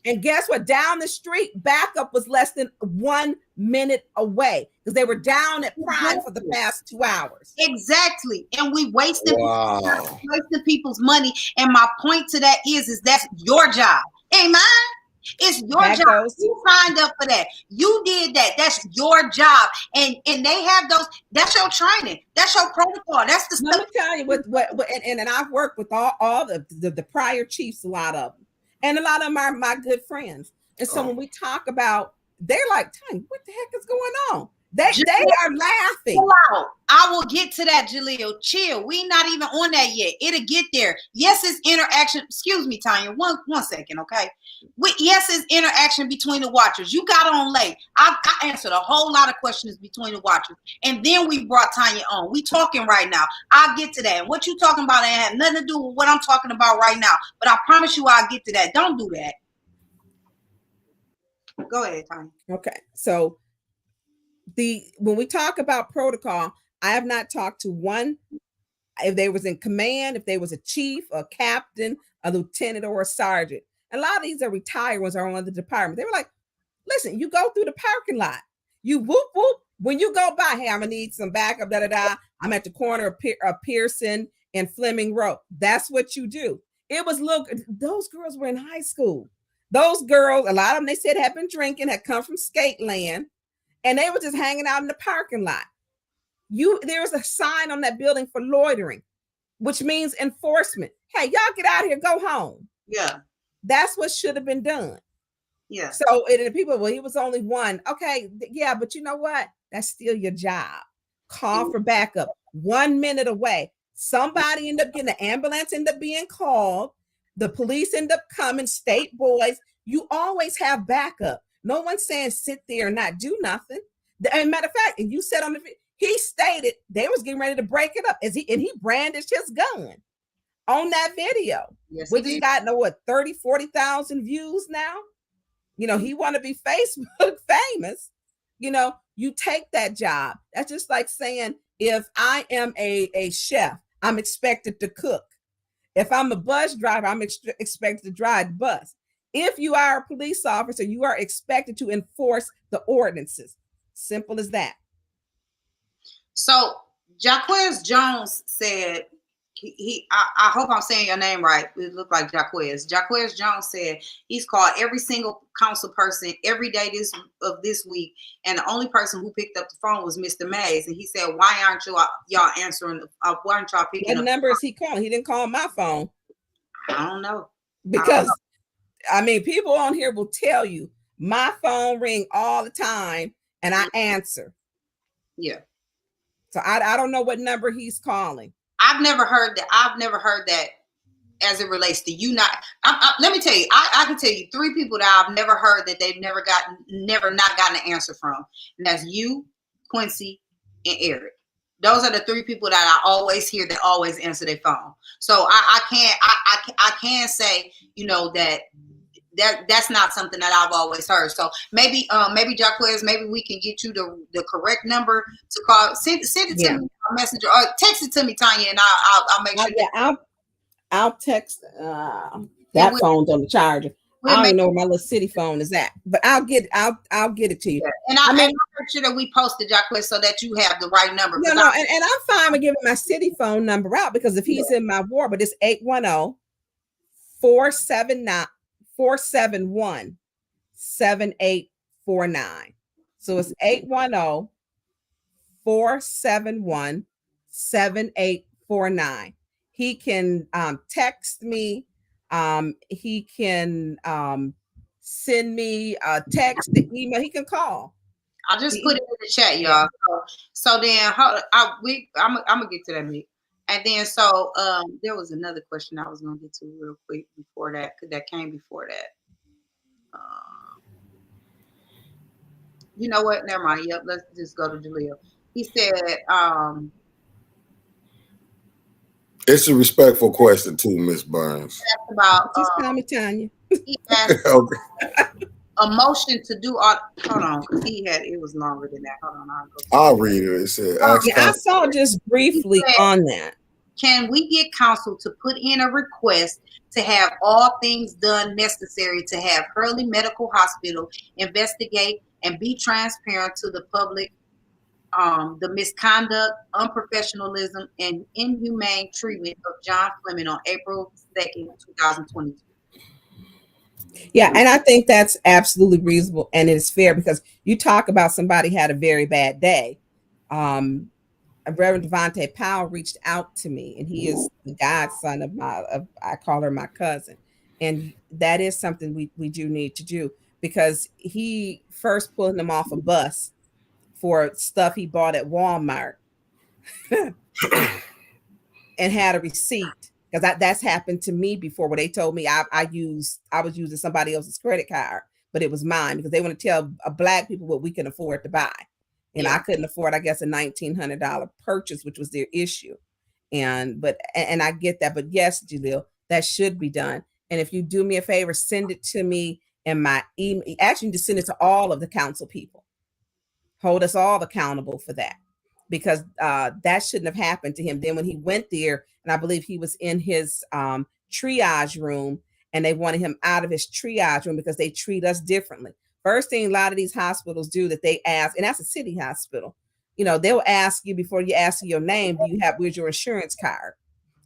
And guess what? Down the street, backup was less than 1 minute away because they were down at Prime for the past 2 hours. Exactly. And we wasted people's money. And my point to that is that's your job. Ain't mine. It's your job. You signed up for that. You did that. That's your job. And they have those. That's your training. That's your protocol. That's the stuff. Let me tell you what and I've worked with all the prior chiefs, a lot of them. And a lot of them are my good friends. And so when we talk about, they're like, what the heck is going on? They are laughing. Wow. I will get to that, Jaleel. Chill. We not even on that yet. It'll get there. Yes, it's interaction. Excuse me, Tanya. One second, okay? Yes, it's interaction between the watchers. You got on late. I answered a whole lot of questions between the watchers. And then we brought Tanya on. We talking right now. I'll get to that. And what you talking about ain't have nothing to do with what I'm talking about right now. But I promise you I'll get to that. Don't do that. Go ahead, Tanya. Okay. So when we talk about protocol, I have not talked to one, if they was in command, if they was a chief, a captain, a lieutenant, or a sergeant. A lot of these are retired ones are on the department. They were like, listen, you go through the parking lot, you whoop, whoop. When you go by, hey, I'm gonna need some backup, I'm at the corner of Pearson and Fleming Road. That's what you do. It was, those girls were in high school. Those girls, a lot of them, they said had been drinking, had come from skate land. And they were just hanging out in the parking lot. There was a sign on that building for loitering, which means enforcement. Hey, y'all get out of here, go home. Yeah. That's what should have been done. Yeah. So the people, well, he was only one. Okay, yeah, but you know what? That's still your job. Call for backup. 1 minute away. Somebody ended up getting the ambulance, ended up being called. The police end up coming, state boys. You always have backup. No one's saying sit there and not do nothing. And matter of fact, and you said on he stated they was getting ready to break it up and he brandished his gun on that video. Yes, which has gotten 30, 40,000 views now. He want to be Facebook famous. You take that job. That's just like saying, if I am a chef, I'm expected to cook. If I'm a bus driver, I'm expected to drive the bus. If you are a police officer, you are expected to enforce the ordinances. Simple as that. So Jaquez Jones said, I hope I'm saying your name right. It looked like Jaquez. Jaquez Jones said he's called every single council person every day this week, and the only person who picked up the phone was Mr. Mays. And he said, "Why aren't y'all answering? Why aren't y'all picking up?" What number is he calling? He didn't call my phone. I don't know. Because people on here will tell you my phone ring all the time and I answer. Yeah. So I don't know what number he's calling. I've never heard that as it relates to you. Let me tell you, I can tell you 3 people that I've never heard that they've never not gotten an answer from. And that's you, Quincy, and Eric. Those are the 3 people that I always hear that always answer their phone. So I can't say, that's not something that I've always heard. So maybe Jaquez, maybe we can get you the correct number to call. Send it to me on Messenger or text it to me, Tanya, and I'll make sure. Yeah, I'll text. That phone's on the charger. I don't even know where my little city phone is at, but I'll get it to you. Yeah. And I'll make sure that we posted Jaquez so that you have the right number. And I'm fine with giving my city phone number out because if he's in my ward, but it's 810-471-7849. So it's 810-471-7849. He can text me He can send me a text, the email. He can call. I'll just put it in the chat, y'all. So then, I'm gonna get to that, Mick. And then, so there was another question I was gonna get to real quick before that, because that came before that. You know what? Never mind. Yep, let's just go to Jaleel. He said, it's a respectful question too, Miss Burns. about Just call me Tanya. he asked Okay. a motion to do all. Hold on, because it was longer than that. Hold on, I'll read it. It said, I saw just briefly on that. Can we get council to put in a request to have all things done necessary to have Hurley Medical Hospital investigate and be transparent to the public the misconduct, unprofessionalism, and inhumane treatment of John Fleming on April 2nd, 2022? Yeah, and I think that's absolutely reasonable, and it's fair, because you talk about somebody had a very bad day. Reverend Devontae Powell reached out to me, and he is the godson of I call her my cousin, and that is something we do need to do, because he first pulling them off a bus for stuff he bought at Walmart and had a receipt, because that's happened to me before, where they told me I was using somebody else's credit card, but it was mine, because they want to tell black people what we can afford to buy. And I couldn't afford, I guess, a $1,900 purchase, which was their issue. And I get that. But yes, Jaleel, that should be done. And if you do me a favor, send it to me in my email. Actually, just send it to all of the council people. Hold us all accountable for that, because that shouldn't have happened to him. Then when he went there, and I believe he was in his triage room, and they wanted him out of his triage room because they treat us differently. First thing a lot of these hospitals do, that they ask, and that's a city hospital, they'll ask you, before you ask your name, where's your insurance card?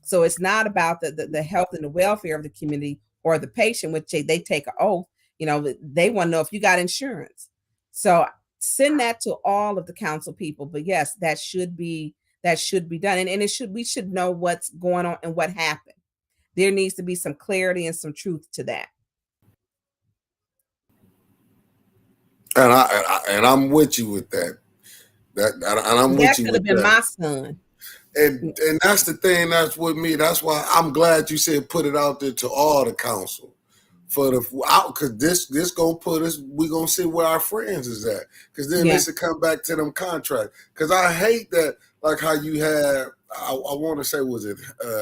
So it's not about the health and the welfare of the community or the patient, which they take an oath. They want to know if you got insurance. So send that to all of the council people. But yes, that should be done. And we should know what's going on and what happened. There needs to be some clarity and some truth to that. And I'm with you with that. That could have been my son. And that's the thing. That's with me. That's why I'm glad you said put it out there to all the council, because this gonna put us. We gonna see where our friends is at. Because then this will come back to them contracts. Because I hate that, like how you had. I want to say, was it?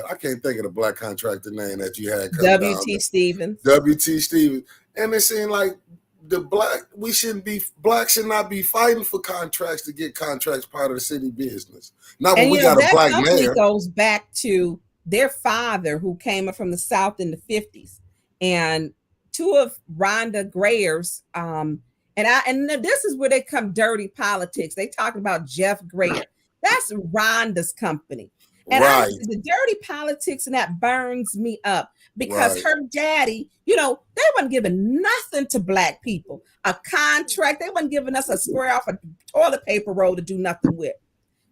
I can't think of the black contractor name that you had. W.T. Stevens. W.T. Stevens. And it seemed like blacks should not be fighting for contracts to get contracts part of the city business. Not when we got a black mayor. Goes back to their father, who came up from the South in the 50s, and two of Rhonda Grayer's, and this is where they come dirty politics. They talk about Jeff Grayer. That's Rhonda's company. And the dirty politics, and that burns me up, because her daddy, they weren't giving nothing to black people. A contract, they weren't giving us a square off a toilet paper roll to do nothing with.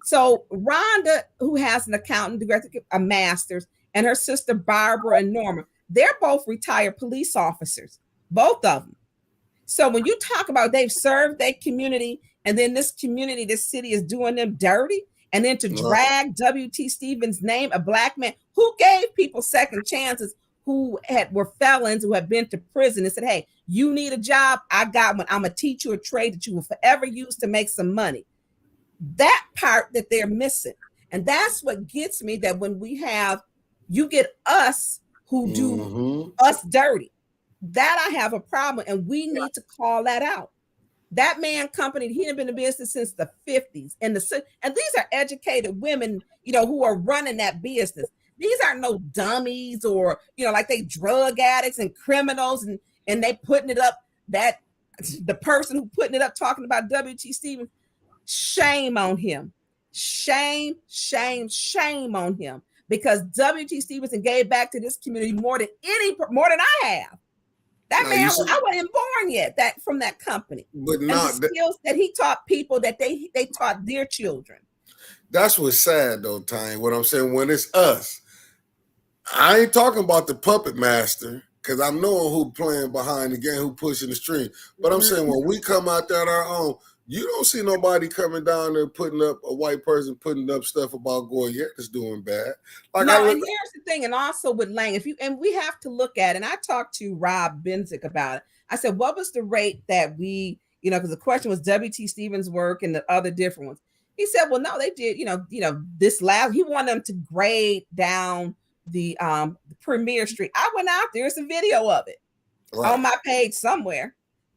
So Rhonda, who has an accountant degree, a master's, and her sister Barbara and Norma, they're both retired police officers, both of them. So when you talk about they've served their community, and then this city is doing them dirty, and then to drag W.T. Stevens' name, a black man who gave people second chances, who were felons, who have been to prison, and said, hey, you need a job, I got one. I'm going to teach you a trade that you will forever use to make some money. That part that they're missing. And that's what gets me, that when you get us who do us dirty, that I have a problem, and we need to call that out. That man company, he had been in business since the 50s. And these are educated women, who are running that business. These aren't no dummies, or, like they drug addicts and criminals, and they putting it up, that the person who putting it up talking about W.T. Stevens, shame on him. Shame, shame, shame on him. Because W.T. Stevenson gave back to this community more than I have. That man, I wasn't born yet. From that company, but not the skills that he taught people, that they taught their children. That's what's sad, though, Tanya. What I'm saying, when it's us, I ain't talking about the puppet master because I'm knowing who playing behind the game, who pushing the string. But I'm saying when we come out there on our own, you don't see nobody coming down there putting up a white person putting up stuff about Goyette is doing bad. Like no, and here's the thing, and also with Lang, if you and we have to look at, and I talked to Rob Benzick about it. I said, what was the rate that we, because the question was W.T. Stevens' work and the other different ones. He said, well, no, they did, this last, he wanted them to grade down the Premier Street. I went out there, it's a video of it on my page somewhere,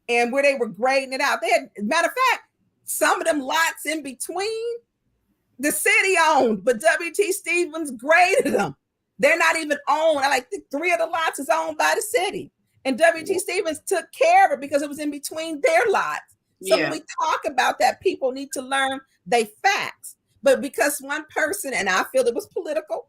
and where they were grading it out. They had, matter of fact, some of them lots in between the city owned, but W.T. Stevens graded them. They're not even owned. I like 3 of the lots is owned by the city. And W.T. Stevens took care of it because it was in between their lots. So when we talk about that, people need to learn they facts. But because one person, and I feel it was political,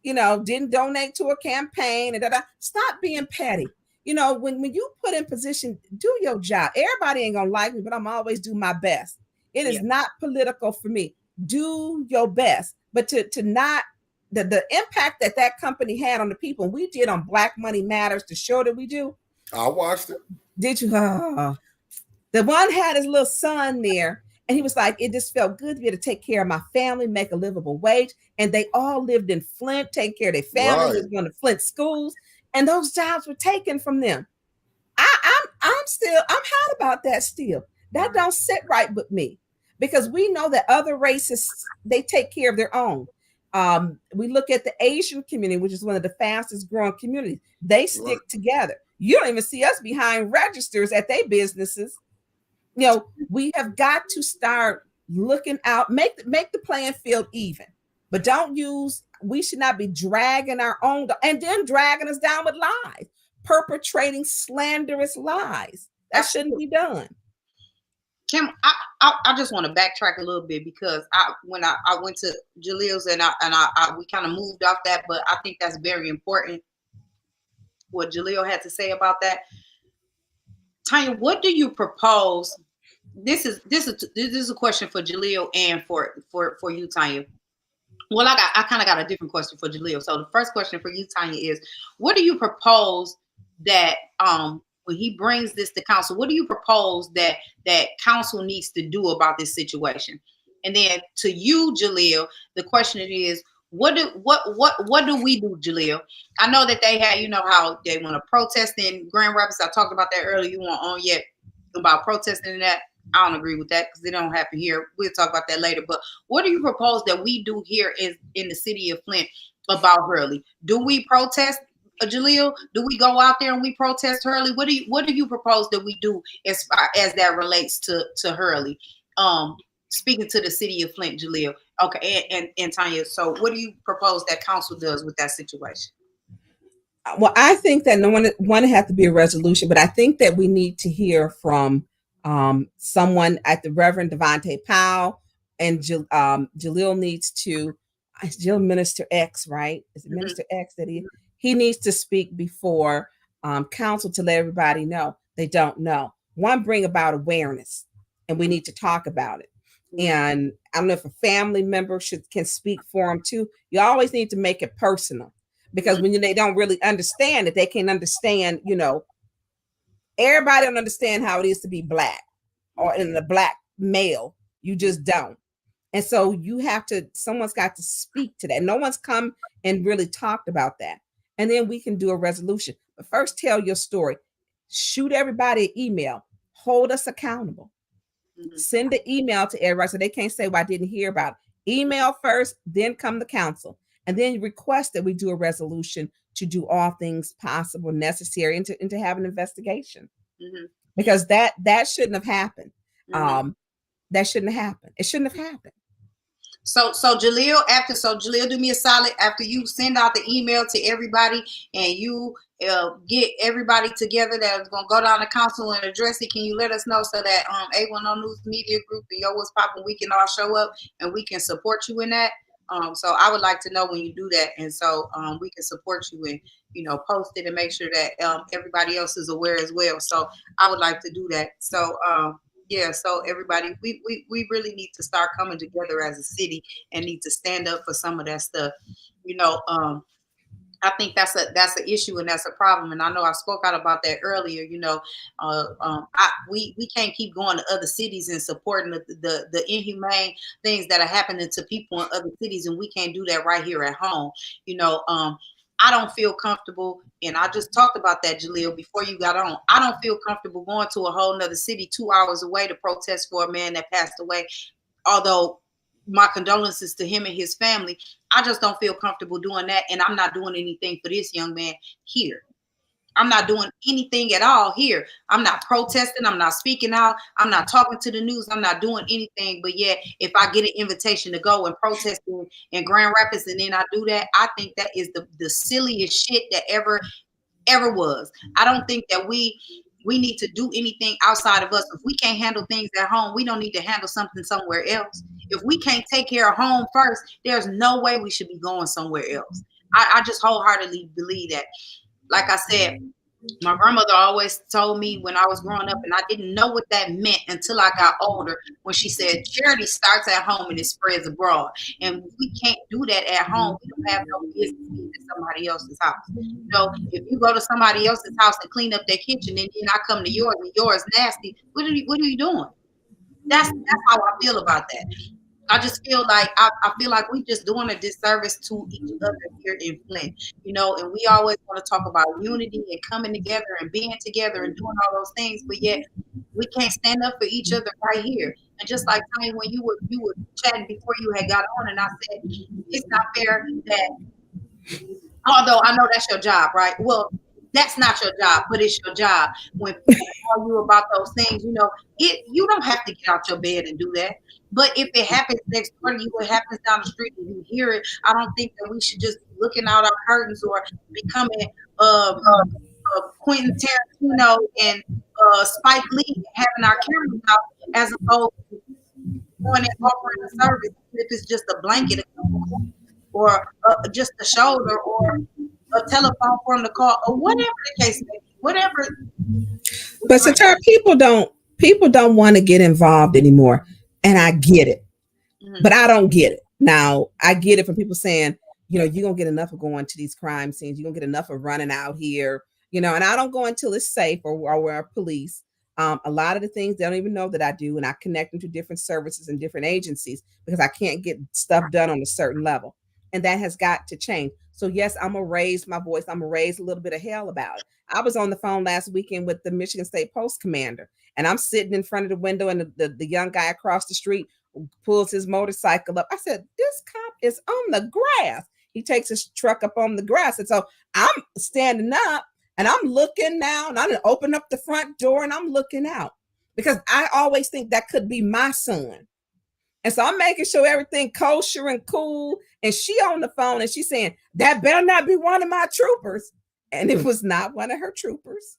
didn't donate to a campaign, and stop being petty. When you put in position, do your job. Everybody ain't gonna like me, but I'm always do my best. It is not political for me. Do your best, but to not the impact that company had on the people. We did on Black Money Matters, the show that we do. I watched it. Did you? The one had his little son there, and he was like, it just felt good to be able to take care of my family, make a livable wage. And they all lived in Flint, take care of their family, was going to Flint schools, and those jobs were taken from them. I'm hot about that still. That don't sit right with me, because we know that other races, they take care of their own. We look at the Asian community, which is one of the fastest growing communities. They stick together. You don't even see us behind registers at their businesses. We have got to start looking out, make the playing field even, but we should not be dragging our own and then dragging us down with lies, perpetrating slanderous lies. That shouldn't be done. Kim, I just want to backtrack a little bit, because when I went to Jalil's and we kind of moved off that, but I think that's very important what Jalil had to say about that. Tanya, what do you propose? This is a question for Jalil and for you, Tanya. Well, I kind of got a different question for Jalil. So the first question for you, Tanya, is what do you propose that when he brings this to council, what do you propose that council needs to do about this situation? And then to you, Jalil, the question is, what do we do, Jalil? I know that they had, how they want to protest in Grand Rapids. I talked about that earlier. You weren't on yet about protesting and that. I don't agree with that because it don't happen here. We'll talk about that later. But what do you propose that we do here in the city of Flint about Hurley? Do we protest, Jalil? Do we go out there and we protest Hurley? What do you propose that we do as far as that relates to Hurley? Speaking to the city of Flint, Jalil. Okay, and Tanya, so what do you propose that council does with that situation? Well, I think that one have to be a resolution, but I think that we need to hear from someone at the Reverend Devontae Powell, and Jalil needs to, Jill Minister X, right? Is it Minister X that he needs to speak before council to let everybody know they don't know. One, bring about awareness, and we need to talk about it. And I don't know if a family member can speak for them too. You always need to make it personal, because when they don't really understand it, they can't understand, everybody don't understand how it is to be Black or in a Black male. You just don't. And so someone's got to speak to that. No one's come and really talked about that. And then we can do a resolution. But first, tell your story. Shoot everybody an email. Hold us accountable. Send the email to everybody so they can't say, well, I didn't hear about it. Email first, then come to council. And then request that we do a resolution to do all things possible, necessary, and to have an investigation. Because that shouldn't have happened. That shouldn't have happened. It shouldn't have happened. So Jalil, do me a solid. After you send out the email to everybody and you get everybody together that's gonna go down to council and address it, can you let us know so that A10 News Media Group and Yo What's Poppin', we can all show up and we can support you in that? So I would like to know when you do that, and so we can support you and post it and make sure that everybody else is aware as well. So I would like to do that. So yeah, so everybody, we really need to start coming together as a city and need to stand up for some of that stuff. I think that's an issue and that's a problem. And I know I spoke out about that earlier. We can't keep going to other cities and supporting the inhumane things that are happening to people in other cities, and we can't do that right here at home. I don't feel comfortable, and I just talked about that, Jaleel, before you got on. I don't feel comfortable going to a whole nother city 2 hours away to protest for a man that passed away. Although my condolences to him and his family, I just don't feel comfortable doing that. And I'm not doing anything for this young man here. I'm not doing anything at all here. I'm not protesting. I'm not speaking out. I'm not talking to the news. I'm not doing anything. But yet, if I get an invitation to go and protest in Grand Rapids and then I do that, I think that is the silliest shit that ever was. I don't think that we need to do anything outside of us. If we can't handle things at home, we don't need to handle something somewhere else. If we can't take care of home first, there's no way we should be going somewhere else. I just wholeheartedly believe that. Like I said, my grandmother always told me when I was growing up, and I didn't know what that meant until I got older, when she said charity starts at home and it spreads abroad. And we can't do that at home. We don't have no business being in somebody else's house. If you go to somebody else's house and clean up their kitchen, and then I come to yours and yours nasty, what are you doing? That's how I feel about that. I just feel like I feel like we just doing a disservice to each other here in Flint, and we always want to talk about unity and coming together and being together and doing all those things, but yet we can't stand up for each other right here. And just like Tony, when you were chatting before you had got on, and I said it's not fair that, although I know that's your job, right? Well, that's not your job, but it's your job. When people tell you about those things, you don't have to get out your bed and do that. But if it happens next door to you, it happens down the street and you hear it, I don't think that we should just be looking out our curtains or becoming Quentin Tarantino and Spike Lee and having our cameras out, as opposed to going and offering a service, if it's just a blanket or just a shoulder or a telephone for them to call or whatever the case may be, whatever. But Satara, people don't want to get involved anymore. And I get it, but I don't get it. Now, I get it from people saying, you're going to get enough of going to these crime scenes. You're going to get enough of running out here, and I don't go until it's safe or we're police. A lot of the things they don't even know that I do. And I connect them to different services and different agencies because I can't get stuff done on a certain level. And that has got to change. So yes, I'm going to raise my voice. I'm going to raise a little bit of hell about it. I was on the phone last weekend with the Michigan State Post commander, and I'm sitting in front of the window, and the young guy across the street pulls his motorcycle up. I said, this cop is on the grass. He takes his truck up on the grass. And so I'm standing up and I'm looking now, and I'm going to open up the front door and I'm looking out because I always think that could be my son. And so I'm making sure everything kosher and cool. And she on the phone and she's saying, that better not be one of my troopers. And it was not one of her troopers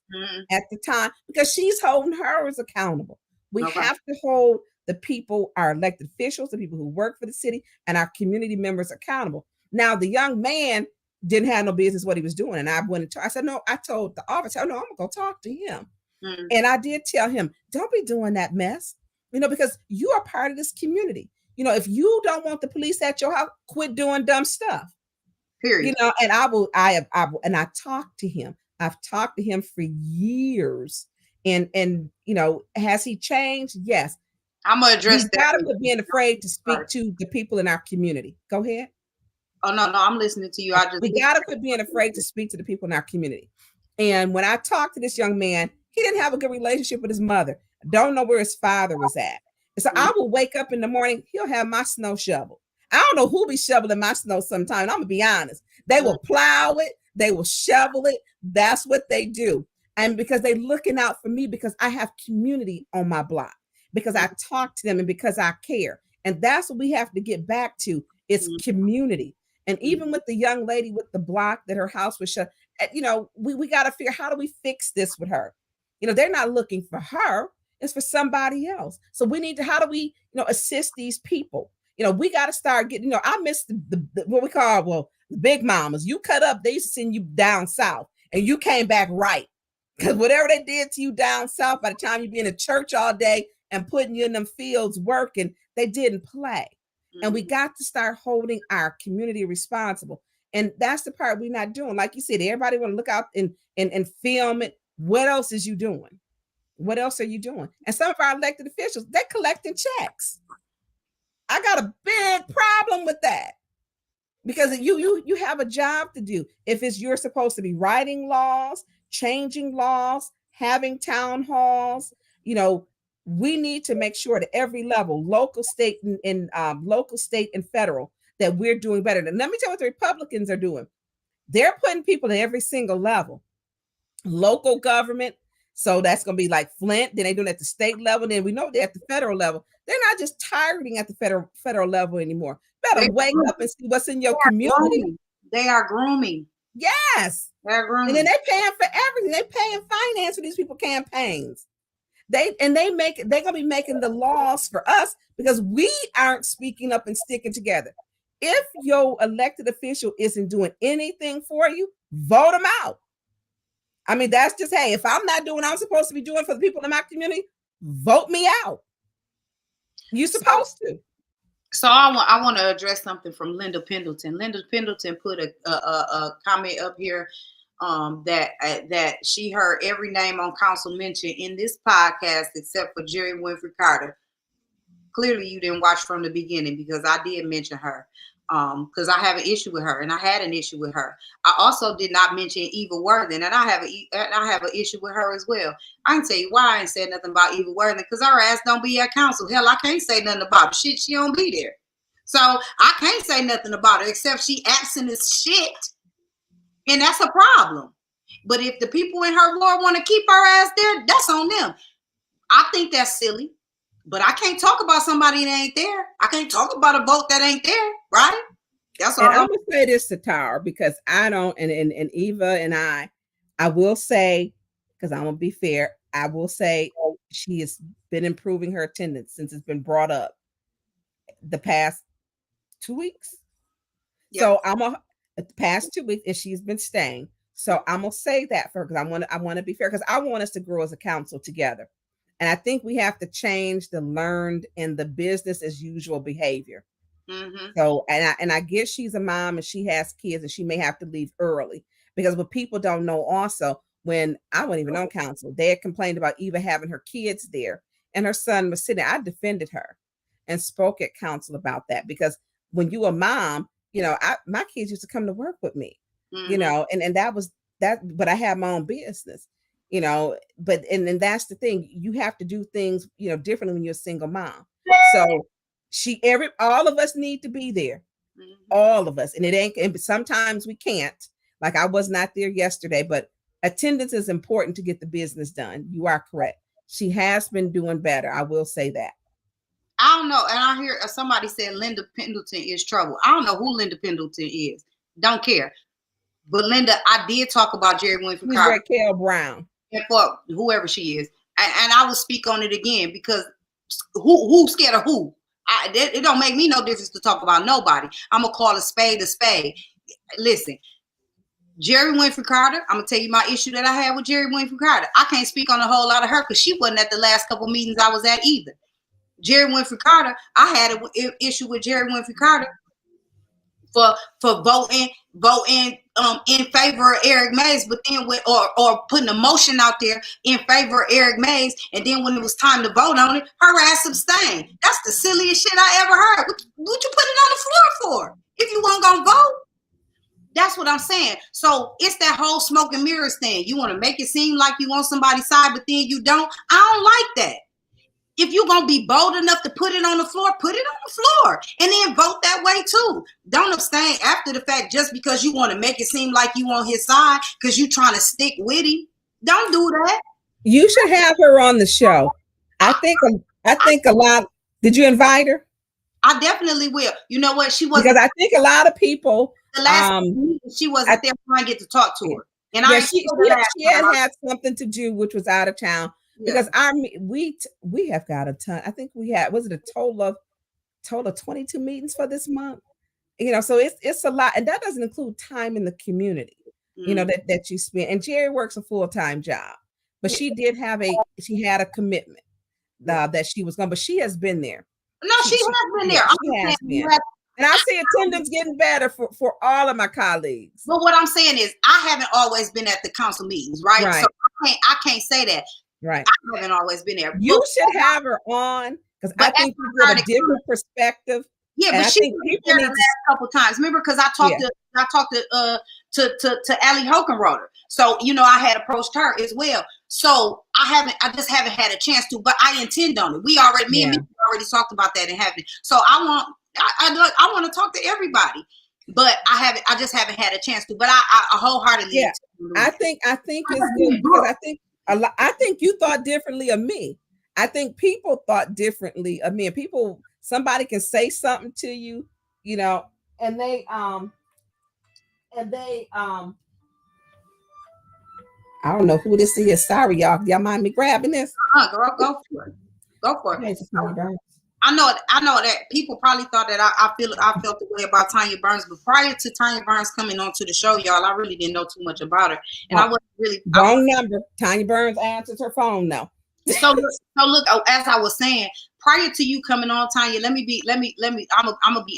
at the time, because she's holding hers accountable. We have to hold the people, our elected officials, the people who work for the city, and our community members accountable. Now, the young man didn't have no business what he was doing. And I said, no, I told the officer, no, I'm going to go talk to him. And I did tell him, don't be doing that mess, because you are part of this community. If you don't want the police at your house, quit doing dumb stuff. Period. And and I talked to him. I've talked to him for years. And has he changed? Yes. I'm gonna address that. Gotta quit being afraid to speak to the people in our community. Go ahead. Oh no, I'm listening to you. We gotta quit being afraid to speak to the people in our community. And when I talked to this young man, he didn't have a good relationship with his mother. Don't know where his father was at. And so I will wake up in the morning, he'll have my snow shovel. I don't know who be shoveling my snow sometimes. I'm gonna be honest. They will plow it, they will shovel it. That's what they do. And because they're looking out for me, because I have community on my block, because I talk to them and because I care. And that's what we have to get back to. It's community. And even with the young lady with the block that her house was shut, we got to figure, how do we fix this with her? They're not looking for her. It's for somebody else. So we need to, how do we, assist these people? We got to start getting, I miss the what we call, the big mamas. You cut up, they used to send you down south and you came back right. Because whatever they did to you down south, by the time you be in a church all day and putting you in them fields working, they didn't play. And we got to start holding our community responsible. And that's the part we're not doing. Like you said, everybody want to look out and film it. What else is you doing? What else are you doing? And some of our elected officials, they're collecting checks. I got a big problem with that. Because you have a job to do. If you're supposed to be writing laws, changing laws, having town halls, we need to make sure at every level, local, state, and federal, that we're doing better. And let me tell you what the Republicans are doing. They're putting people at every single level. Local government. So that's going to be like Flint. Then they're doing it at the state level. Then we know they're at the federal level. They're not just targeting at the federal level anymore. Better wake up and see what's in your community. They are grooming. Yes. They're grooming. And then they're paying for everything. They're paying finance for these people campaigns. They're gonna be making the laws for us because we aren't speaking up and sticking together. If your elected official isn't doing anything for you, vote them out. I mean, that's just, hey, if I'm not doing what I'm supposed to be doing for the people in my community, vote me out. You're supposed to. So I want to address something from Linda Pendleton. Linda Pendleton put a comment up here that she heard every name on council mentioned in this podcast except for Jerry Winfrey Carter. Clearly, you didn't watch from the beginning because I did mention her because I have an issue with her and I had an issue with her. I also did not mention Eva Worthing and I have an issue with her as well. I can tell you why I ain't said nothing about Eva Worthing because her ass don't be at council. Hell, I can't say nothing about her. Shit, she don't be there. So I can't say nothing about her except she absent as shit. And that's a problem. But if the people in her ward want to keep her ass there, that's on them. I think that's silly. But I can't talk about somebody that ain't there. I can't talk about a vote that ain't there, right? That's all. And I'm gonna say this to Tara because I don't, and Eva and I will say, because I'm gonna be fair, I will say she has been improving her attendance since it's been brought up the past 2 weeks. Yep. So the past 2 weeks, and she's been staying. So I'm gonna say that for her because I want to be fair because I want us to grow as a council together. And I think we have to change the learned and the business as usual behavior. Mm-hmm. So, and I guess she's a mom and she has kids and she may have to leave early because what people don't know also, when I wasn't even on council, they had complained about Eva having her kids there and her son was sitting. I defended her and spoke at council about that because when you a mom, my kids used to come to work with me, mm-hmm. and that was that, but I had my own business. But that's the thing. You have to do things, differently when you're a single mom. So all of us need to be there. Mm-hmm. All of us. And sometimes we can't. Like I was not there yesterday, but attendance is important to get the business done. You are correct. She has been doing better. I will say that. I don't know. And I hear somebody said Linda Pendleton is trouble. I don't know who Linda Pendleton is. Don't care. But Linda, I did talk about Jerry Winfrey Carter. Raquel Brown. And for whoever she is. And I will speak on it again because who's scared of who? It don't make me no difference to talk about nobody. I'm going to call a spade a spade. Listen, Jerry Winfrey Carter, I'm going to tell you my issue that I had with Jerry Winfrey Carter. I can't speak on a whole lot of her because she wasn't at the last couple meetings I was at either. Jerry Winfrey Carter, I had an issue with Jerry Winfrey Carter for voting in favor of Eric Mays, but then or putting a motion out there in favor of Eric Mays, and then when it was time to vote on it, her ass abstained. That's the silliest shit I ever heard. What you put it on the floor for? If you weren't gonna vote, that's what I'm saying. So it's that whole smoke and mirrors thing. You want to make it seem like you on somebody's side, but then you don't. I don't like that. If you're going to be bold enough to put it on the floor, put it on the floor and then vote that way too. Don't abstain after the fact just because you want to make it seem like you on his side because you're trying to stick with him. Don't do that. You should have her on the show. I think a lot. Did you invite her? I definitely will. You know what? She was because I think a lot the last meeting, she wasn't there trying to get to talk to her. And she had something to do, which was out of town. Because we have got a ton. I think we had, was it a total of 22 meetings for this month? So it's a lot, and that doesn't include time in the community. Mm-hmm. That you spend. And Jerry works a full-time job, but she had a commitment that she was going. But she has been there. No, she has been there. And I see attendance getting better for all of my colleagues. But what I'm saying is, I haven't always been at the council meetings, right? Right. So I can't say that. Right. I haven't always been there. You should have her on because I think you get a different perspective. Yeah, but she was there the last couple times. Remember, because I talked to Allie Hokenroder. So I had approached her as well. So I just haven't had a chance to, but I intend on it. Me and me already talked about that and having it. So I want to talk to everybody, but I just haven't had a chance to. But I wholeheartedly. Yeah, I think it's good because I think you thought differently of me. I think people thought differently of me, and somebody can say something to you, and they I don't know who this is. Sorry, y'all. Y'all mind me grabbing this? Girl, go for it. Go for it. I know that people probably thought that I felt the way about Tanya Burns, but prior to Tanya Burns coming onto the show, y'all, I really didn't know too much about her, and I wasn't really wrong number. Tanya Burns answers her phone now. So look, as I was saying, prior to you coming on, Tanya, I'm gonna be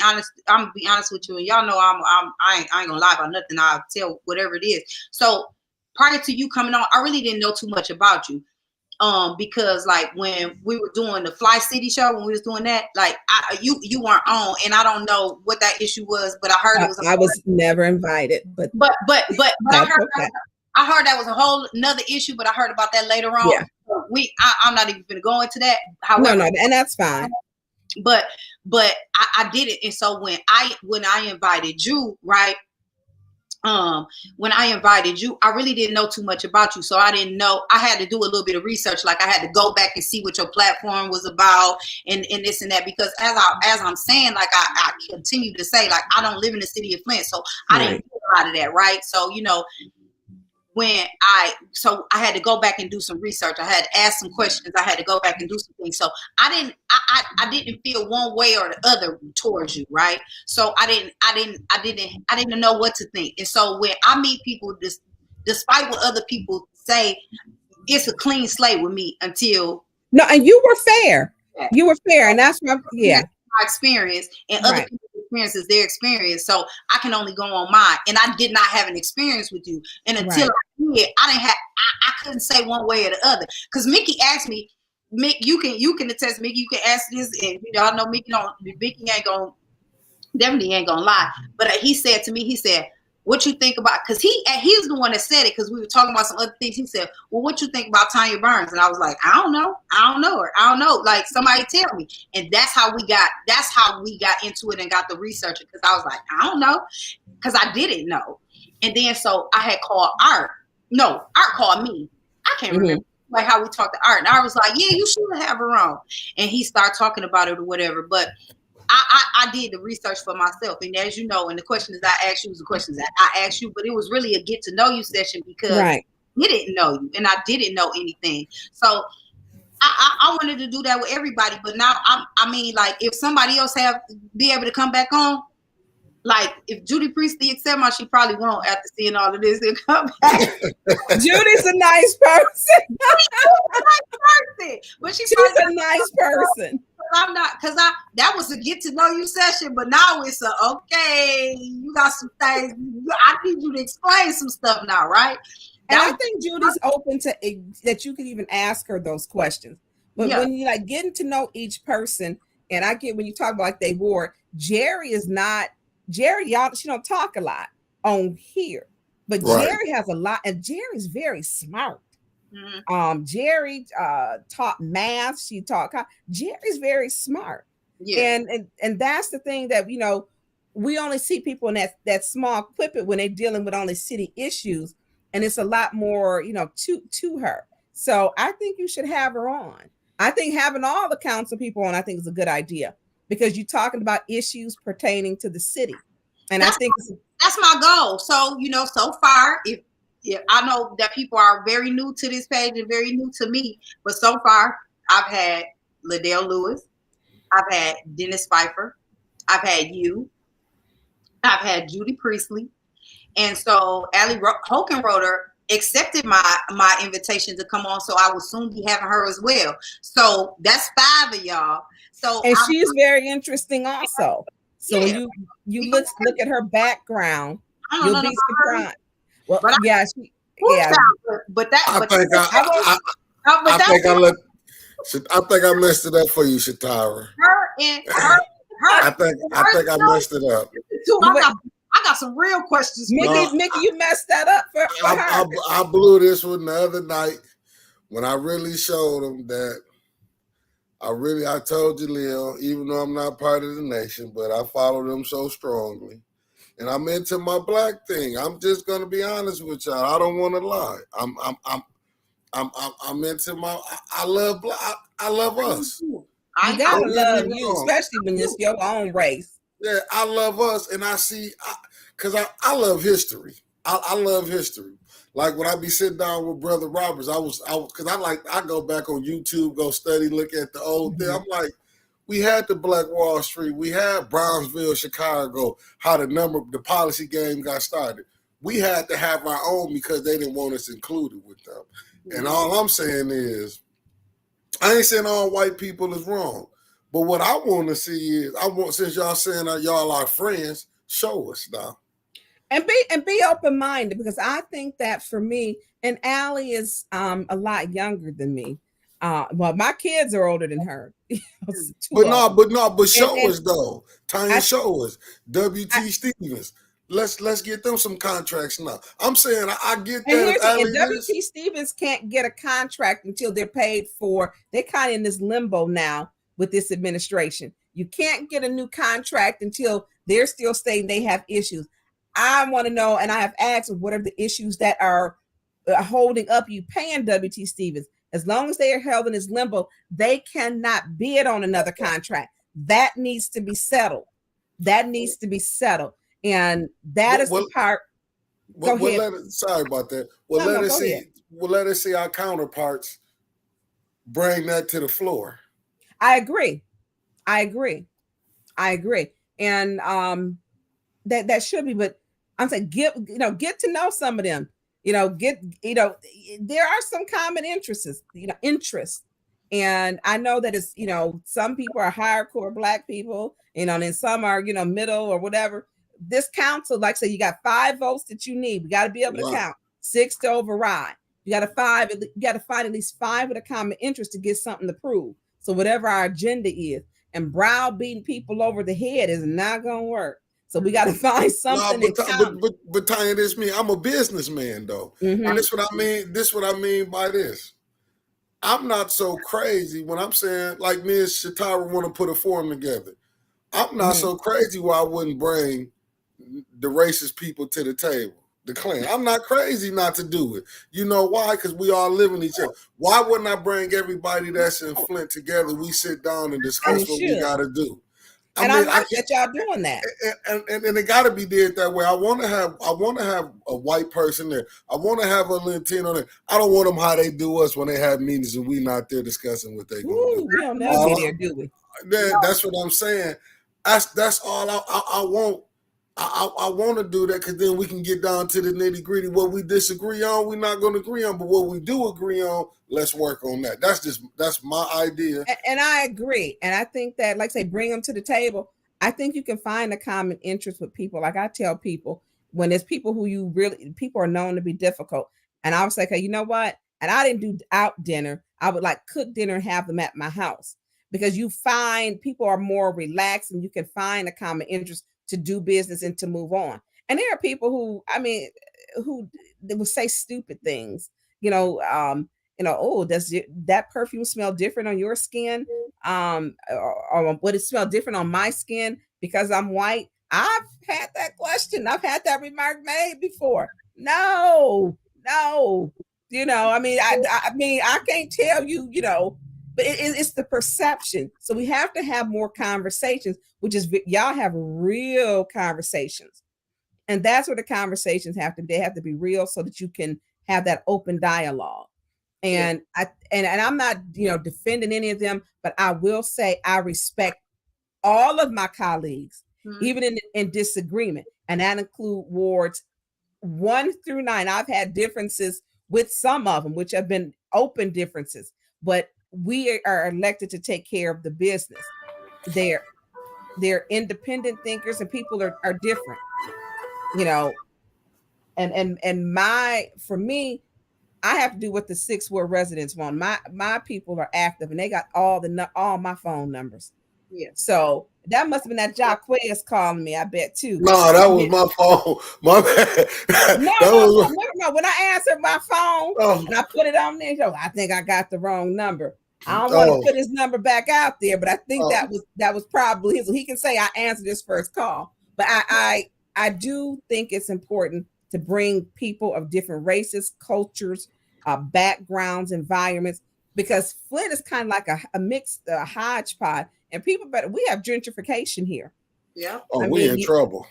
honest. I'm gonna be honest with you, and y'all know I ain't gonna lie about nothing. I'll tell whatever it is. So prior to you coming on, I really didn't know too much about you. Because like when we were doing the Fly City show, when we was doing that, like you weren't on, and I don't know what that issue was, but I heard it was. I was never invited, but I heard that was a whole another issue, but I heard about that later on. Yeah. I'm not even going to go into that. However, no, and that's fine. But I did it, and so when I invited you, right? When I invited you, I really didn't know too much about you, so I didn't know. I had to do a little bit of research. Like I had to go back and see what your platform was about, and this and that. Because as I'm saying, like I continue to say, like I don't live in the city of Flint, so I didn't do a lot of that, right? So so I had to go back and do some research. I had to ask some questions. I had to go back and do some things. So I didn't feel one way or the other towards you, right? So I didn't know what to think. And so when I meet people, despite what other people say, it's a clean slate with me until and you were fair. You were fair, and that's my my experience, and other people's experiences, their experience. So I can only go on mine, and I did not have an experience with you, and until I did, I couldn't say one way or the other. Because Mickey asked me, Mick, you can attest, Mickey, you can ask this, and y'all know Mickey definitely ain't gonna lie. But he said to me, he said, what you think about, because he's the one that said it, because we were talking about some other things. He said, well, what you think about Tanya Burns? And I was like, I don't know her. I don't know. Like, somebody tell me. And that's how we got into it and got the research, because I was like, I don't know, because I didn't know. And then so I had called Art. No, Art called me. I can't remember like how we talked to Art. And I was like, yeah, you should have her on. And he started talking about it or whatever. But I did the research for myself, and as you know, and the questions I asked you was the questions that I asked you, but it was really a get to know you session, because I didn't know you and I didn't know anything. So I wanted to do that with everybody, but now I mean, like, if somebody else be able to come back on, like if Judy Priestley accept my, she probably won't after seeing all of this and come back. Judy's a nice person. But she's a nice person. I'm not, because that was a get to know you session, but now it's okay, you got some things, I need you to explain some stuff now, right? And I think Judy's open to that. You can even ask her those questions. But when you like getting to know each person, and I get when you talk about like they wore, Jerry, y'all, she don't talk a lot on here, but Jerry has a lot, and Jerry's very smart. Mm-hmm. Jerry taught math. She taught. Jerry's very smart. Yeah. And that's the thing that we only see people in that small clip when they're dealing with only city issues, and it's a lot more to her. So I think you should have her on. I think having all the council people on, I think, is a good idea, because you're talking about issues pertaining to the city, and I think that's my goal. So so far, I know that people are very new to this page and very new to me, but so far I've had Liddell Lewis, I've had Dennis Pfeiffer, I've had you, I've had Judy Priestley, and so Allie Hokenroder accepted my invitation to come on, so I will soon be having her as well. So that's 5 of y'all. So she's very interesting also. So when you look at her background, I don't you'll know be about her, surprised. Well, but yeah, but that, I but think I won't. But I that think I think I messed it up for you, Shatara. her and her. I think I messed it up. Too. I got some real questions. Mickey, you messed that up for her. I blew this one the other night when I really showed them that I told you, Leo, even though I'm not part of the nation, but I follow them so strongly. And I'm into my black thing. I'm just gonna be honest with y'all. I don't want to lie. I'm into my. I love black. I love us. You gotta love you, especially when it's your own race. Yeah, I love us, and I see, because I love history. I love history. Like when I be sitting down with Brother Roberts, because I go back on YouTube, go study, look at the old thing. I'm like, we had the Black Wall Street, we had Brownsville, Chicago, how the policy game got started. We had to have our own because they didn't want us included with them. And all I'm saying is, I ain't saying all white people is wrong. But what I want to see is, since y'all saying that y'all are friends, show us now. And be open-minded, because I think that for me, and Allie is a lot younger than me. Well, my kids are older than her. But show us though. Tanya, show us. W.T. Stevens. Let's get them some contracts now. I'm saying I get that. And W.T. Stevens can't get a contract until they're paid for. They're kind of in this limbo now with this administration. You can't get a new contract until they're still saying they have issues. I want to know, and I have asked, what are the issues that are holding up you paying W.T. Stevens? As long as they are held in this limbo, they cannot bid on another contract. That needs to be settled. And that is the part. Go ahead. Sorry about that. Let us see our counterparts bring that to the floor. I agree. And that should be, but I'm saying get to know some of them. There are some common interests. And I know that it's, some people are hardcore Black people, and some are, middle or whatever. This council, like I say, you got 5 votes that you need. We got to be able to count 6 to override. You got to find at least 5 with a common interest to get something to prove. So whatever our agenda is, and browbeating people over the head is not going to work. So we got to find something. But Tanya, this me. I'm a businessman though. And this what I mean. This what I mean by this. I'm not so crazy when I'm saying, like, me and Shatara want to put a forum together. I'm not so crazy why I wouldn't bring the racist people to the table, the Klan. I'm not crazy not to do it. You know why? Because we all live in each other. Why wouldn't I bring everybody that's in Flint together? We sit down and discuss what we got to do. I like that y'all doing that. And it got to be did that way. I want to have a white person there. I want to have a Latino there. I don't want them how they do us when they have meetings and we not there discussing what they going to do. We don't never be there, do we? That's what I'm saying. That's all I want. I want to do that, because then we can get down to the nitty gritty. What we disagree on, we're not going to agree on. But what we do agree on, let's work on that. That's my idea. And I agree. And I think that, like I say, bring them to the table. I think you can find a common interest with people. Like I tell people, when there's people who people are known to be difficult. And I was like, hey, you know what? And I didn't do out dinner. I would like cook dinner and have them at my house, because you find people are more relaxed and you can find a common interest to do business and to move on. And there are people who they will say stupid things, oh, does that perfume smell different on your skin? Or would it smell different on my skin because I'm white? I've had that question. I've had that remark made before. No. I can't tell you, but it's the perception. So we have to have more conversations, which is y'all have real conversations. And that's where the conversations they have to be real, so that you can have that open dialogue. And I'm not, defending any of them, but I will say I respect all of my colleagues, even in disagreement. And that include wards 1 through 9. I've had differences with some of them, which have been open differences, but we are elected to take care of the business there. they're independent thinkers, and people are different, you know. And for me, I have to do what the 6 ward residents want. My people are active, and they got all my phone numbers. Yeah. So that must have been that Jacquez calling me, I bet too. No, that was my phone. My bad. No. When I answered my phone and I put it on there, I think I got the wrong number. I don't want to put his number back out there, but I think that was probably his. He can say I answered his first call. But I do think it's important to bring people of different races, cultures, backgrounds, environments, because Flint is kind of like a mixed hodgepodge, and we have gentrification here. Yeah. Oh, we in trouble.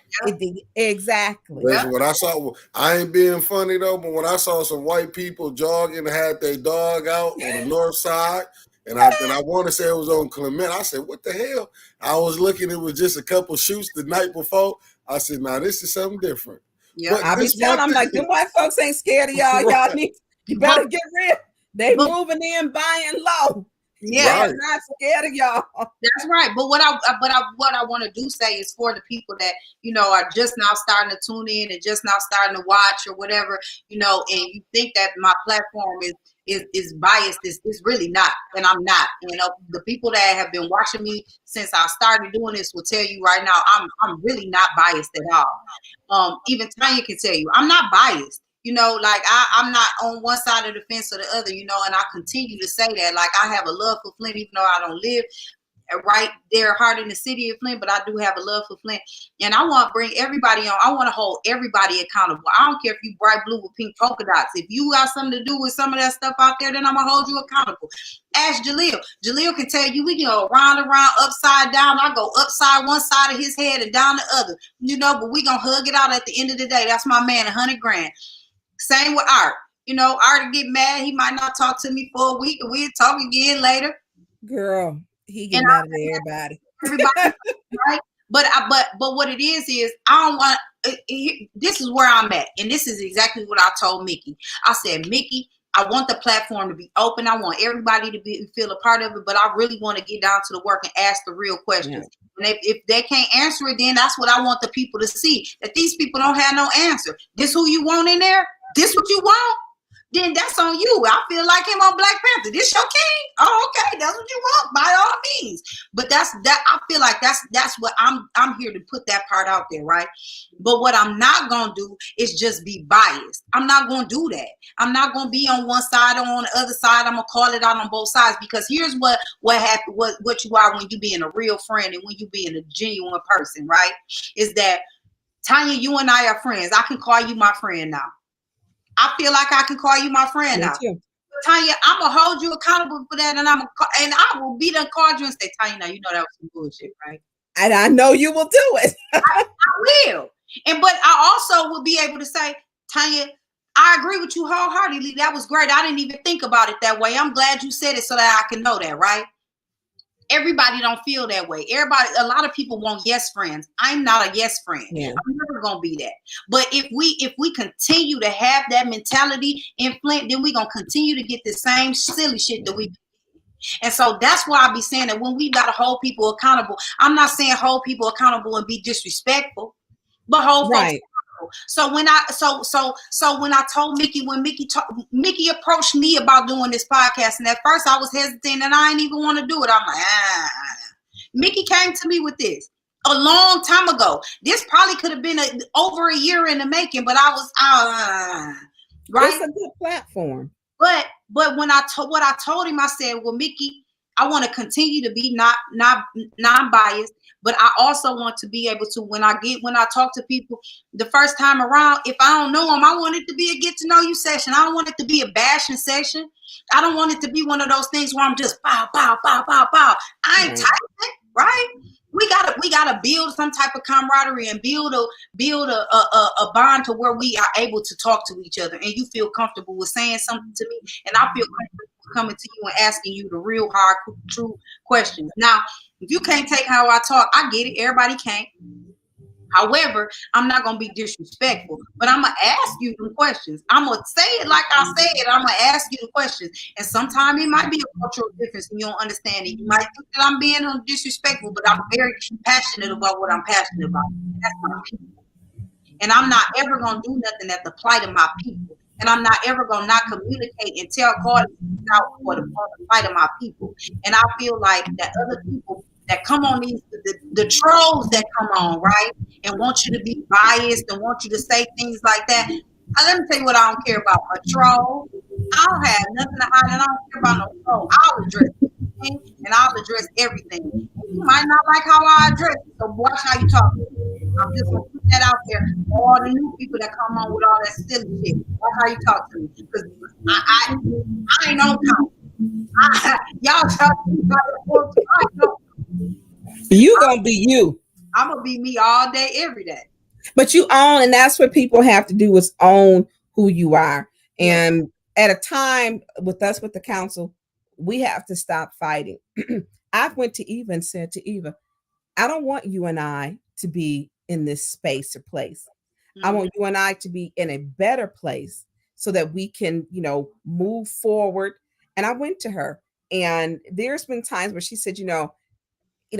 Exactly. That's what I saw. I ain't being funny though, but when I saw some white people jogging and had their dog out on the north side, and I want to say it was on Clement, I said, what the hell? I was looking, it was just a couple shoots the night before. I said, now this is something different. Yeah, I be telling them, like, them white folks ain't scared of y'all. Y'all you better get rid. They moving in, buying low. Yeah, right. They're not scared of y'all. That's right. But what I want to do say is for the people that, you know, are just now starting to tune in and just now starting to watch or whatever, you know, and you think that my platform is biased. It's really not, and I'm not. You know, the people that have been watching me since I started doing this will tell you right now, I'm really not biased at all. Even Tanya can tell you, I'm not biased. You know, like I'm not on one side of the fence or the other, you know, and I continue to say that. Like, I have a love for Flint, even though I don't live right there hard in the city of Flint, but I do have a love for Flint. And I want to bring everybody on. I want to hold everybody accountable. I don't care if you bright blue with pink polka dots. If you got something to do with some of that stuff out there, then I'm going to hold you accountable. Ask Jaleel. Jaleel can tell you, we can go around, upside down. I go upside one side of his head and down the other, you know, but we going to hug it out at the end of the day. That's my man, $100,000. Same with Art. You know, Art will get mad. He might not talk to me for a week, and we'll talk again later. Girl, he get mad at everybody. Right? But what it is I don't want. This is where I'm at, and this is exactly what I told Mickey. I said, Mickey, I want the platform to be open. I want everybody to feel a part of it, but I really want to get down to the work and ask the real questions. Yeah. And if they can't answer it, then that's what I want the people to see, that these people don't have no answer. This who you want in there? This what you want? Then that's on you. I feel like him on Black Panther. This your king? Oh, okay, that's what you want, by all means. But that's that. I feel like that's what I'm here to put that part out there, right? But what I'm not gonna do is just be biased. I'm not gonna do that. I'm not gonna be on one side or on the other side. I'm gonna call it out on both sides, because here's what happened. What you are when you being a real friend and when you being a genuine person, right? Is that, Tanya, you and I are friends. I can call you my friend now. I feel like I can call you my friend now. Tanya, I'm gonna hold you accountable for that, and I will be done called you and say, Tanya, now you know that was some bullshit, right? And I know you will do it. I will. But I also will be able to say, Tanya, I agree with you wholeheartedly. That was great. I didn't even think about it that way. I'm glad you said it so that I can know that, right? Everybody don't feel that way. A lot of people want yes friends. I'm not a yes friend. Yeah. I'm never gonna be that. But if we continue to have that mentality in Flint, then we're gonna continue to get the same silly shit that we do. And so that's why I be saying that when we gotta hold people accountable, I'm not saying hold people accountable and be disrespectful, but hold folks accountable. So when I told Mickey, when Mickey approached me about doing this podcast, and at first I was hesitant and I didn't even want to do it. I'm like, Mickey came to me with this a long time ago. This probably could have been over a year in the making, but I was right. It's a good platform. But when I told him, I said, well, Mickey, I want to continue to be not non-biased, but I also want to be able to, when I talk to people the first time around, if I don't know them, I want it to be a get to know you session. I don't want it to be a bashing session. I don't want it to be one of those things where I'm just pow, pow, pow, pow, pow. I ain't typing, right? We gotta build some type of camaraderie and build a bond to where we are able to talk to each other, and you feel comfortable with saying something to me, and I feel comfortable coming to you and asking you the real hard, true questions. Now, if you can't take how I talk, I get it. Everybody can't. However, I'm not gonna be disrespectful, but I'm gonna ask you some questions. I'm gonna say it like I say it. I'm gonna ask you the questions, and sometimes it might be a cultural difference, and you don't understand it. You might think that I'm being disrespectful, but I'm very passionate about what I'm passionate about. That's my people, and I'm not ever gonna do nothing at the plight of my people, and I'm not ever gonna not communicate and tell God out for the plight of my people. And I feel like that other people that come on the trolls that come on, right, and want you to be biased and want you to say things like that. Let me tell you what I don't care about. A troll, I don't have nothing to hide, and I don't care about no troll. I'll address anything, and I'll address everything. You might not like how I address it, so watch how you talk to me. I'm just gonna put that out there. All the new people that come on with all that silly shit, watch how you talk to me, because I ain't on time. Y'all talk to me about it. I know. You gonna be you. I'm gonna be me all day, every day. But you own, and that's what people have to do is own who you are. Yeah. And at a time with us with the council, we have to stop fighting. I went to Eva and said to Eva, I don't want you and I to be in this space or place. I want you and I to be in a better place so that we can, move forward. And I went to her, and there's been times where she said,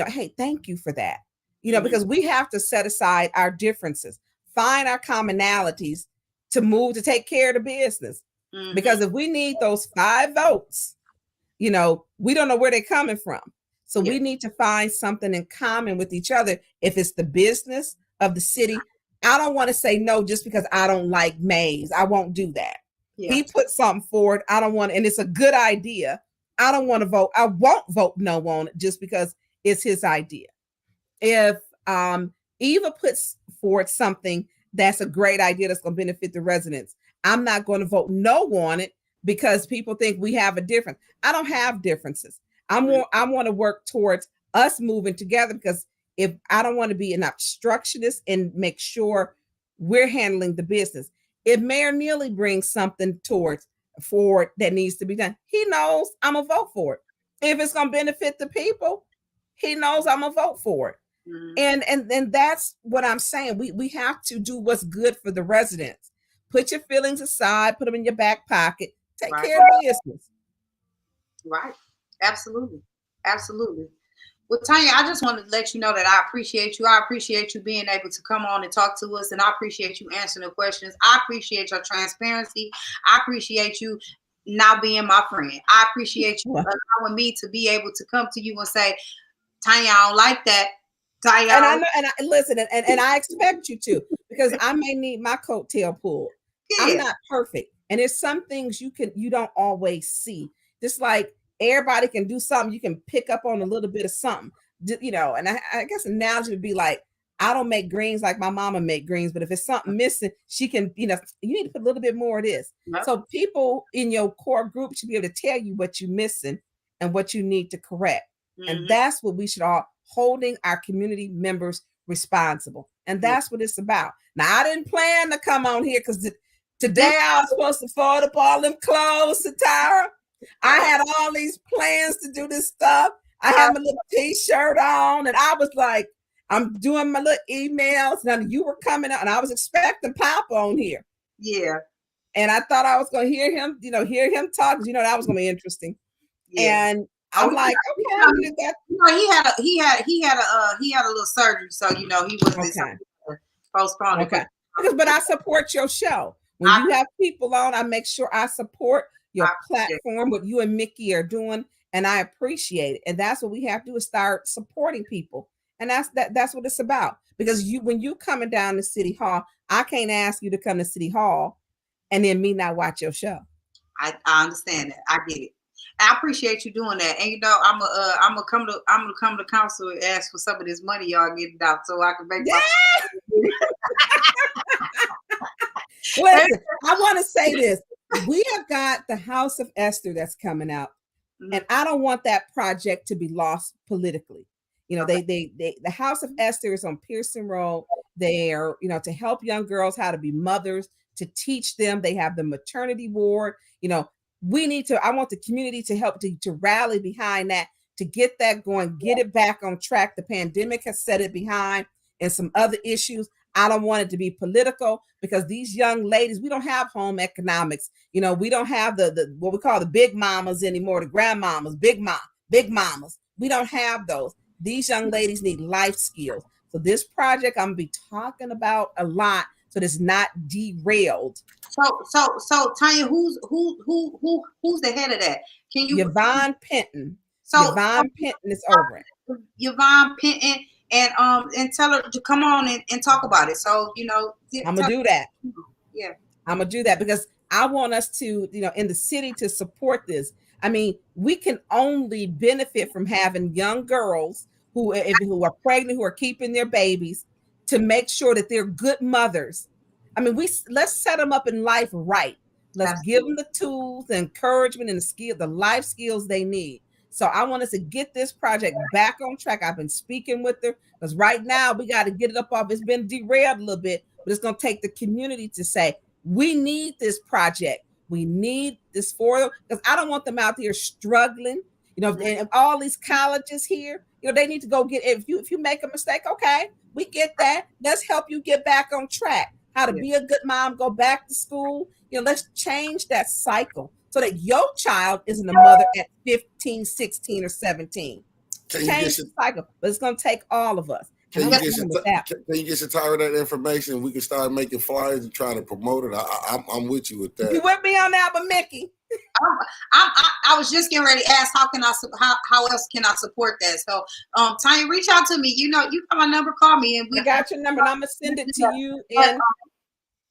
hey, thank you for that. Because we have to set aside our differences, find our commonalities to take care of the business. Because if we need those 5 votes, we don't know where they're coming from. So we need to find something in common with each other. If it's the business of the city, I don't want to say no just because I don't like Mays. I won't do that. Yeah. He put something forward. I don't want, and it's a good idea. I don't want to vote. I won't vote no on it just because it's his idea. If Eva puts forward something that's a great idea that's going to benefit the residents, I'm not going to vote no on it because people think we have a difference. I don't have differences. I want to work towards us moving together, because if I don't want to be an obstructionist and make sure we're handling the business. If Mayor Neely brings something forward that needs to be done, he knows I'm gonna vote for it. If it's gonna benefit the people, he knows I'm gonna vote for it. And that's what I'm saying. We have to do what's good for the residents. Put your feelings aside, put them in your back pocket, take care of business. Right. Absolutely. Absolutely. Well, Tanya, I just wanted to let you know that I appreciate you. I appreciate you being able to come on and talk to us, and I appreciate you answering the questions. I appreciate your transparency. I appreciate you now being my friend. I appreciate you allowing me to be able to come to you and say, Tanya, I don't like that. Tanya, and I know, and listen, and I expect you to, because I may need my coattail pulled. Yeah. I'm not perfect, and there's some things you don't always see. Just like everybody can do something, you can pick up on a little bit of something, and I guess analogy would be like, I don't make greens like my mama make greens, but if it's something missing, she can, you need to put a little bit more of this. Yep. So people in your core group should be able to tell you what you're missing and what you need to correct. And that's what we should all, holding our community members responsible. And that's what it's about. Now, I didn't plan to come on here because today I was supposed to fold up all them clothes, Satara. I had all these plans to do this stuff. I had my little t-shirt on, and I was like, I'm doing my little emails. Now you were coming out, and I was expecting Pop on here. Yeah. And I thought I was going to hear him talk. That was going to be interesting. Yeah. And I'm like, okay, he had a little surgery, so he wasn't postponed. Okay. But I support your show. When you have people on, I make sure I support your platform, what you and Mickey are doing, and I appreciate it. And that's what we have to do, is start supporting people. And that's what it's about. Because when you coming down to City Hall, I can't ask you to come to City Hall and then me not watch your show. I understand that. I get it. I appreciate you doing that. And I'm gonna come to council and ask for some of this money y'all getting out so I can make Listen, I want to say this. We have got the House of Esther that's coming out, and I don't want that project to be lost politically. The House of Esther is on Pearson Road. They are, to help young girls how to be mothers, to teach them. They have the maternity ward. I want the community to help to rally behind that, to get that going, get it back on track. The pandemic has set it behind. and some other issues. I don't want it to be political because these young ladies, we don't have home economics. You know, we don't have the what we call the big mamas anymore, the grandmamas, big mamas. We don't have those. These young ladies need life skills. So this project I'm gonna be talking about a lot, so it's not derailed. So Tanya, who's the head of that? Can you Yvonne Penton. So Yvonne Penton is over it. Yvonne Penton and tell her to come on and talk about it. So I'm gonna do that. Yeah, I'm gonna do that because I want us to, in the city to support this. I mean, we can only benefit from having young girls who are pregnant, who are keeping their babies, to make sure that they're good mothers. I mean, let's set them up in life right. Let's give them the tools, the encouragement, and the life skills they need. So I want us to get this project back on track. I've been speaking with her because right now we got to get it up off. It's been derailed a little bit, but it's going to take the community to say, we need this project. We need this for them, because I don't want them out there struggling. And all these colleges here, they need to go get, if you make a mistake, okay, we get that. Let's help you get back on track. How to be a good mom, go back to school. Let's change that cycle so that your child isn't a mother at 15, 16, or 17. Change the cycle, but it's going to take all of us. Can you get your tired of that information? We can start making flyers and try to promote it. I'm with you with that. You with me on that, but Mickey? I was just getting ready to ask how else can I support that? So Tanya, reach out to me. You got my number, call me, and we got your number, and I'm gonna send it to you. And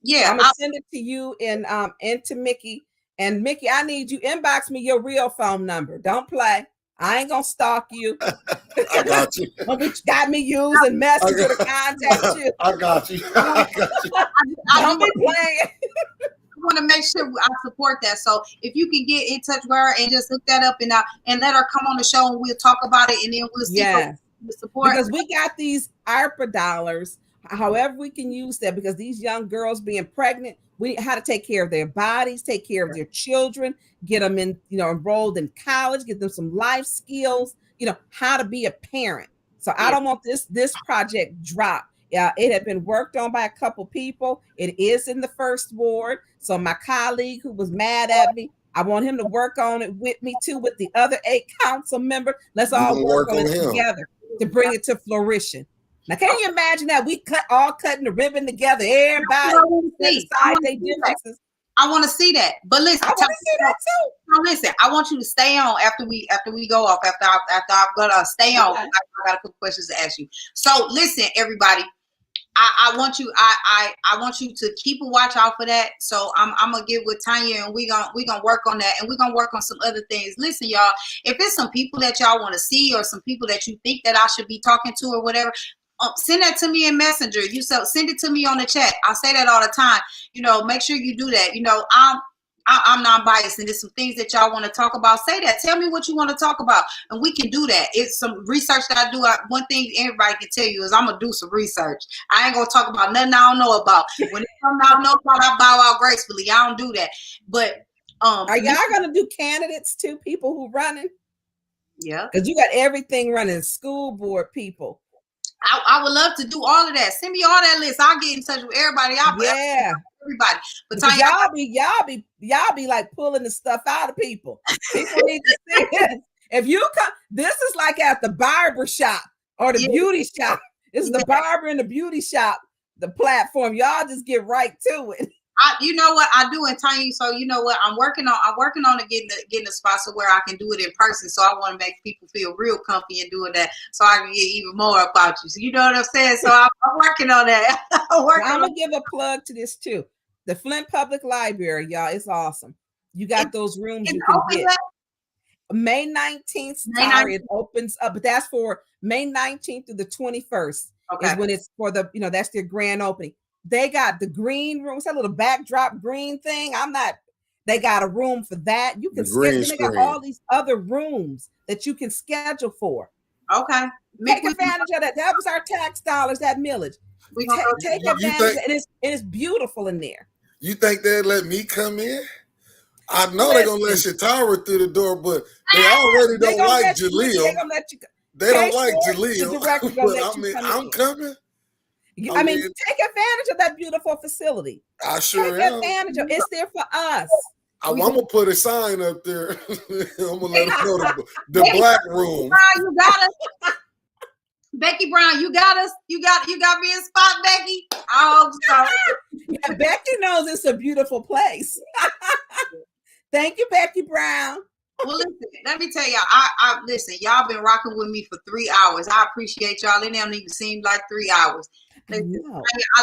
I'm gonna send it to you and to Mickey. And Mickey, I need you inbox me your real phone number. Don't play. I ain't gonna stalk you. I got you. Got me using Messenger to contact you. I got you. Don't be playing. I want to make sure I support that. So if you can get in touch with her and just look that up and let her come on the show and we'll talk about it, and then we'll see the support. Because we got these ARPA dollars, however we can use that, because these young girls being pregnant, we how to take care of their bodies, take care of their children, get them in, enrolled in college, get them some life skills, how to be a parent. So I don't want this project dropped. Yeah, it had been worked on by a couple people. It is in the first ward. So my colleague who was mad at me, I want him to work on it with me too, with the other 8 council members. Let's all work on it together to bring it to fruition. Now, can you imagine that we cutting the ribbon together? Everybody decide their differences. I want to see that. But listen, I want to see that too. No, listen, I want you to stay on after we go off. After I'm gonna stay on. I got a couple questions to ask you. So listen, everybody. I want you. I want you to keep a watch out for that. So I'm gonna get with Tanya, and we gonna work on that, and we're gonna work on some other things. Listen, y'all. If it's some people that y'all want to see, or some people that you think that I should be talking to, or whatever, send that to me in Messenger. Send it to me on the chat. I say that all the time. Make sure you do that. I'm non-biased, and there's some things that y'all want to talk about. Say that. Tell me what you want to talk about, and we can do that. It's some research that I do. One thing everybody can tell you is I'm gonna do some research. I ain't gonna talk about nothing I don't know about. When it's something I don't know about, I bow out gracefully. I don't do that. But are y'all gonna do candidates too? People who running? Yeah, because you got everything running. School board people. I would love to do all of that. Send me all that list. I'll get in touch with everybody. Everybody. But y'all be like pulling the stuff out of people. People need to see this. If you come, this is like at the barber shop or the beauty shop. It's the barber and the beauty shop, the platform. Y'all just get right to it. You know what I do, and Tanya. So you know what I'm working on getting a spot so where I can do it in person. So I want to make people feel real comfy in doing that, so I can get even more about you. So you know what I'm saying. So I'm working on that. I'm gonna give a plug to this too. The Flint Public Library, y'all, it's awesome. You got those rooms you can get. May 19th, it opens up, but that's for May 19th through the 21st. Okay, is when it's for the that's their grand opening. They got the green room. It's that little backdrop green thing. They got a room for that. You can schedule. They got all these other rooms that you can schedule for. Okay. Take advantage of that. That was our tax dollars, that millage. We take advantage, and it's beautiful in there. You think they'll let me come in? I know they're gonna let Shatara through the door, but they already don't like Jaleel. They don't like Jaleel. But I'm coming. I mean, take advantage of that beautiful facility. I sure take am. Advantage of it's there for us. I'm gonna put a sign up there. I'm gonna let them know the black room. You got us. Becky Brown, you got us. You got me in spot, Becky. I hope so. Yeah, Becky knows it's a beautiful place. Thank you, Becky Brown. Well, listen, let me tell y'all. I listen. Y'all been rocking with me for 3 hours. I appreciate y'all. It don't even seem like 3 hours. Listen,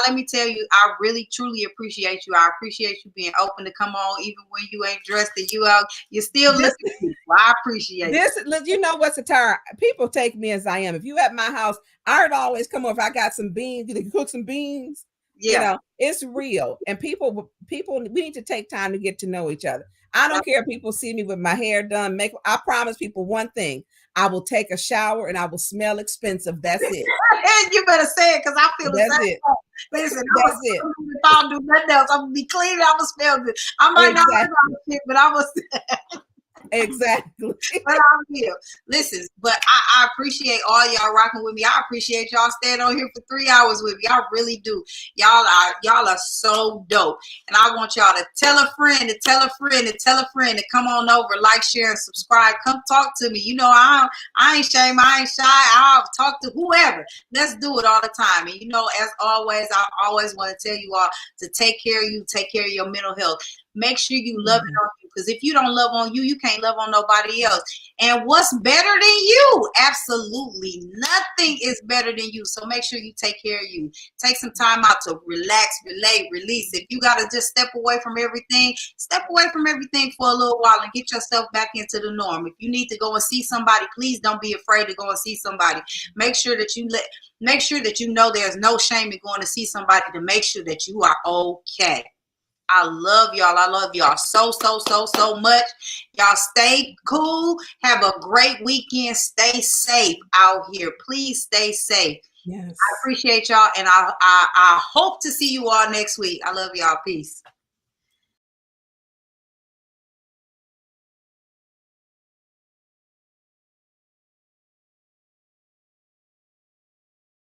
let me tell you, I really truly appreciate you. I appreciate you being open to come on, even when you ain't dressed and you out. You're still listening. I appreciate this. You know what's a term? People take me as I am. If you at my house, I'd always come over. If I got some beans, you can cook some beans. Yeah, you know, it's real. And people, we need to take time to get to know each other. I don't care if people see me with my hair done. I promise people one thing. I will take a shower and I will smell expensive. That's it. You better say it because I feel that's the same. It. Listen, that's it. If I don't do nothing else, I'm gonna be clean. I'm gonna smell good. I might not smell shit, but I was. Exactly. But I'm here. Listen, but I appreciate all y'all rocking with me. I appreciate y'all staying on here for 3 hours with me. I really do. Y'all are so dope. And I want y'all to tell a friend, to tell a friend, to tell a friend to come on over, like, share, and subscribe. Come talk to me. You know, I ain't shame. I ain't shy. I'll talk to whoever. Let's do it all the time. And you know, as always, I always want to tell you all to take care of you, take care of your mental health. Make sure you love it on you, because if you don't love on you, you can't love on nobody else. And what's better than you? Absolutely nothing is better than you. So make sure you take care of you. Take some time out to relax, relate, release. If you got to just step away from everything for a little while and get yourself back into the norm. If you need to go and see somebody, please don't be afraid to go and see somebody. Make sure that you know there's no shame in going to see somebody, to make sure that you are okay. I love y'all. I love y'all so much. Y'all stay cool. Have a great weekend. Stay safe out here. Please stay safe. Yes. I appreciate y'all. And I hope to see you all next week. I love y'all. Peace.